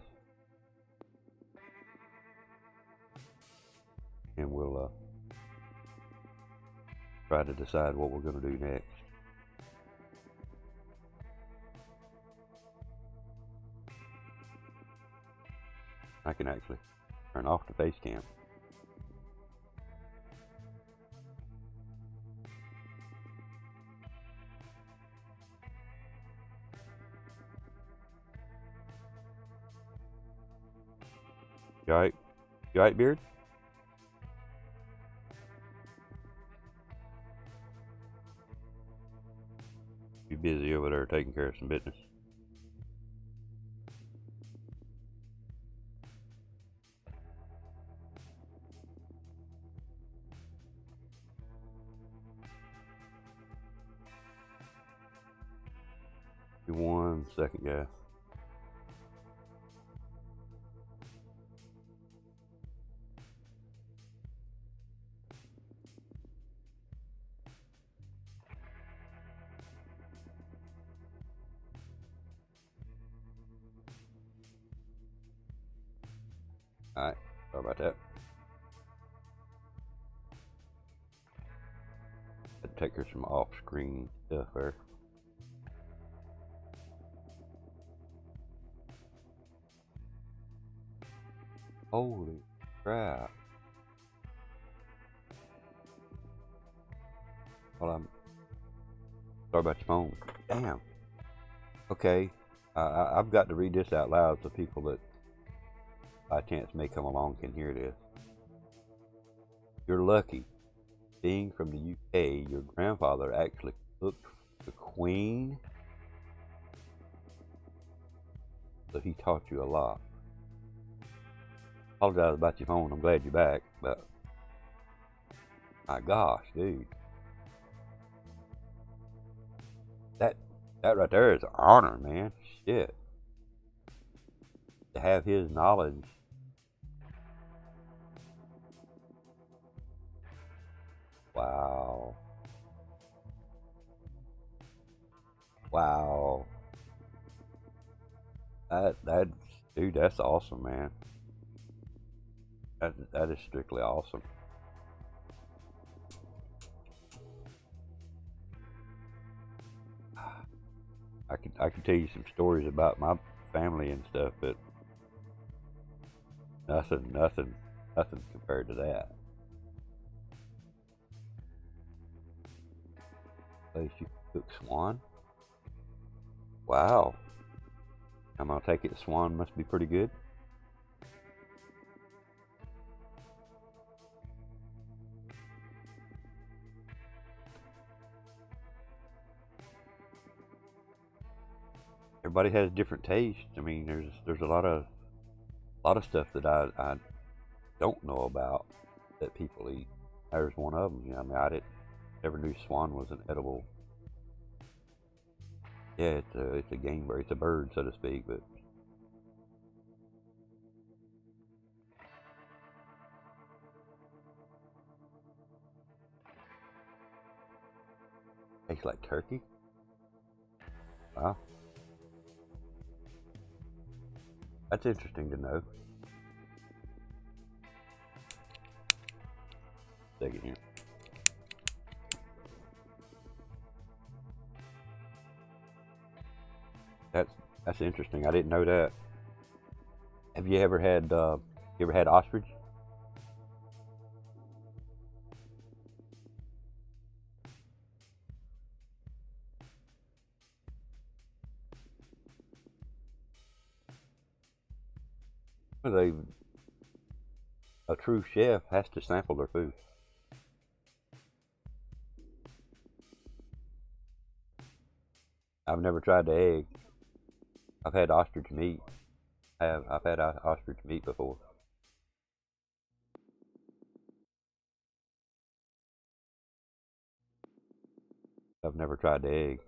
And we'll try to decide what we're going to do next. I can actually turn off the face cam. You alright? You alright, Beard? You busy over there taking care of some business? Give me 1 second, guys. Alright, sorry about that. Had to take her some off-screen stuff there. Holy crap. Well, I'm sorry about your phone. Damn. Okay, I've got to read this out loud so people that by chance may come along can hear this. You're lucky. Being from the UK, your grandfather actually cooked the Queen, so he taught you a lot. Apologize about your phone. I'm glad you're back, but my gosh, dude, that right there is an honor, man. Shit, to have his knowledge Wow. Wow. Dude, that's awesome, man. That is strictly awesome. I could tell you some stories about my family and stuff, but nothing compared to that. Place you cook swan? Wow. I'm gonna take it. Swan must be pretty good. Everybody has different tastes. I mean, there's a lot of stuff that I don't know about that people eat. There's one of them. You know, I mean, I didn't never knew swan was an edible. Yeah, it's a game bird. It's a bird, so to speak, but tastes like turkey. Wow, that's interesting to know. Second here. That's interesting. I didn't know that. Have you ever had ostrich? They A true chef has to sample their food. I've never tried the egg. I've had ostrich meat. I've had ostrich meat before. I've never tried the egg.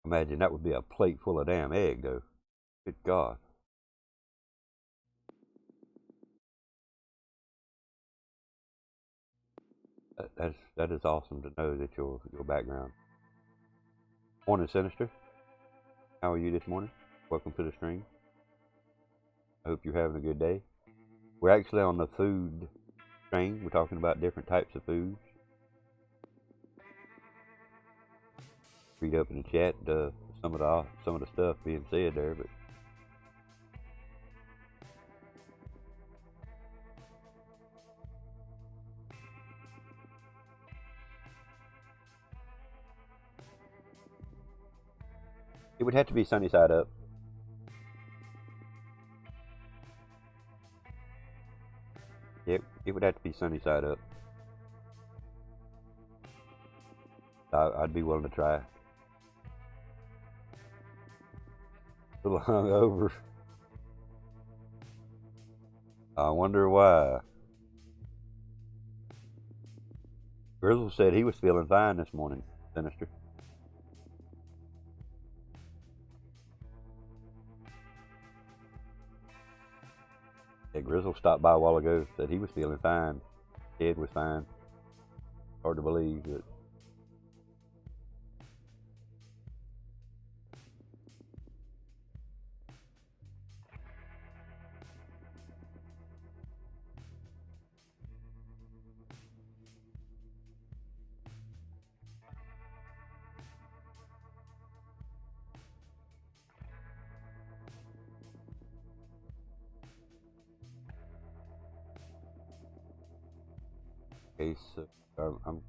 Imagine that would be a plate full of damn egg, though. Good God. That is awesome to know that your background. Morning, Sinister. How are you this morning? Welcome to the stream. I hope you're having a good day. We're actually on the food train. We're talking about different types of foods. Read up in the chat some of the stuff being said there, but it would have to be sunny side up. It would have to be sunny side up. I'd be willing to try. A little hungover. I wonder why. Grizzel said he was feeling fine this morning, Sinister. Yeah, Grizzel stopped by a while ago, said he was feeling fine. Ed was fine. Hard to believe that. Okay, so I'm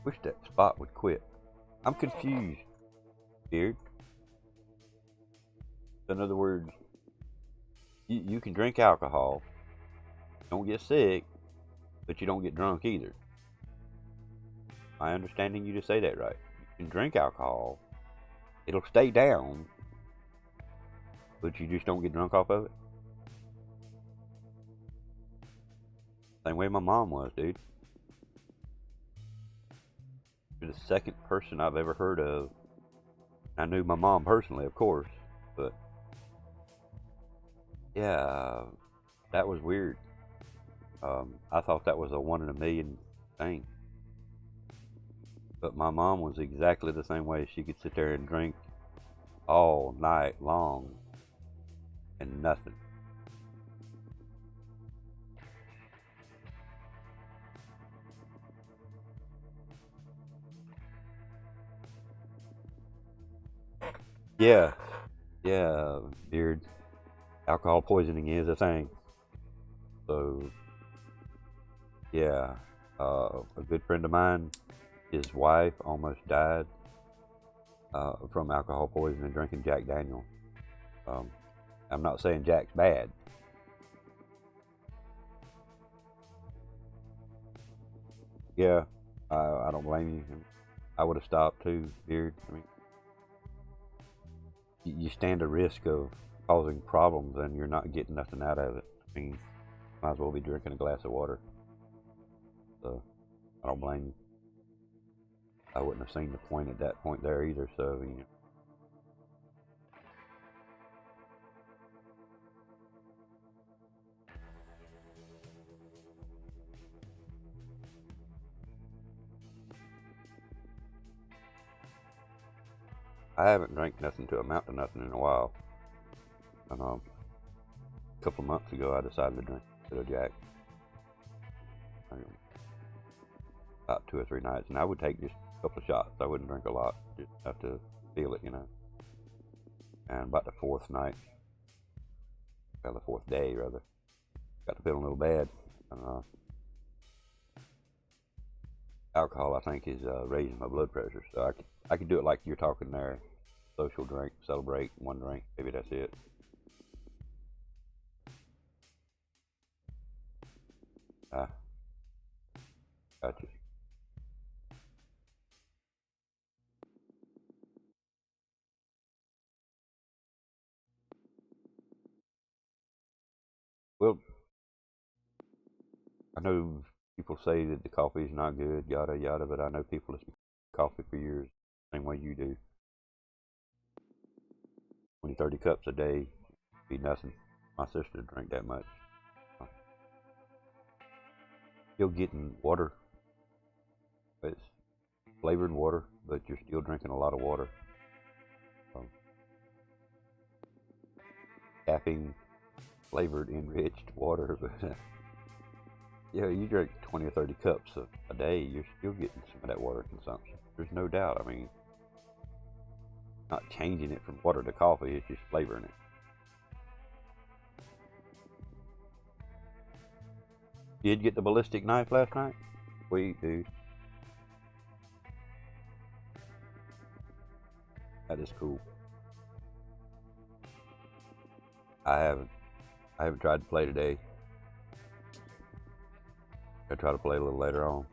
wish that spot would quit. I'm confused, Beard. In other words, you can drink alcohol, don't get sick, but you don't get drunk either. My understanding you to say that right. You can drink alcohol, it'll stay down, but you just don't get drunk off of it. Same way my mom was, dude. You're the second person I've ever heard of. I knew my mom personally, of course, but yeah, that was weird. I thought that was a 1 in a million thing. But my mom was exactly the same way. She could sit there and drink all night long and nothing. Yeah, yeah, beard. Alcohol poisoning is a thing. So, yeah, a good friend of mine, his wife almost died from alcohol poisoning drinking Jack Daniel. Um, I'm not saying Jack's bad. Yeah, I don't blame you. I would have stopped too, beard. I mean, you stand a risk of causing problems and you're not getting nothing out of it. I mean, might as well be drinking a glass of water. So, I don't blame you. I wouldn't have seen the point at that point there either. So, you know. I haven't drank nothing to amount to nothing in a while. And a couple of months ago, I decided to drink a bit of Jack. About 2 or 3 nights, and I would take just a couple of shots. I wouldn't drink a lot, just have to feel it, you know. And about the fourth night, or the fourth day rather, got to feeling a little bad. Alcohol, I think, is raising my blood pressure, so I could do it like you're talking there. Social drink, celebrate, one drink, maybe that's it. Ah, gotcha. Well, I know people say that the coffee is not good, yada yada, but I know people that's been coffee for years, same way you do. 20, 30 cups a day be nothing. My sister drank that much. Still getting water. It's flavored water, but you're still drinking a lot of water. Um, Caffeine flavored enriched water, but yeah, you drink 20 or 30 cups a day, you're still getting some of that water consumption. There's no doubt. I mean, not changing it from water to coffee, it's just flavoring it. Did get the ballistic knife last night? Sweet, dude. That is cool. I haven't. I haven't tried to play today. I try to play a little later on.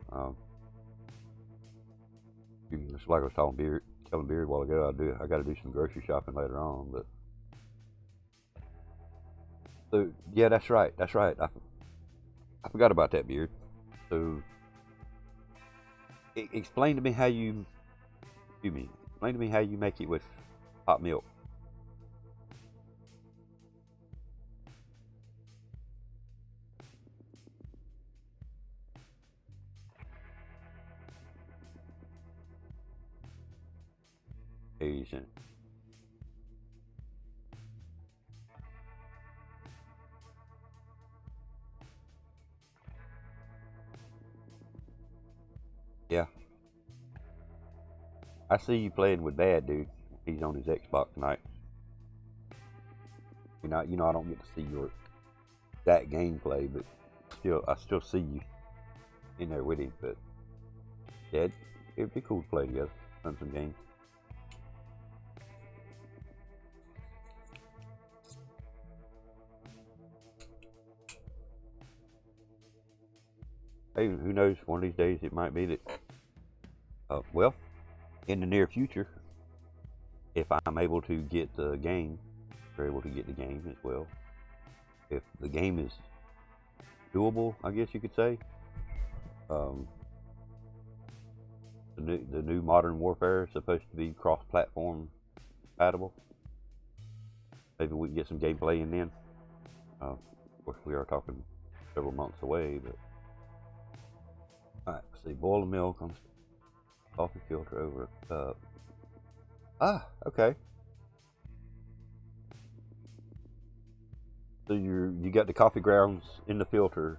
Just like I was telling Beard a while ago, I got to do some grocery shopping later on. But so yeah, that's right. That's right. I forgot about that, Beard. So explain to me how you. Excuse me. Explain to me how you make it with hot milk. Asian. Yeah, I see you playing with Bad Dude. He's on his Xbox tonight. I don't get to see that gameplay, but I still see you in there with him. But yeah, it'd be cool to play together, run some games. Hey, who knows? One of these days it might be that. Well, in the near future, if I'm able to get the game, we're able to get the game as well. If the game is doable, I guess you could say. Um, The new Modern Warfare is supposed to be cross-platform compatible. Maybe we can get some gameplay in then. Of course, we are talking several months away, but all right. Let's see, boil the milk on coffee filter over a cup. Ah, okay. So you got the coffee grounds in the filter,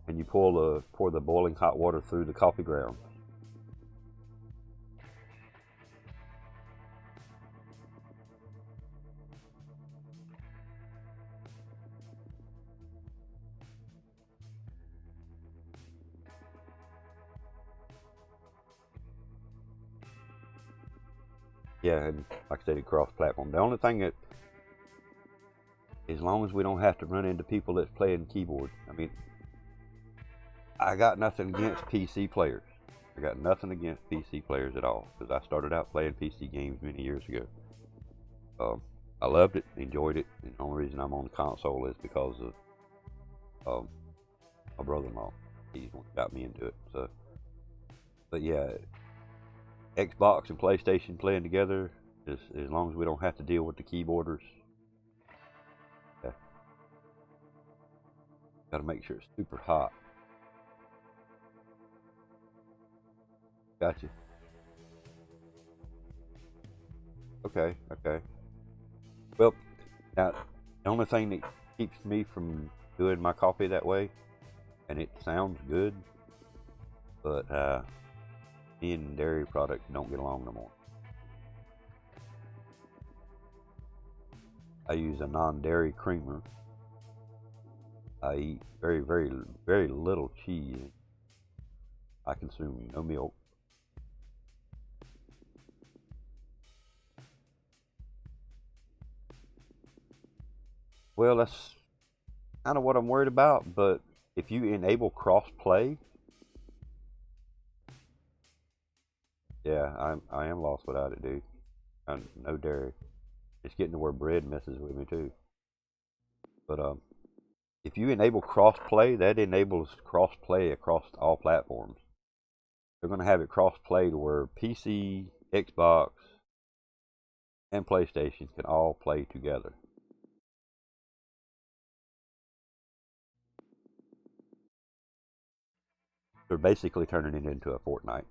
and you pour the boiling hot water through the coffee grounds. Yeah, and like I said, it cross-platform. The only thing that, as long as we don't have to run into people that's playing keyboard. I mean, I got nothing against PC players. I got nothing against PC players at all, because I started out playing PC games many years ago. I loved it, enjoyed it, and the only reason I'm on the console is because of my brother-in-law. He's the one that got me into it. So, but yeah, Xbox and PlayStation playing together, as long as we don't have to deal with the keyboarders. Yeah. Got to make sure it's super hot. Gotcha. Okay, okay. Well, now, the only thing that keeps me from doing my coffee that way, and it sounds good, but me and dairy products don't get along no more. I use a non-dairy creamer. I eat very, very, very little cheese. I consume no milk. Well, that's kind of what I'm worried about, but if you enable cross-play, yeah, I am lost without it, dude. No dairy. It's getting to where bread messes with me too. But if you enable cross-play, that enables cross-play across all platforms. They're going to have it cross-play to where PC, Xbox, and PlayStation can all play together. They're basically turning it into a Fortnite.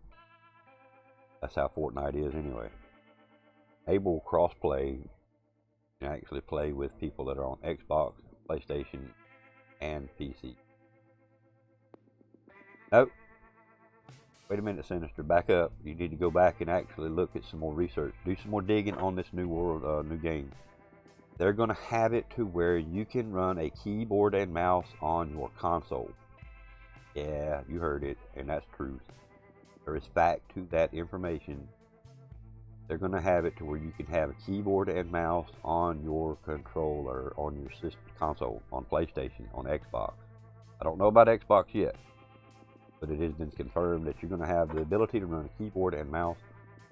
That's how Fortnite is anyway. Enable cross-play, and actually play with people that are on Xbox, PlayStation, and PC. Nope. Wait a minute, Sinister. Back up. You need to go back and actually look at some more research. Do some more digging on this new game. They're going to have it to where you can run a keyboard and mouse on your console. Yeah, you heard it, and that's truth. There is fact to that information. They're going to have it to where you can have a keyboard and mouse on your controller, on your system, console, on PlayStation, on Xbox. I don't know about Xbox yet, but it has been confirmed that you're going to have the ability to run a keyboard and mouse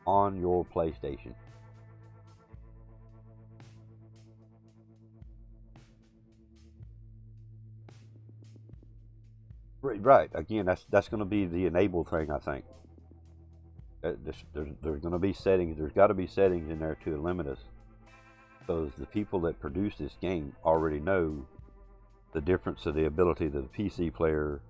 on your PlayStation. Right. Again, that's going to be the enable thing, I think. There's going to be settings. There's got to be settings in there to limit us, because the people that produce this game already know the difference of the ability of the PC player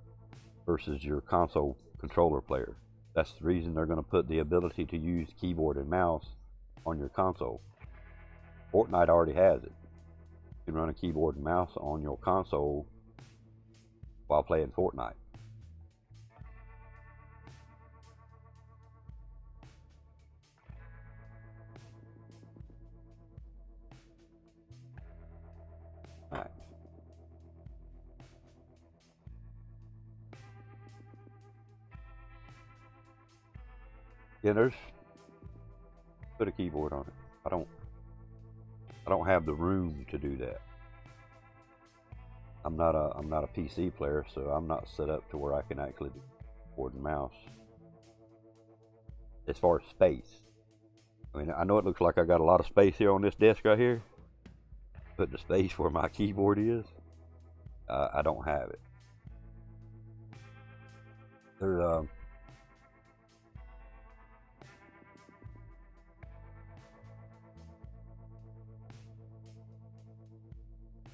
versus your console controller player. That's the reason they're going to put the ability to use keyboard and mouse on your console. Fortnite already has it. You can run a keyboard and mouse on your console while playing Fortnite. Alright. Yeah, put a keyboard on it. I don't have the room to do that. I'm not a PC player, so I'm not set up to where I can actually do keyboard and mouse. As far as space, I mean, I know it looks like I got a lot of space here on this desk right here, but the space where my keyboard is, I don't have it. There's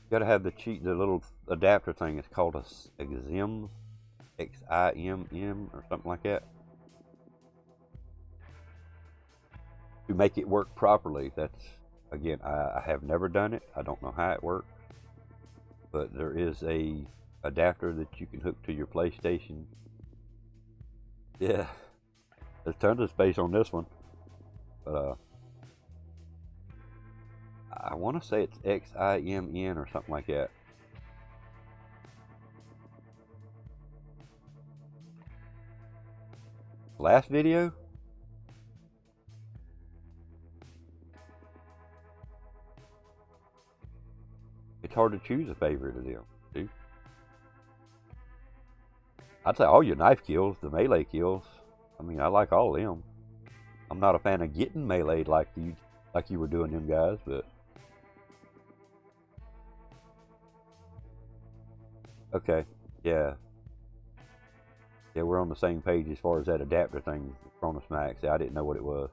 got to have the little adapter thing. It's called a GiZmO, XIMM or something like that, to make it work properly. That's, again, I have never done it. I don't know how it works, but there is a adapter that you can hook to your PlayStation. Yeah, there's tons of space on this one, but I want to say it's XIMN or something like that. Last video, it's hard to choose a favorite of them, dude. I'd say all your knife kills, the melee kills. I mean, I like all of them. I'm not a fan of getting meleeed like you were doing them guys, but okay, yeah, we're on the same page as far as that adapter thing, Cronus Max. I didn't know what it was.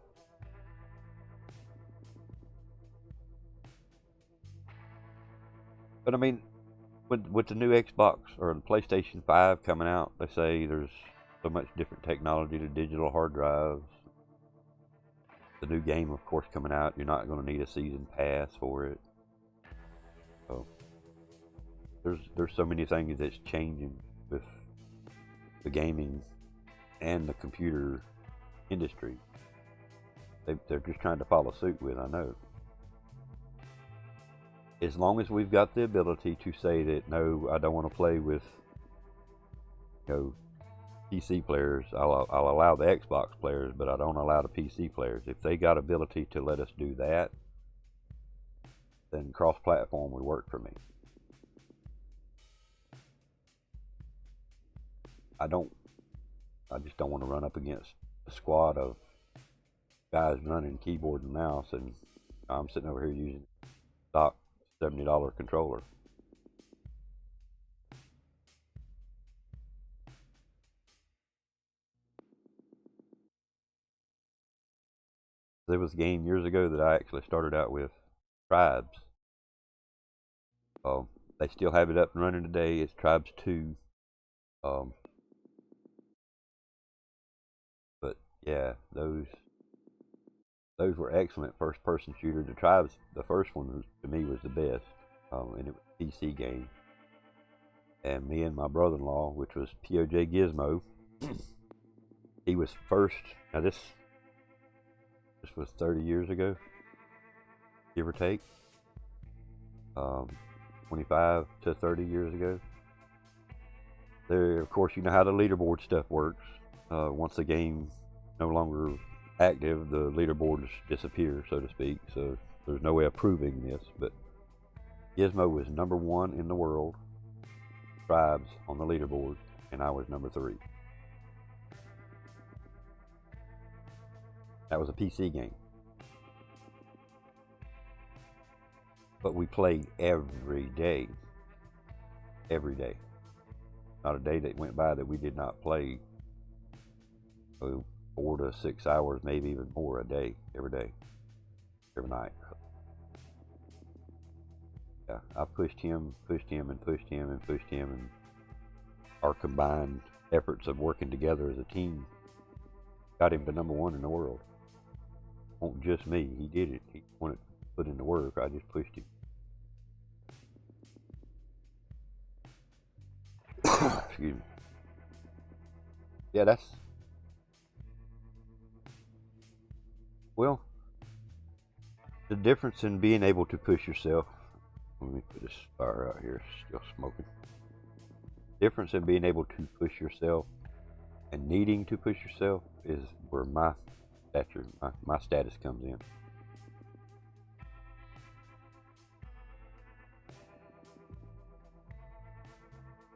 But I mean, with the new Xbox or the PlayStation 5 coming out, they say there's so much different technology to digital hard drives. The new game, of course, coming out, you're not going to need a season pass for it. So there's so many things that's changing with the gaming and the computer industry. They're just trying to follow suit with, I know. As long as we've got the ability to say that, no, I don't want to play with, PC players, I'll allow the Xbox players, but I don't allow the PC players. If they got ability to let us do that, then cross-platform would work for me. I just don't want to run up against a squad of guys running keyboard and mouse, and I'm sitting over here using stock $70 controller. There was a game years ago that I actually started out with, Tribes. They still have it up and running today. It's Tribes 2. But yeah, those were excellent first-person shooters. The Tribes, the first one to me was the best, and it was a PC game. And me and my brother-in-law, which was PoJ-GiZmO, he was first. Now this was 30 years ago, give or take. 25 to 30 years ago. There, of course, you know how the leaderboard stuff works. Once the game no longer active, the leaderboards disappear, so to speak. So there's no way of proving this, but GiZmO was #1 in the world, Tribes on the leaderboard, and I was #3. That was a PC game. But we played every day. Every day. Not a day that went by that we did not play 4 to 6 hours, maybe even more a day, every day, every night. Yeah, I pushed him, and our combined efforts of working together as a team got him to #1 in the world. Won't just me, he did it. He wanted to put in the work, I just pushed him. Excuse me. Yeah, well, the difference in being able to push yourself. Let me put this fire out here, still smoking. Difference in being able to push yourself and needing to push yourself is where my stature, my status comes in.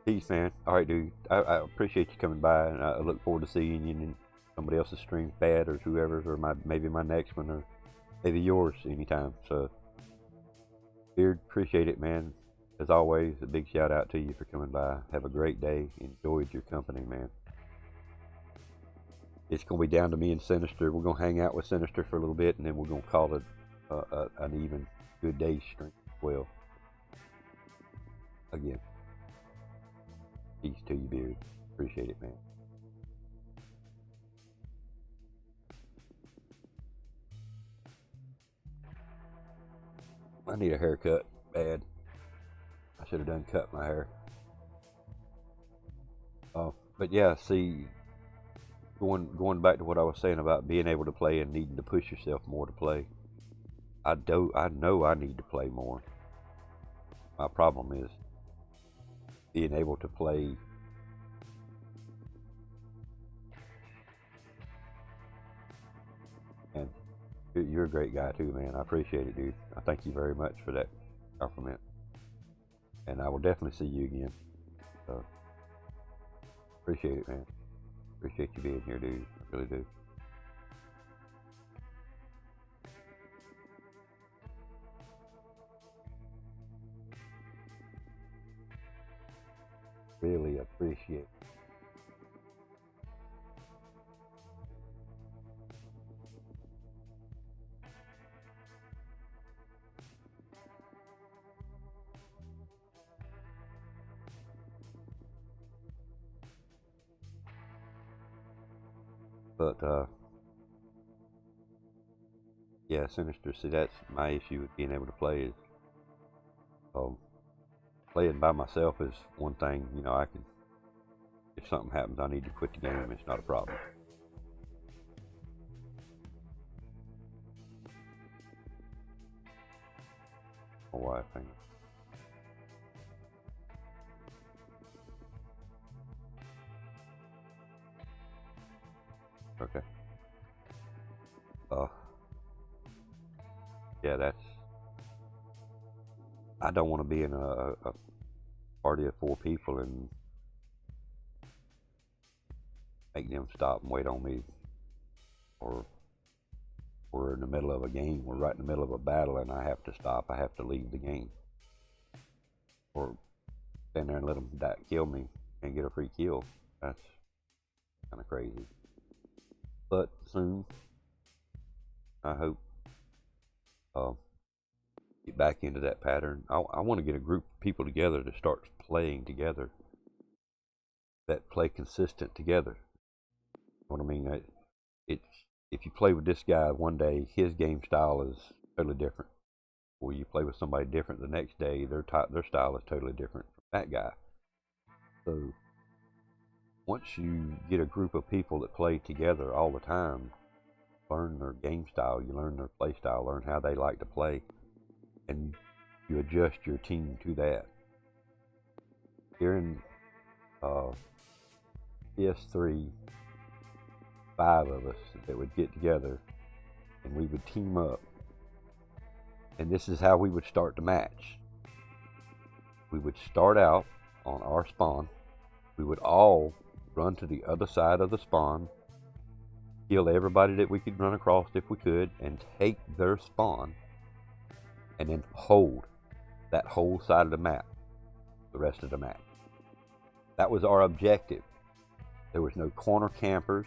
Peace, man. All right, dude. I appreciate you coming by, and I look forward to seeing you in somebody else's stream, Bad or whoever's, or maybe my next one, or maybe yours anytime. So, Beard, appreciate it, man. As always, a big shout out to you for coming by. Have a great day. Enjoyed your company, man. It's gonna be down to me and Sinister. We're gonna hang out with Sinister for a little bit, and then we're gonna call it an even good day stream as well. again, peace to you, beard. Appreciate it, man. I need a haircut bad. I should have done cut my hair. But yeah, see, going back to what I was saying about being able to play and needing to push yourself more to play. I know I need to play more. My problem is being able to play and you're a great guy too, man. I appreciate it, dude. I thank you very much for that compliment. And I will definitely see you again. So appreciate it, man. Appreciate you being here, dude. I really do. Really appreciate it. But yeah, Sinister. See, that's my issue with being able to play is playing by myself is one thing. You know, I can, if something happens, I need to quit the game. It's not a problem. My wife, hang on. Okay. Yeah, that's. I don't want to be in a party of 4 people and make them stop and wait on me, or we're in the middle of a game, we're right in the middle of a battle, and I have to stop. I have to leave the game, or stand there and let them kill me and get a free kill. That's kind of crazy. But soon, I hope get back into that pattern. I want to get a group of people together to start playing together, that play consistent together. You know what I mean? It's if you play with this guy one day, his game style is totally different. Or you play with somebody different the next day, their style is totally different from that guy. So once you get a group of people that play together all the time, learn their game style, you learn their play style, learn how they like to play, and you adjust your team to that. Here in PS3, 5 of us that would get together and we would team up, and this is how we would start the match. We would start out on our spawn. We would all run to the other side of the spawn, kill everybody that we could run across if we could, and take their spawn, and then hold that whole side of the map the rest of the match. That was our objective. There was no corner campers.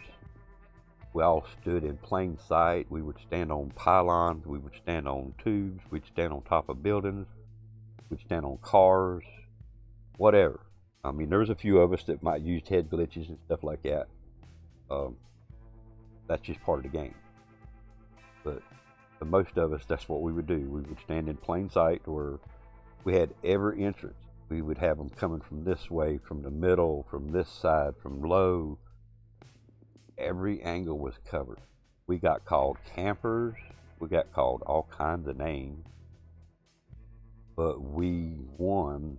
We all stood in plain sight. We would stand on pylons. We would stand on tubes. We'd stand on top of buildings. We'd stand on cars. Whatever. I mean, there's a few of us that might use head glitches and stuff like that. That's just part of the game. But for most of us, that's what we would do. We would stand in plain sight where we had every entrance. We would have them coming from this way, from the middle, from this side, from low. Every angle was covered. We got called campers. We got called all kinds of names. But we won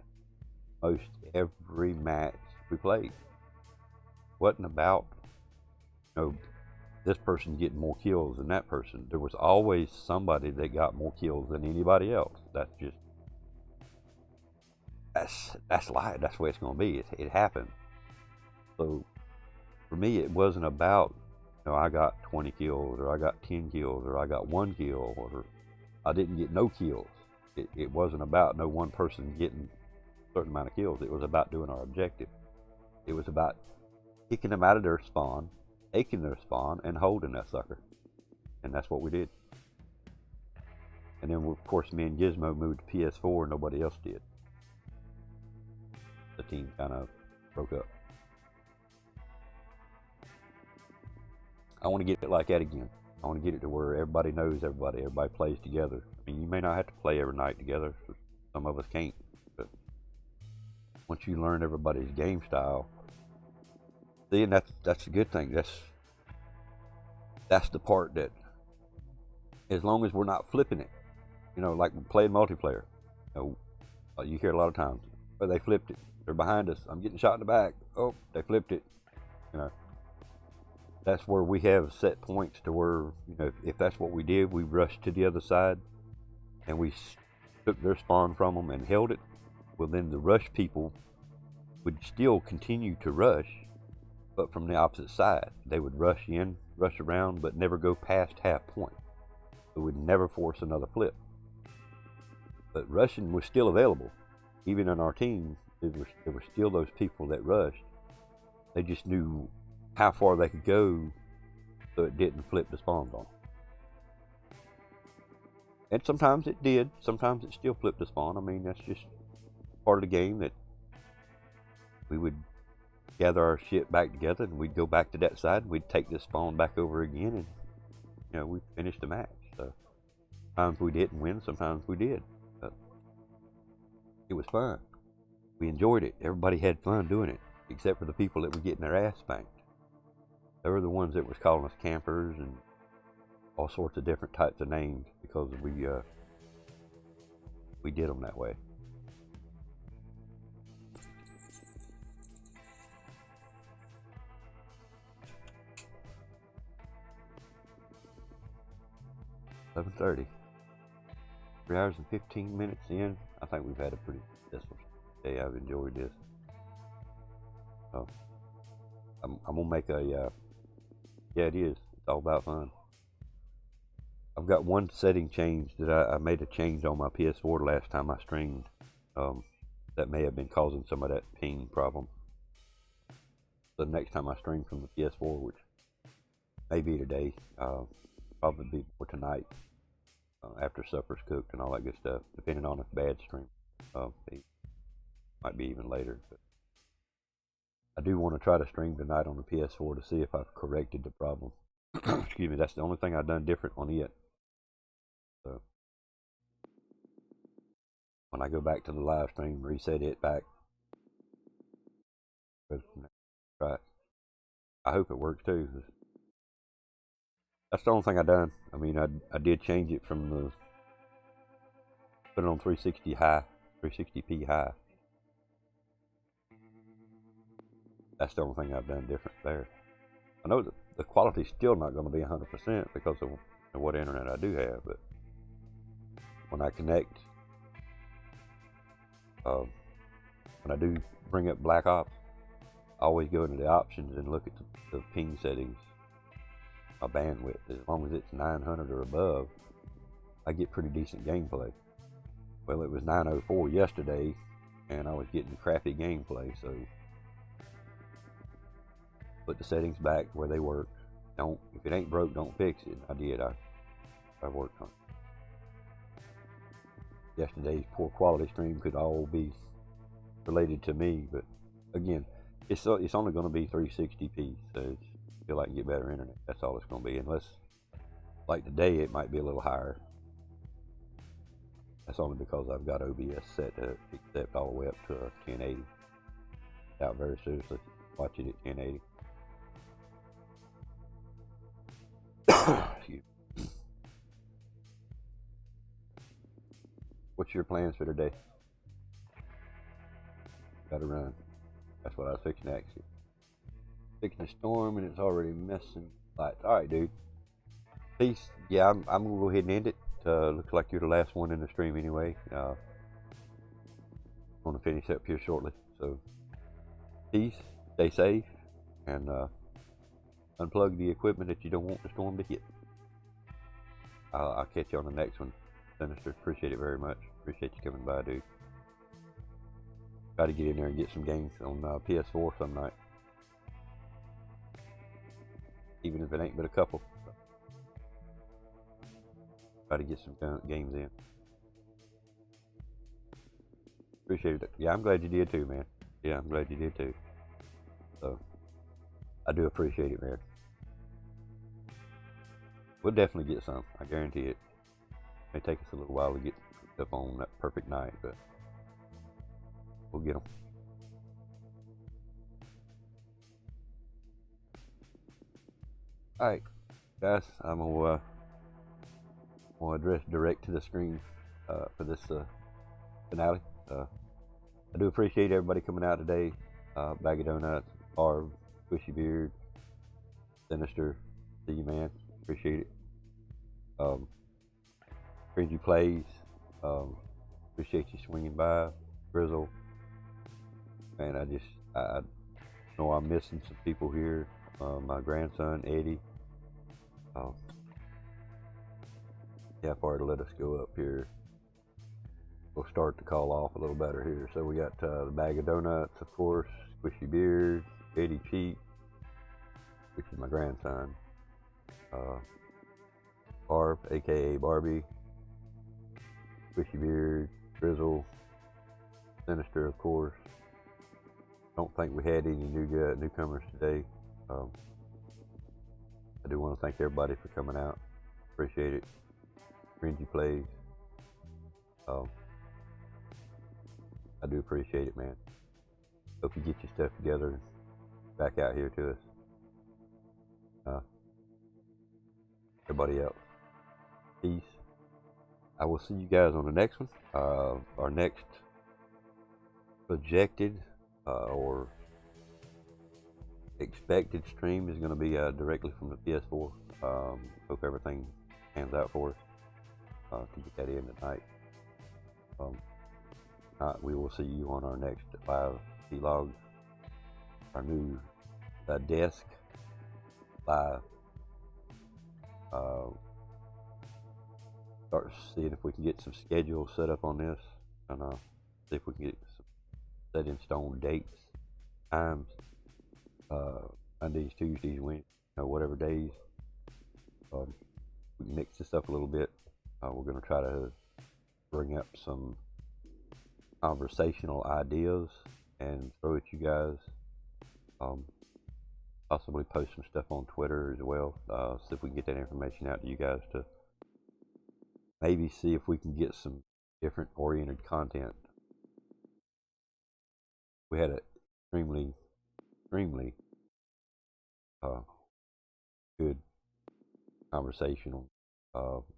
most every match we played. Wasn't about, this person getting more kills than that person. There was always somebody that got more kills than anybody else. That's life. That's the way it's going to be. It happened. So for me, it wasn't about, I got 20 kills, or I got 10 kills, or I got 1 kill, or I didn't get no kills. It wasn't about no one person getting a certain amount of kills. It was about doing our objective. It was about kicking them out of their spawn, taking their spawn, and holding that sucker. And that's what we did. And then, of course, me and GiZmO moved to PS4, and nobody else did. the team kind of broke up. I want to get it like that again. I want to get it to where everybody knows everybody. Everybody plays together. I mean, you may not have to play every night together. Some of us can't. But once you learn everybody's game style, then that's a good thing. That's the part that, as long as we're not flipping it, like playing multiplayer, you hear a lot of times, but they flipped it. They're behind us. I'm getting shot in the back. Oh, they flipped it. That's where we have set points to where, if that's what we did, we rushed to the other side and we took their spawn from them and held it. Well, then the rush people would still continue to rush, but from the opposite side. They would rush in, rush around, but never go past half point. It would never force another flip. But rushing was still available. Even in our team, there were still those people that rushed. They just knew how far they could go so it didn't flip the spawns on. And sometimes it did. Sometimes it still flipped the spawn. I mean, that's just part of the game, that we would gather our shit back together and we'd go back to that side and we'd take this spawn back over again, and we finished the match. So sometimes we didn't win, sometimes we did. But it was fun. We enjoyed it. Everybody had fun doing it, except for the people that were getting their ass spanked. They were the ones that was calling us campers and all sorts of different types of names because we did them that way. $11:30. 3 hours and 15 minutes in. I think we've had a pretty successful day. I've enjoyed this. So I'm gonna make a yeah, it is. It's all about fun. I've got one setting change that I made a change on my PS4 the last time I streamed. That may have been causing some of that ping problem. The next time I stream from the PS4, which may be today, probably be for tonight, after supper's cooked and all that good stuff, depending on if bad stream. It might be even later. But I do want to try to stream tonight on the PS4 to see if I've corrected the problem. Excuse me, that's the only thing I've done different on it. So when I go back to the live stream, reset it back. Right. I hope it works too. That's the only thing I done. I mean, I did change it from the, put it on 360 high, 360p high. That's the only thing I've done different there. I know that the quality's still not going to be 100% because of what internet I do have, but when I connect, when I do bring up Black Ops, I always go into the options and look at the ping settings, my bandwidth. As long as it's 900 or above, I get pretty decent gameplay. Well, it was 904 yesterday, and I was getting crappy gameplay, so put the settings back where they work. If it ain't broke, don't fix it. I did. I worked on it. Yesterday's poor quality stream could all be related to me, but again, it's only going to be 360p, so I feel like I can get better internet. That's all it's going to be, unless, like today, it might be a little higher. That's only because I've got OBS set to accept all the way up to 1080. Doubt very seriously watch it at 1080. What's your plans for today? Gotta run. That's what I was fixing to ask you. Fixing a storm and it's already messing lights. Alright, dude. Peace. Yeah, I'm gonna go ahead and end it. Looks like you're the last one in the stream anyway. I'm gonna finish up here shortly. So, peace, stay safe, and unplug the equipment that you don't want the storm to hit. I'll catch you on the next one. Sinister, appreciate it very much. Appreciate you coming by, dude. Try to get in there and get some games on PS4 some night. Even if it ain't but a couple. Try to get some games in. Appreciate it. Yeah, I'm glad you did too, man. Yeah, I'm glad you did too. So I do appreciate it, man. We'll definitely get some. I guarantee it. May take us a little while to get up on that perfect night, but we'll get them. All right, guys. I'm gonna address direct to the screen for this finale. I do appreciate everybody coming out today. Bag of Donuts, Barb, Squishy Beard, Sinister, see you, man. Appreciate it. Cringy Plays, appreciate you swinging by. Grizzel, man, I know I'm missing some people here. My grandson, Eddie. Yeah, far to let us go up here. We'll start the call off a little better here. So we got the Bag of Donuts, of course, Squishy Beard, Eddie Cheek, which is my grandson. Barb, aka Barbie, Squishy Beard, Grizzel, Sinister, of course. Don't think we had any newcomers today. I do want to thank everybody for coming out. Appreciate it. Cringy Plays. I do appreciate it, man. Hope you get your stuff together and back out here to us. Everybody else, peace. I will see you guys on the next one. Our next projected or expected stream is going to be directly from the PS4. Hope everything pans out for us to get that in tonight. We will see you on our next live vlog. Our new desk live. Start seeing if we can get some schedule set up on this, and see if we can get some set in stone dates, times, Mondays, Tuesdays, Wednesdays, whatever days. We can mix this up a little bit. We're going to try to bring up some conversational ideas and throw at you guys. Possibly post some stuff on Twitter as well. See if we can get that information out to you guys to maybe see if we can get some different oriented content. We had an extremely good conversation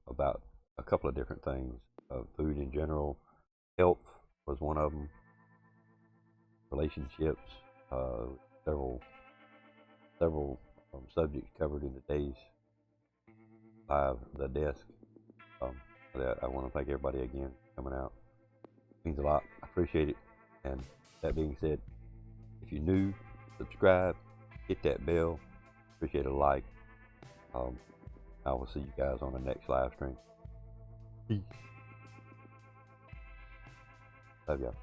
about a couple of different things. Food in general, health was one of them, relationships, several subjects covered in today's live the desk. For that, I want to thank everybody again for coming out. It means a lot. I appreciate it. And that being said, if you're new, subscribe, hit that bell. Appreciate a like. I will see you guys on the next live stream. Peace. Love y'all.